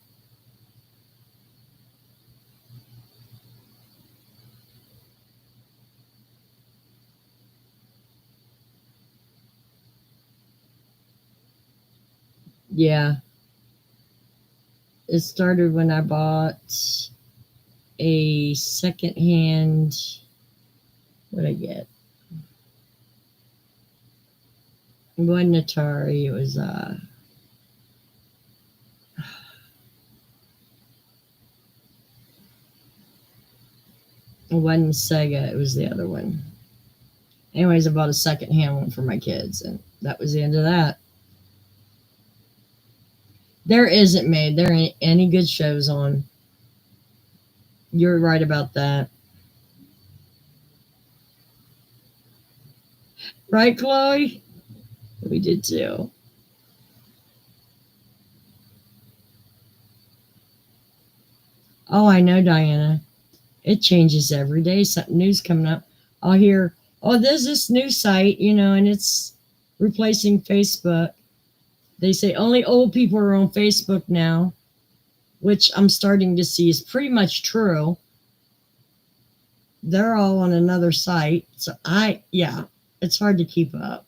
Yeah. It started when I bought a secondhand. What did I get? It wasn't Atari. It was it wasn't Sega. It was the other one. Anyways, I bought a secondhand one for my kids, and that was the end of that. There isn't made. There ain't any good shows on. You're right about that. Right, Chloe? We did too. Oh, I know, Diana. It changes every day. Something news coming up. I'll hear, oh, there's this new site, and it's replacing Facebook. They say only old people are on Facebook now, which I'm starting to see is pretty much true. They're all on another site. So yeah, it's hard to keep up.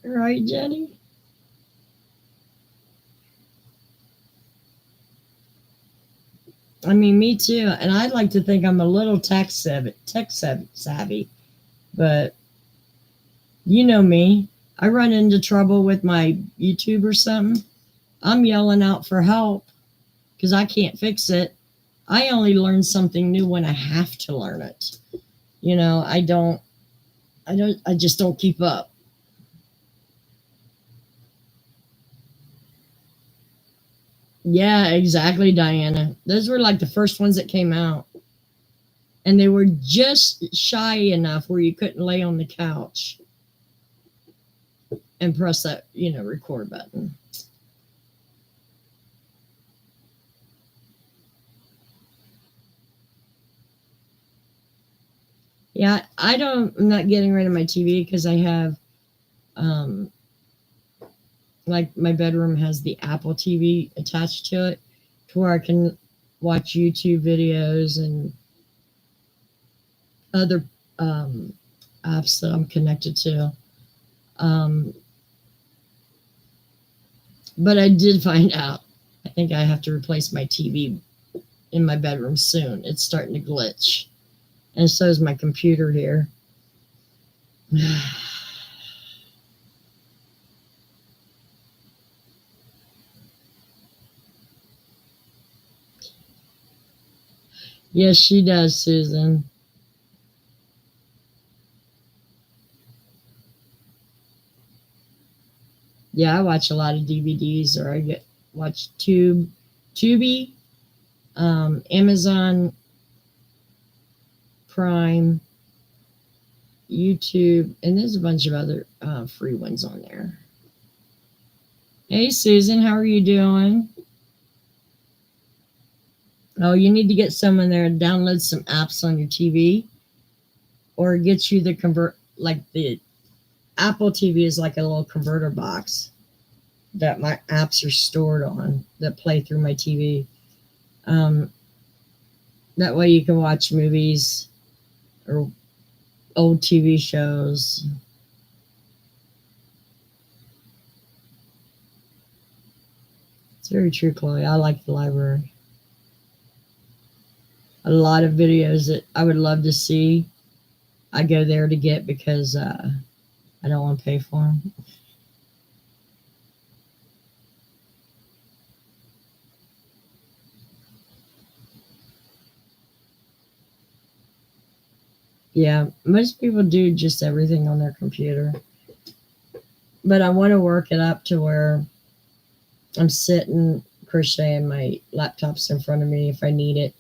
Right, Jenny? I mean, me too. And I'd like to think I'm a little tech savvy, but you know me. I run into trouble with my YouTube or something. I'm yelling out for help because I can't fix it. I only learn something new when I have to learn it. I just don't keep up. Yeah, exactly, Diana. Those were like the first ones that came out. And they were just shy enough where you couldn't lay on the couch and press that, record button. Yeah, I'm not getting rid of my TV because I have, um, like my bedroom has the Apple TV attached to it to where I can watch YouTube videos and other um, apps that I'm connected to. Um, but I did find out, I think I have to replace my TV in my bedroom soon. It's starting to glitch. And so is my computer here. Yes, she does, Susan. Yeah, I watch a lot of DVDs, or I watch Tubi, Amazon Prime, YouTube, and there's a bunch of other free ones on there. Hey, Susan, how are you doing? Oh, you need to get someone there to download some apps on your TV, or get you the like the Apple TV is like a little converter box that my apps are stored on that play through my TV. Um, that way you can watch movies or old TV shows. It's very true, Chloe. I like the library. A lot of videos that I would love to see, I go there to get because I don't want to pay for them. Yeah, most people do just everything on their computer. But I want to work it up to where I'm sitting crocheting, my laptop's in front of me if I need it,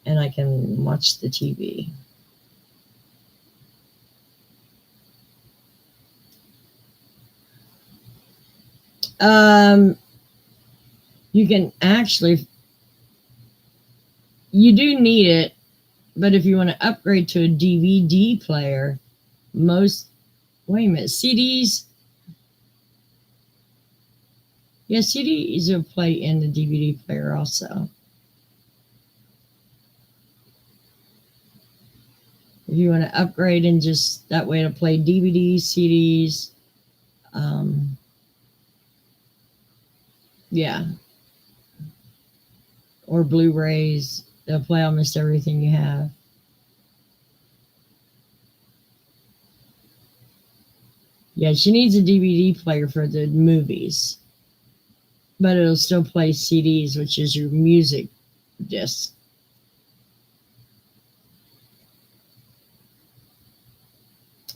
and I can watch the TV. Um, you can actually, you do need it, but if you want to upgrade to a DVD player, most, wait a minute, CDs, Yeah, CDs will play in the DVD player also. If you want to upgrade and just that way to play DVDs, CDs, um, yeah, or Blu-rays, they'll play almost everything you have. Yeah, she needs a DVD player for the movies, but it'll still play CDs, which is your music disc.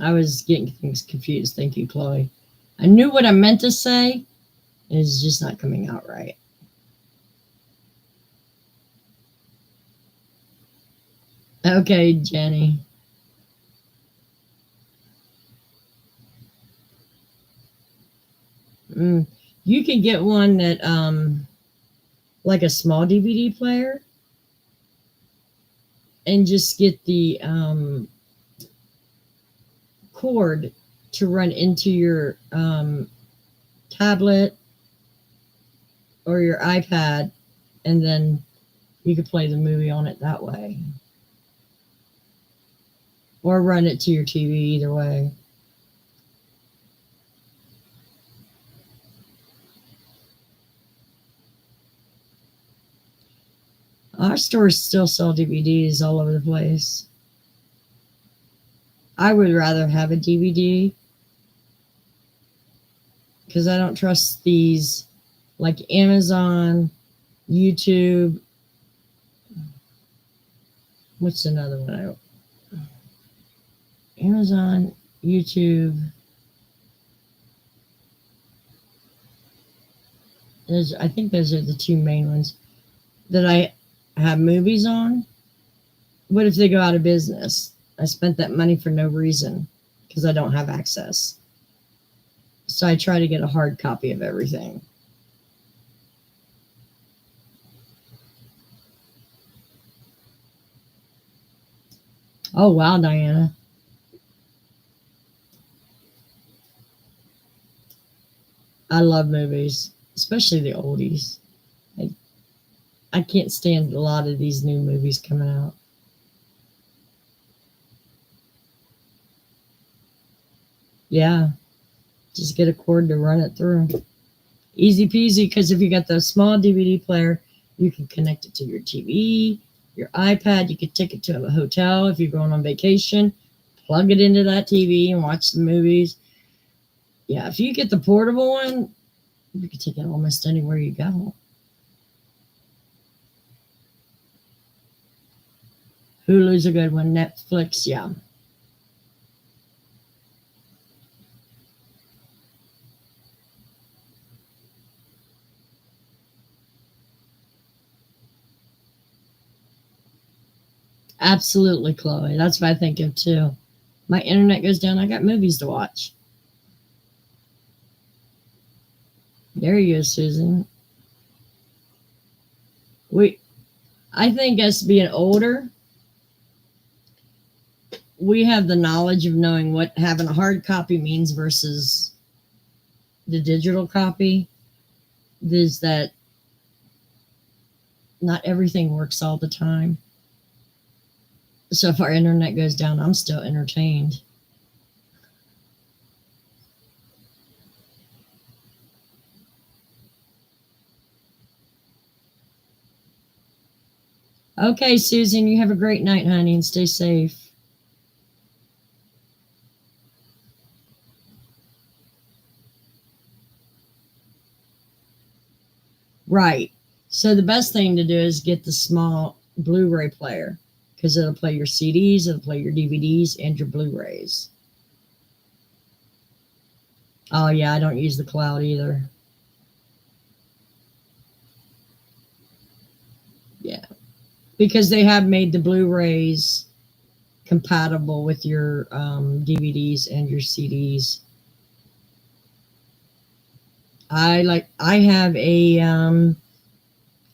I was getting things confused. Thank you, Chloe. I knew what I meant to say, and it's just not coming out right. Okay, Jenny. Mm. You can get one that, like a small DVD player, and just get the cord to run into your tablet or your iPad, and then you could play the movie on it that way. Or run it to your TV, either way. Our stores still sell DVDs all over the place. I would rather have a DVD because I don't trust these like Amazon, YouTube. What's another one? Amazon, YouTube. I think those are the two main ones that I have movies on. What if they go out of business? I spent that money for no reason because I don't have access. So I try to get a hard copy of everything. Oh, wow, Diana. I love movies, especially the oldies. I, I can't stand a lot of these new movies coming out. Yeah, just get a cord to run it through. Easy peasy, because if you got the small DVD player, you can connect it to your TV, your iPad. You could take it to a hotel if you're going on vacation, plug it into that TV and watch the movies. Yeah, if you get the portable one, you can take it almost anywhere you go. Hulu's a good one. Netflix, yeah. Absolutely, Chloe. That's what I think of too. My internet goes down, I got movies to watch. There you go, Susan. We I think us being older, we have the knowledge of knowing what having a hard copy means versus the digital copy. Is that not everything works all the time. So if our internet goes down, I'm still entertained. Okay, Susan, you have a great night, honey, and stay safe. Right. So the best thing to do is get the small Blu-ray player because it'll play your CDs, it'll play your DVDs, and your Blu-rays. Oh yeah, I don't use the cloud either. Yeah, because they have made the Blu-rays compatible with your DVDs and your CDs. I have a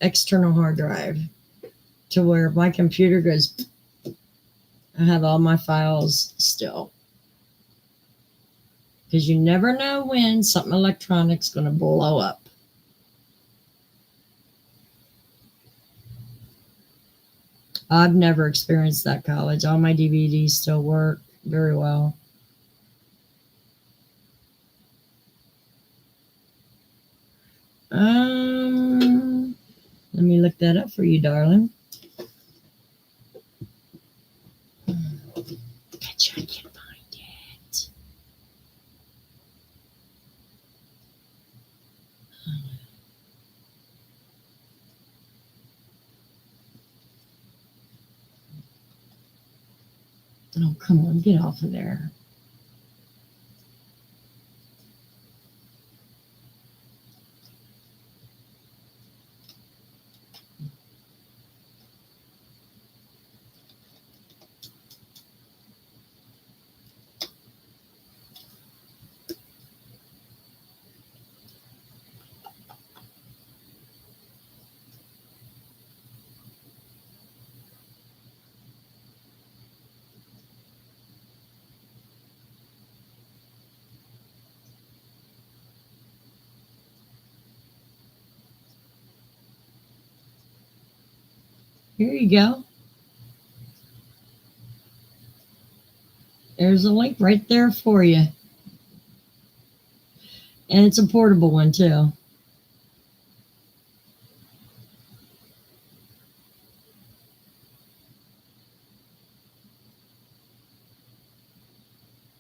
external hard drive to where my computer goes. I have all my files still because you never know when something electronic's going to blow up. I've never experienced that college. All my DVDs still work very well. Let me look that up for you, darling. Bet you I can find it. Oh, come on, get off of there. Here you go. There's a link right there for you. And it's a portable one, too.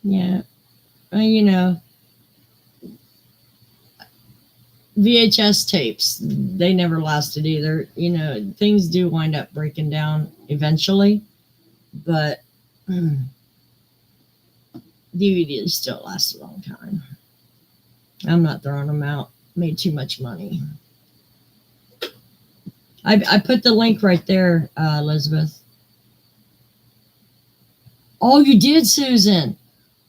Yeah. You know, VHS tapes, they never lasted either. You know, things do wind up breaking down eventually, but DVDs still last a long time. I'm not throwing them out. Made too much money. I put the link right there, Elizabeth. Oh, you did, Susan.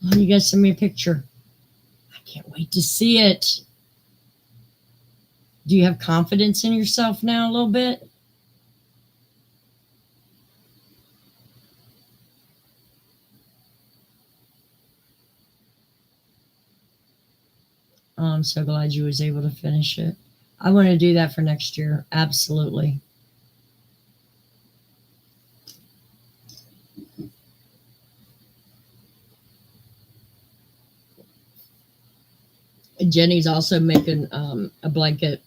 Oh, you guys send me a picture. I can't wait to see it. Do you have confidence in yourself now a little bit? Oh, I'm so glad you was able to finish it. I want to do that for next year. Absolutely. Jenny's also making a blanket.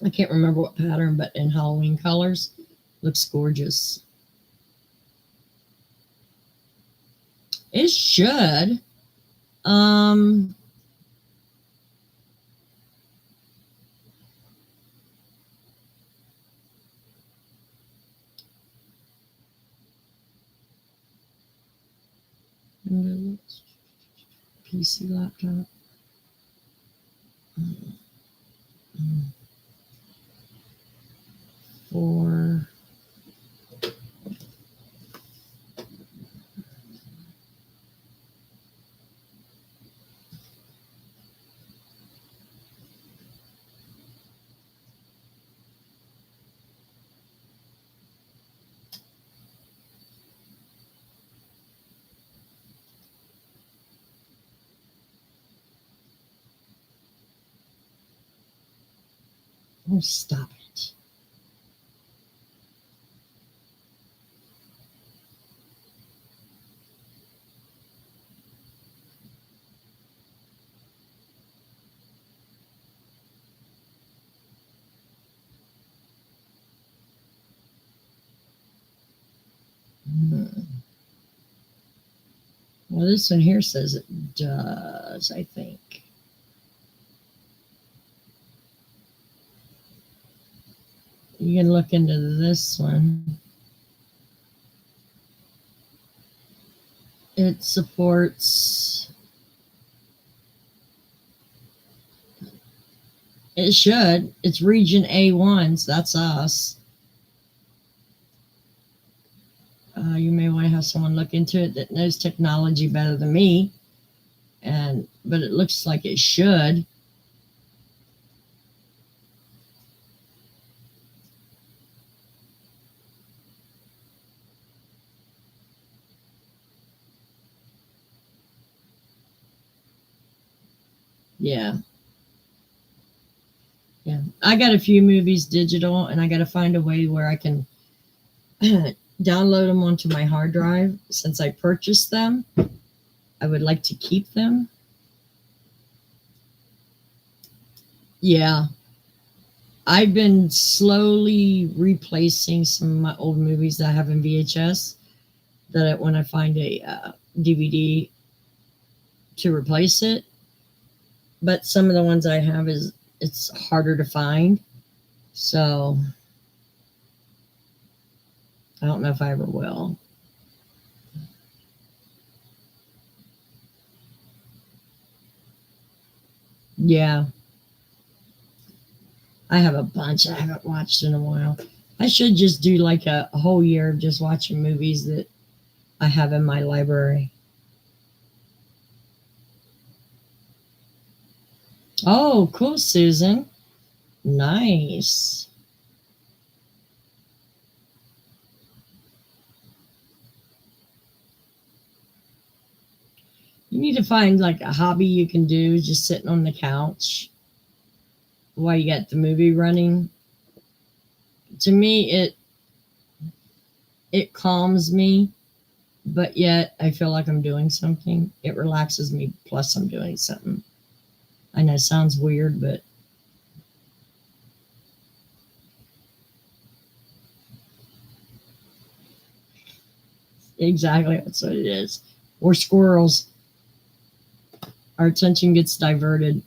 I can't remember what pattern, but in Halloween colors. Looks gorgeous. It should. Um, PC laptop. For oh, stop it. Well, this one here says it does, I think. You can look into this one. It supports. It should. It's region A1, so that's us. You may want to have someone look into it that knows technology better than me. But it looks like it should. Yeah. Yeah. I got a few movies digital, and I got to find a way where I can download them onto my hard drive. Since I purchased them, I would like to keep them. Yeah, I've been slowly replacing some of my old movies that I have in VHS. When I find a DVD to replace it, but some of the ones I have it's harder to find. So I don't know if I ever will. Yeah, I have a bunch I haven't watched in a while. I should just do like a whole year of just watching movies that I have in my library. Oh, cool, Susan. Nice. You need to find like a hobby you can do just sitting on the couch while you got the movie running. To me, it calms me, but yet I feel like I'm doing something. It relaxes me, plus I'm doing something. I know it sounds weird, but exactly that's what it is. Or squirrels. Our attention gets diverted.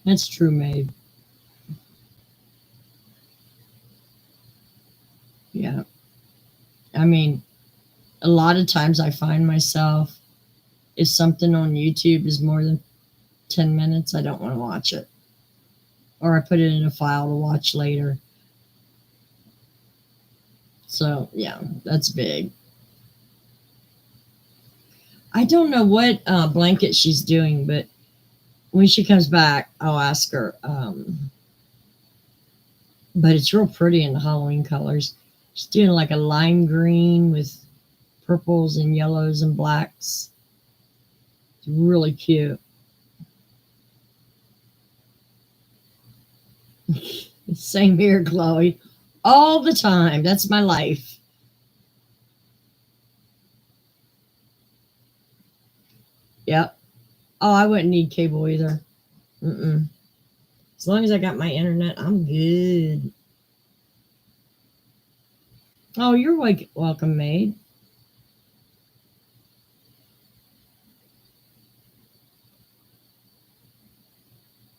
That's true, Maeve. Yeah. I mean, a lot of times I find myself, if something on YouTube is more than 10 minutes, I don't want to watch it. Or I put it in a file to watch later. So, yeah, that's big. I don't know what blanket she's doing, but when she comes back, I'll ask her. But it's real pretty in the Halloween colors. She's doing like a lime green with purples and yellows and blacks. It's really cute. Same here, Chloe. All the time. That's my life. Yep. Oh, I wouldn't need cable either. Mm-mm. As long as I got my internet, I'm good. Oh, you're welcome, maid.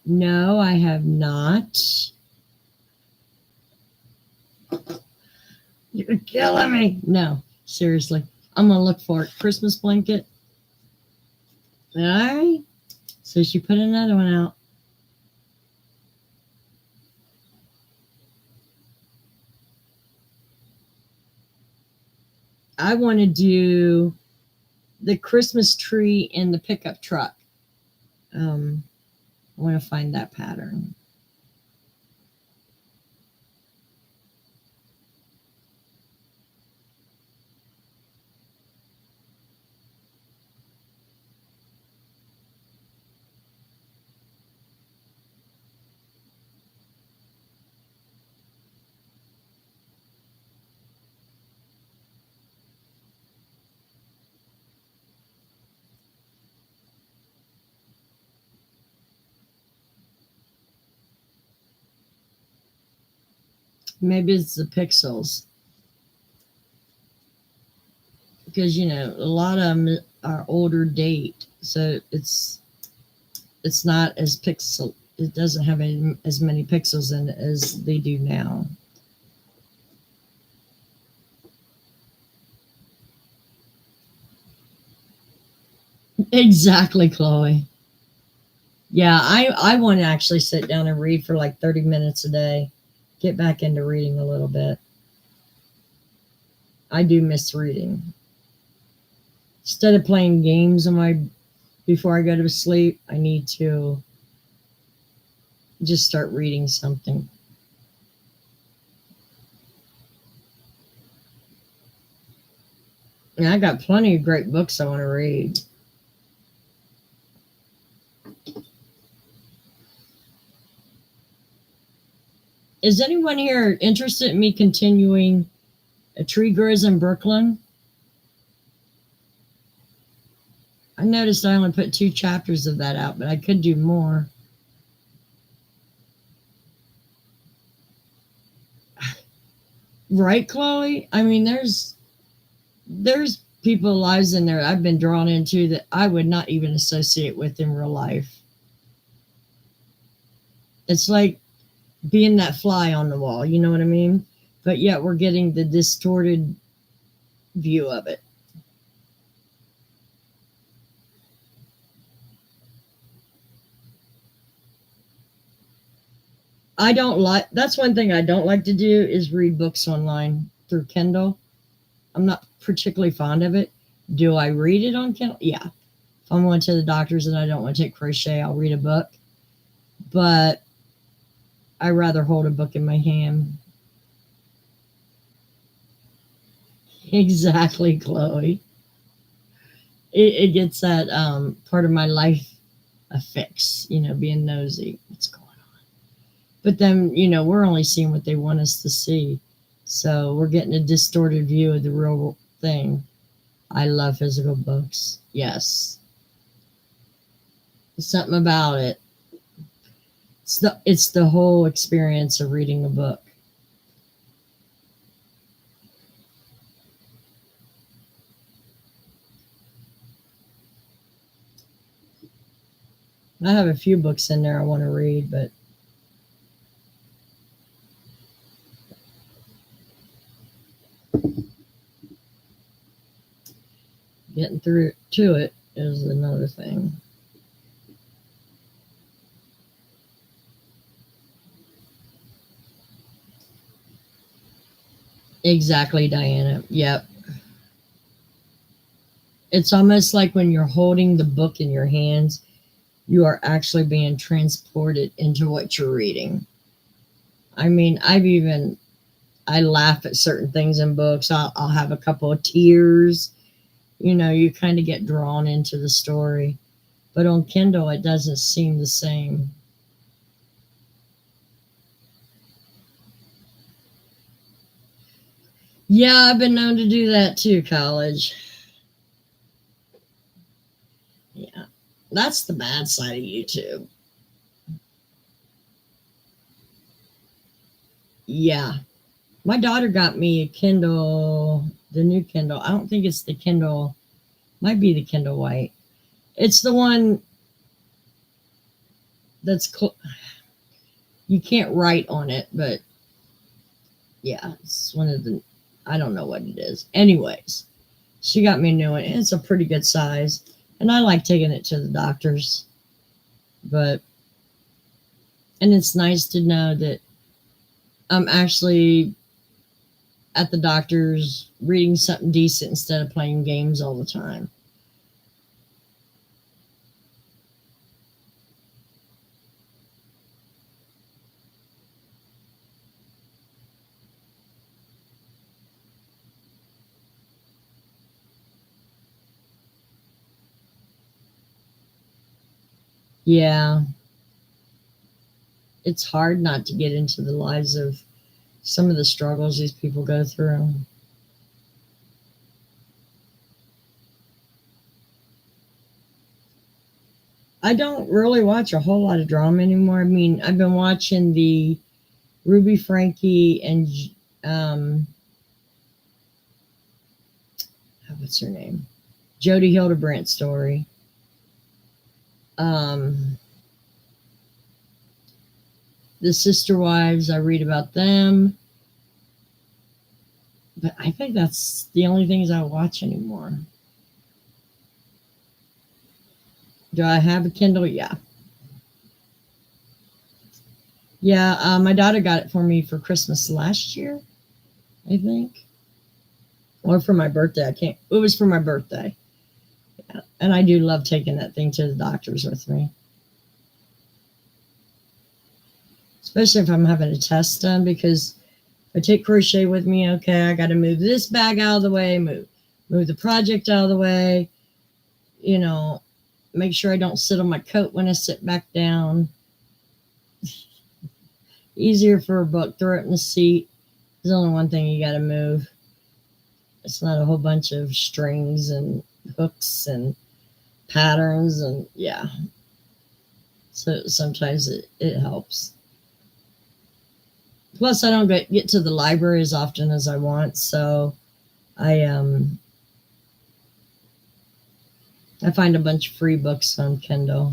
No, I have not. You're killing me. No, seriously. I'm going to look for it. Christmas blanket. All right. So she put another one out. I want to do the Christmas tree in the pickup truck. Um, I want to find that pattern. Maybe it's the pixels because a a lot of them are older date, so it's not as pixel. It doesn't have as many pixels in it as they do now. Exactly, Chloe. Yeah, I want to actually sit down and read for like 30 minutes a day. Get back into reading a little bit. I do miss reading. Instead of playing games on my before I go to sleep, I need to just start reading something. And I got plenty of great books I want to read. Is anyone here interested in me continuing A Tree Grows in Brooklyn? I noticed I only put 2 chapters of that out, but I could do more. Right, Chloe? I mean, there's people lives in there I've been drawn into that I would not even associate with in real life. It's like being that fly on the wall, you know what I mean? But yet we're getting the distorted view of it. I don't like that's one thing I don't like to do is read books online through Kindle. I'm not particularly fond of it. Do I read it on Kindle? Yeah. If I'm going to the doctor's and I don't want to take crochet, I'll read a book. But I rather hold a book in my hand. Exactly, Chloe. It gets that part of my life a fix, being nosy. What's going on? But then, we're only seeing what they want us to see. So we're getting a distorted view of the real thing. I love physical books. Yes. There's something about it. It's the whole experience of reading a book. I have a few books in there I want to read, but getting through to it is another thing. Exactly, Diana. Yep. It's almost like when you're holding the book in your hands, you are actually being transported into what you're reading. I mean, I laugh at certain things in books. I'll have a couple of tears. You kind of get drawn into the story. But on Kindle, it doesn't seem the same. Yeah, I've been known to do that too, college. Yeah, that's the bad side of YouTube. Yeah, my daughter got me a Kindle, the new Kindle. I don't think it's the Kindle, might be the Kindle White. It's the one that's you can't write on it, but yeah, it's one of the, I don't know what it is. Anyways, she got me a new one. It's a pretty good size, and I like taking it to the doctors. But, and it's nice to know that I'm actually at the doctor's reading something decent instead of playing games all the time. Yeah, it's hard not to get into the lives of some of the struggles these people go through. I don't really watch a whole lot of drama anymore. I mean, I've been watching the Ruby Frankie and um, what's her name? Jody Hildebrandt story. Um, the Sister Wives, I read about them. But I think that's the only things I watch anymore. Do I have a Kindle? Yeah. Yeah, my daughter got it for me for Christmas last year, I think. Or for my birthday. It was for my birthday. Yeah. And I do love taking that thing to the doctors with me. Especially if I'm having a test done, because if I take crochet with me, okay, I got to move this bag out of the way, move the project out of the way, make sure I don't sit on my coat when I sit back down. Easier for a book. Throw it in the seat. There's only one thing you got to move. It's not a whole bunch of strings and hooks and patterns and yeah. So sometimes it helps. Plus, I don't get to the library as often as I want, so I find a bunch of free books on Kindle.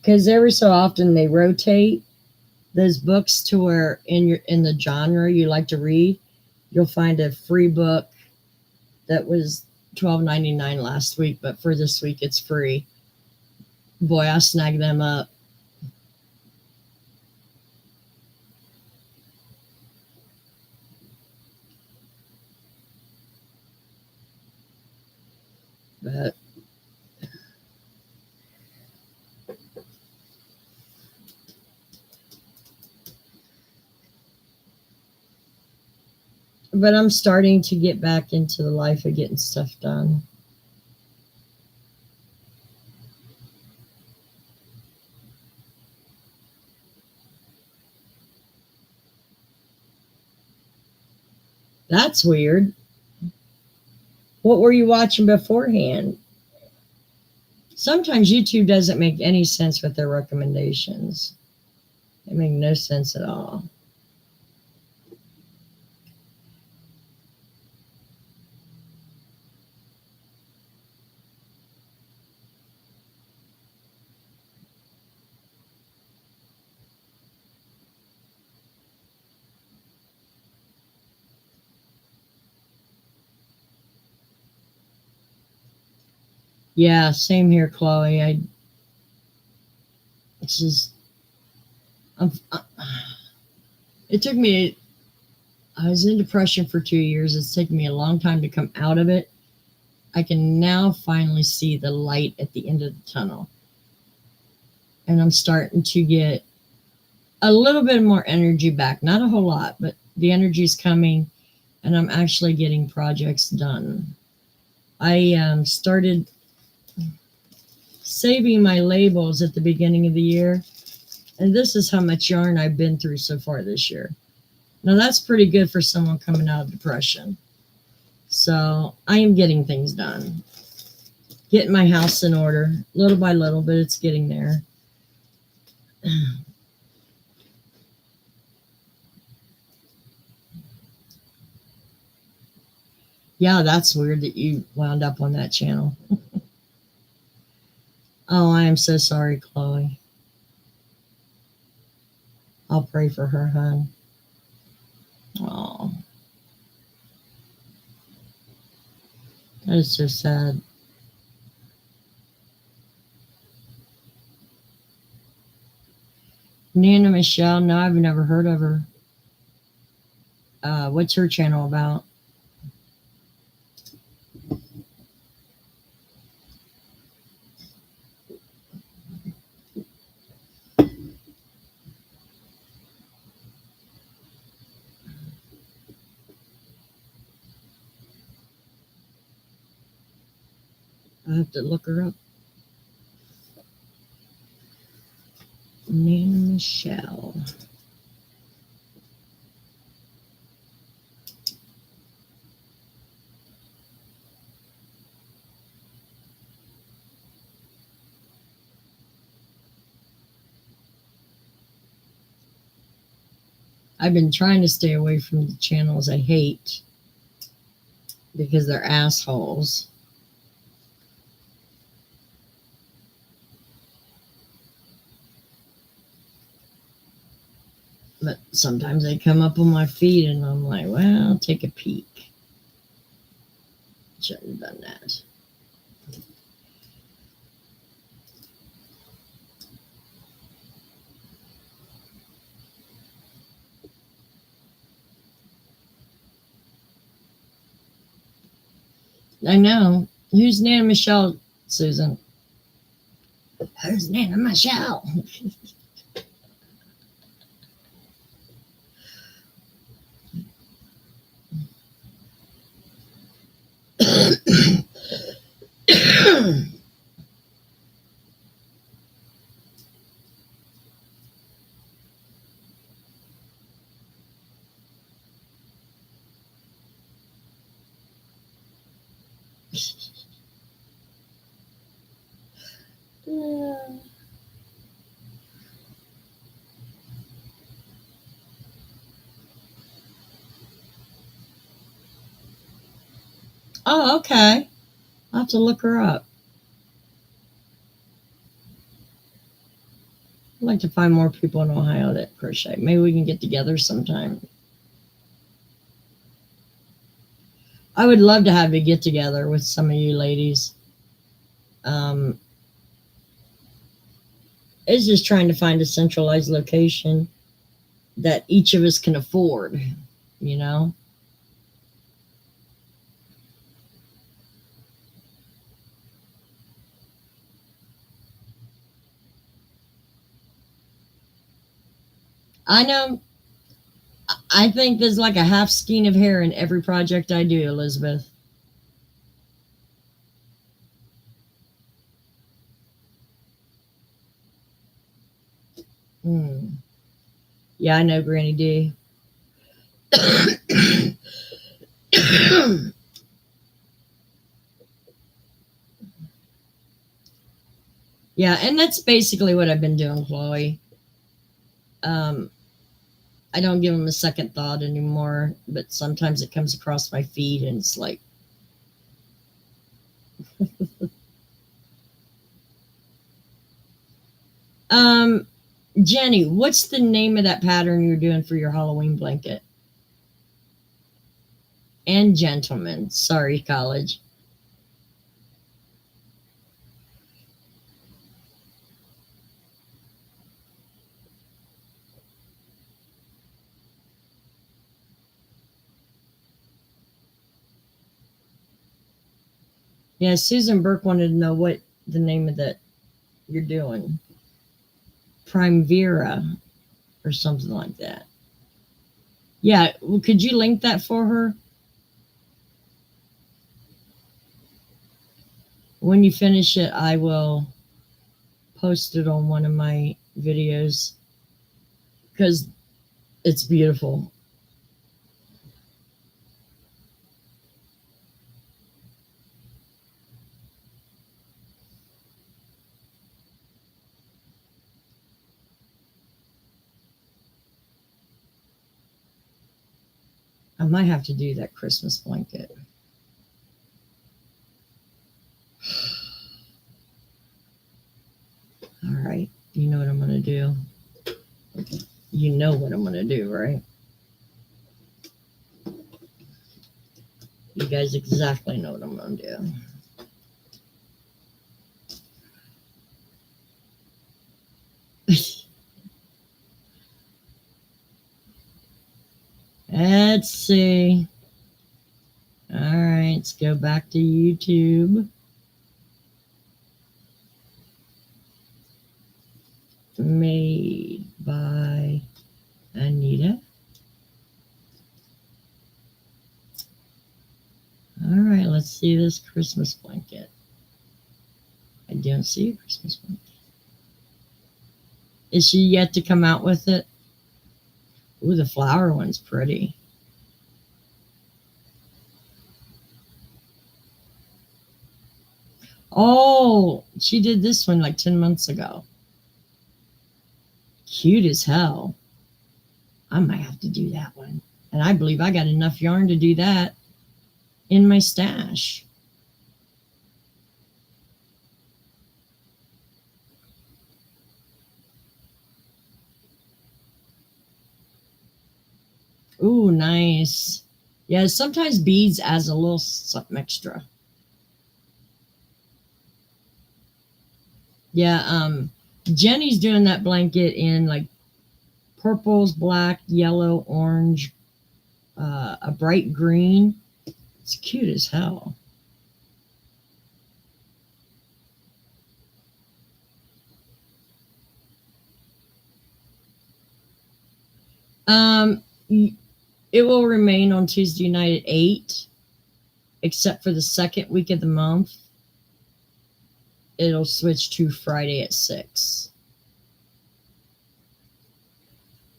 Because every so often they rotate those books to where in the genre you like to read, you'll find a free book that was $12.99 last week, but for this week it's free. Boy, I snag them up. But I'm starting to get back into the life of getting stuff done. That's weird. What were you watching beforehand? Sometimes YouTube doesn't make any sense with their recommendations. They make no sense at all. Yeah, same here, Chloe. It's just, it took me, I was in depression for 2 years. It's taken me a long time to come out of it. I can now finally see the light at the end of the tunnel. And I'm starting to get a little bit more energy back. Not a whole lot, but the energy's coming and I'm actually getting projects done. I started saving my labels at the beginning of the year. And this is how much yarn I've been through so far this year. Now that's pretty good for someone coming out of depression. So I am getting things done. Getting my house in order, little by little, but it's getting there. Yeah, that's weird that you wound up on that channel. Oh, I am so sorry, Chloe. I'll pray for her, hon. Oh, that is so sad. Nana Michelle, no, I've never heard of her. What's her channel about? I have to look her up. Nana Michelle. I've been trying to stay away from the channels I hate because they're assholes. But sometimes they come up on my feed and I'm like, well, take a peek. Shouldn't have done that. I know. Who's Nana Michelle, Susan? Who's Nana Michelle? Yeah. Oh, okay. I'll have to look her up. I'd like to find more people in Ohio that crochet. Maybe we can get together sometime. I would love to have a get together with some of you ladies. Um, it's just trying to find a centralized location that each of us can afford, you know? I know. I think there's like a half skein of hair in every project I do, Elizabeth. Hmm. Yeah, I know, Granny D. Yeah, and that's basically what I've been doing, Chloe. Um, I don't give them a second thought anymore, but sometimes it comes across my feed and it's like, um, Jenny, what's the name of that pattern you're doing for your Halloween blanket? And gentlemen, sorry, college. Yeah, Susan Burke wanted to know what the name of that you're doing. Primavera or something like that. Yeah, well, could you link that for her when you finish it? I will post it on one of my videos because it's beautiful. I might have to do that Christmas blanket. All right, you know what I'm gonna do. You know what I'm gonna do, right? You guys exactly know what I'm gonna do. Let's see. All right, let's go back to YouTube. Made by Anita. All right, let's see this Christmas blanket. I don't see a Christmas blanket. Is she yet to come out with it? Ooh, the flower one's pretty. Oh, she did this one like 10 months ago. Cute as hell. I might have to do that one. And I believe I got enough yarn to do that in my stash. Ooh, nice. Yeah, sometimes beads adds a little something extra. Yeah, Jenny's doing that blanket in like purples, black, yellow, orange, a bright green. It's cute as hell. Um, it will remain on Tuesday night at 8, except for the second week of the month. It'll switch to Friday at 6.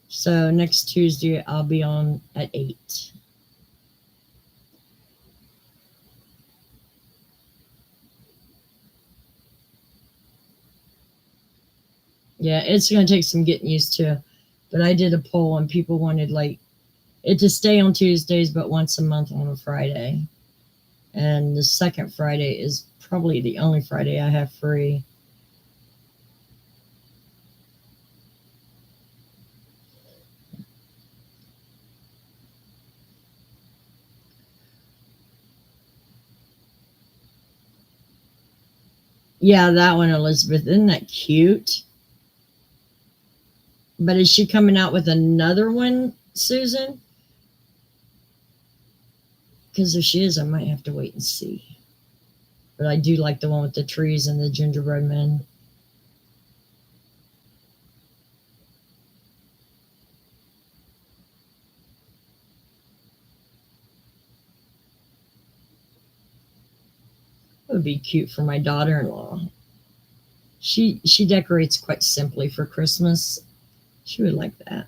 So next Tuesday, I'll be on at 8. Yeah, it's going to take some getting used to. But I did a poll and people wanted like it to stay on Tuesdays, but once a month on a Friday. And the second Friday is probably the only Friday I have free. Yeah, that one, Elizabeth. Isn't that cute? But is she coming out with another one, Susan? Because if she is, I might have to wait and see. But I do like the one with the trees and the gingerbread men. It would be cute for my daughter-in-law. She decorates quite simply for Christmas. She would like that.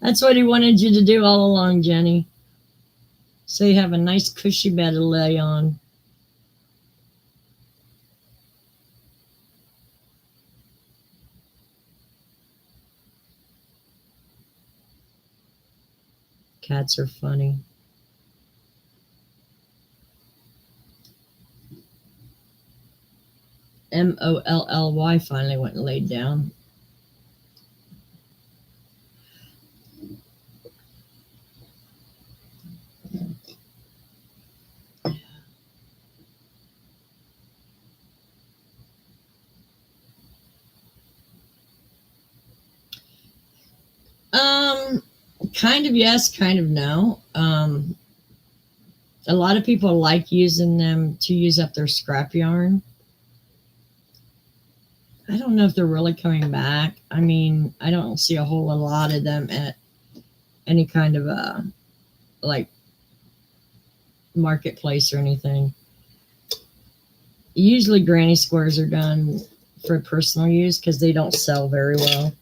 That's what he wanted you to do all along, Jenny. So you have a nice cushy bed to lay on. Cats are funny. Molly finally went and laid down. Um, Kind of yes, kind of no. A lot of people like using them to use up their scrap yarn. I don't know if they're really coming back. I mean, I don't see a whole lot of them at any kind of a like marketplace or anything. Usually, granny squares are done for personal use because they don't sell very well.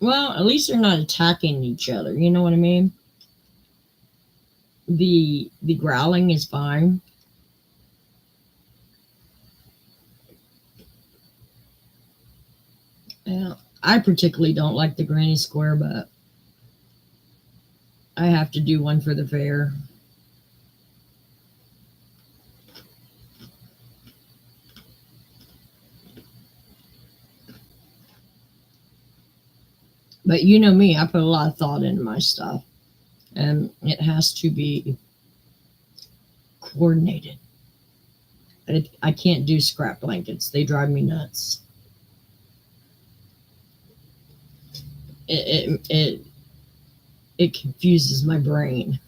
Well, at least they're not attacking each other. You know what I mean? The growling is fine. Yeah, I particularly don't like the granny square, but I have to do one for the fair. But you know me, I put a lot of thought into my stuff, and it has to be coordinated. I can't do scrap blankets; they drive me nuts. It it confuses my brain.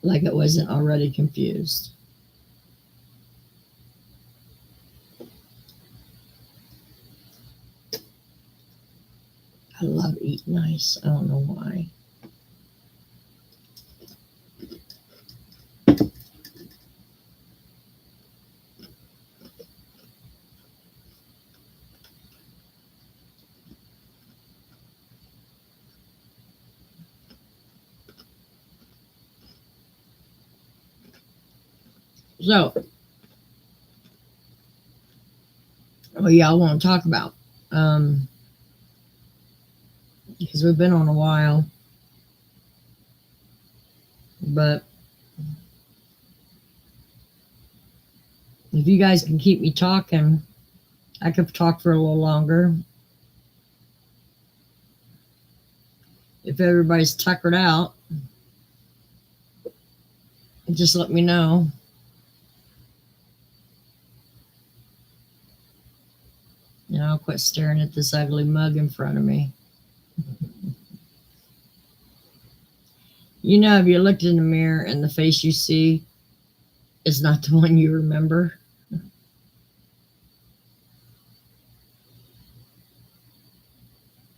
Like it wasn't already confused. I love eating ice. I don't know why. So, what y'all want to talk about? Um, because we've been on a while, but if you guys can keep me talking, I could talk for a little longer. If everybody's tuckered out, just let me know. And I'll quit staring at this ugly mug in front of me. You know, if you looked in the mirror and the face you see is not the one you remember.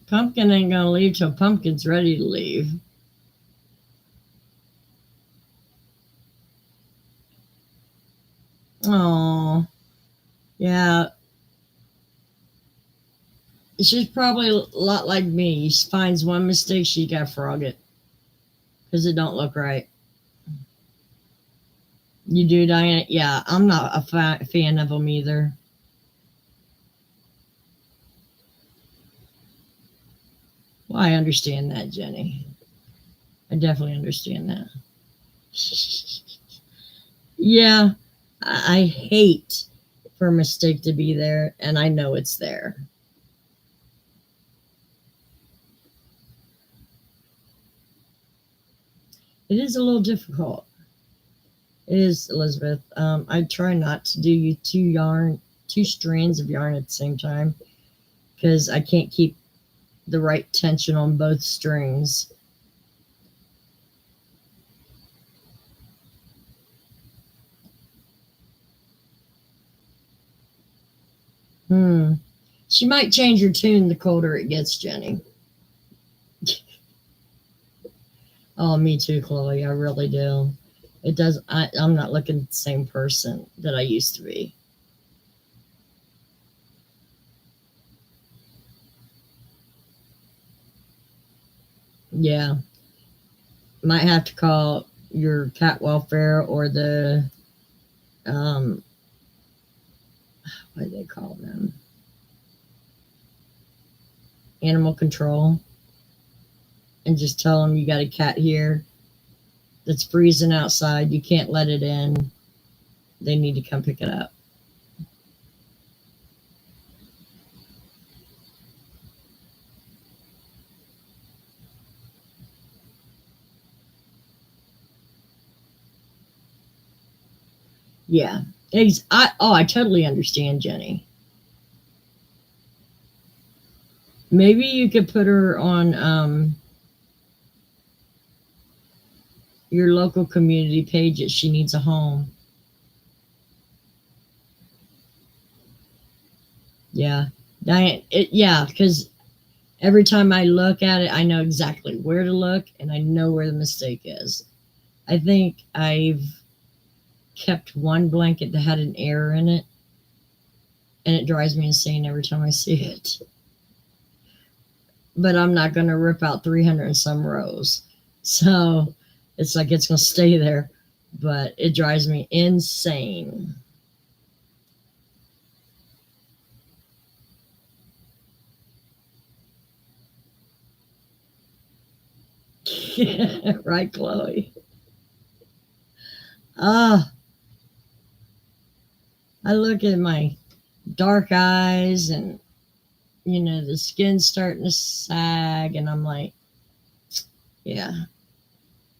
Pumpkin ain't gonna leave till Pumpkin's ready to leave. Oh, yeah. She's probably a lot like me. She finds one mistake, she got to frog it because it don't look right. You do, Diane? Yeah, I'm not a fan of them either. Well, I understand that, Jenny. I definitely understand that. Yeah, I hate for a mistake to be there, and I know it's there. It is a little difficult. It is, Elizabeth. I try not to do two strands of yarn at the same time because I can't keep the right tension on both strings. She might change her tune the colder it gets, Jenny. Oh, me too, Chloe. I really do. It does. I'm not looking the same person that I used to be. Yeah. Might have to call your cat welfare or the, what do they call them? Animal control. And just tell them you got a cat here that's freezing outside. You can't let it in. They need to come pick it up. Yeah. I totally understand, Jenny. Maybe you could put her on your local community page that she needs a home. Yeah. Diane, yeah, because every time I look at it, I know exactly where to look and I know where the mistake is. I think I've kept one blanket that had an error in it, and it drives me insane every time I see it. But I'm not going to rip out 300 and some rows. So it's like it's going to stay there, but it drives me insane. Right, Chloe? Ah, I look at my dark eyes and, the skin's starting to sag, and I'm like, yeah,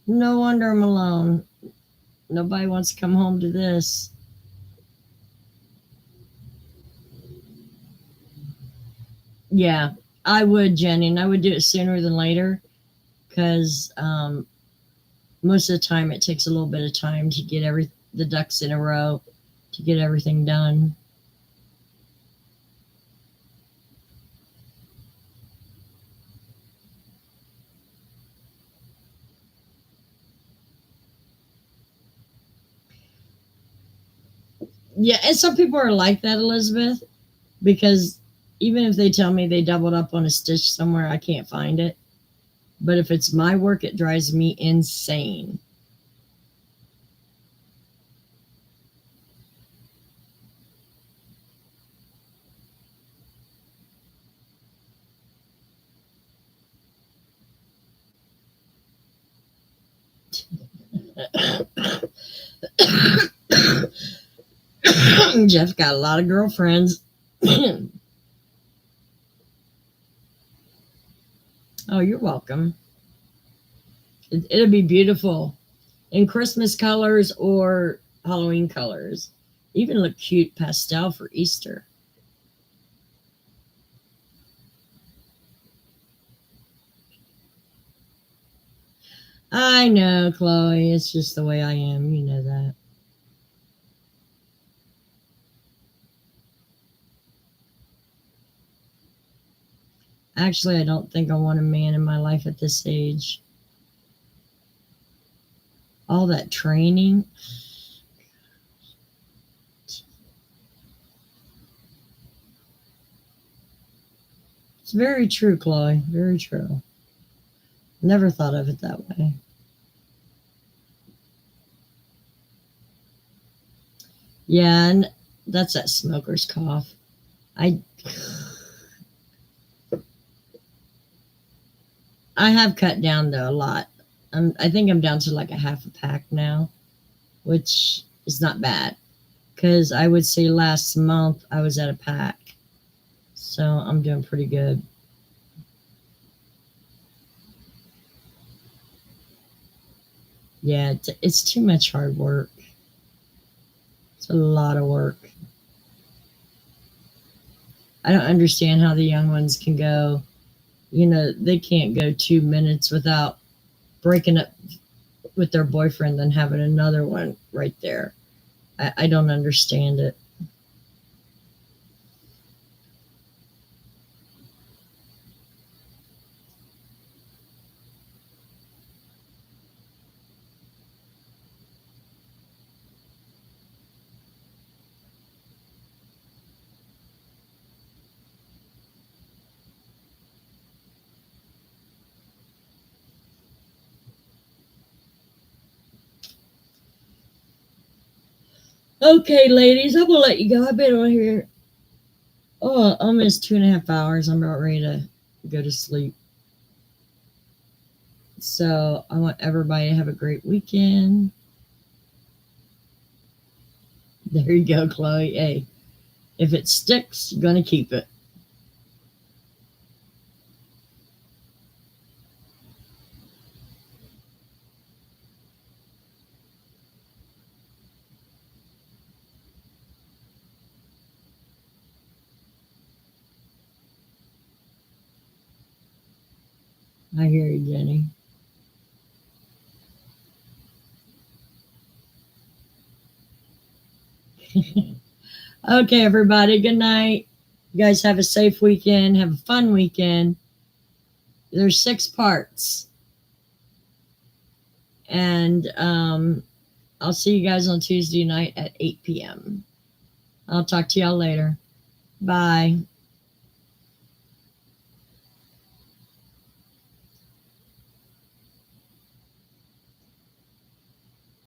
no wonder I'm alone. Nobody wants to come home to this. Yeah, I would, Jenny, and I would do it sooner than later because most of the time it takes a little bit of time to get the ducks in a row to get everything done. Yeah, and some people are like that, Elizabeth, because even if they tell me they doubled up on a stitch somewhere, I can't find it. But if it's my work, it drives me insane. Jeff's got a lot of girlfriends. Oh, you're welcome. It'll be beautiful in Christmas colors or Halloween colors. Even look cute pastel for Easter. I know, Chloe. It's just the way I am. You know that. Actually, I don't think I want a man in my life at this age. All that training. It's very true, Chloe. Very true. Never thought of it that way. Yeah, and that's that smoker's cough. I I have cut down though a lot. I think I'm down to like a half a pack now, which is not bad. Because I would say last month I was at a pack, so I'm doing pretty good. Yeah, it's too much hard work. It's a lot of work. I don't understand how the young ones can go. They can't go 2 minutes without breaking up with their boyfriend, then having another one right there. I don't understand it. Okay, ladies, I'm gonna let you go. I've been on here almost 2.5 hours. I'm about ready to go to sleep. So I want everybody to have a great weekend. There you go, Chloe. Hey, if it sticks, you're gonna keep it. I hear you, Jenny. Okay, everybody. Good night. You guys have a safe weekend. Have a fun weekend. There's 6 parts, and I'll see you guys on Tuesday night at 8 p.m. I'll talk to y'all later. Bye.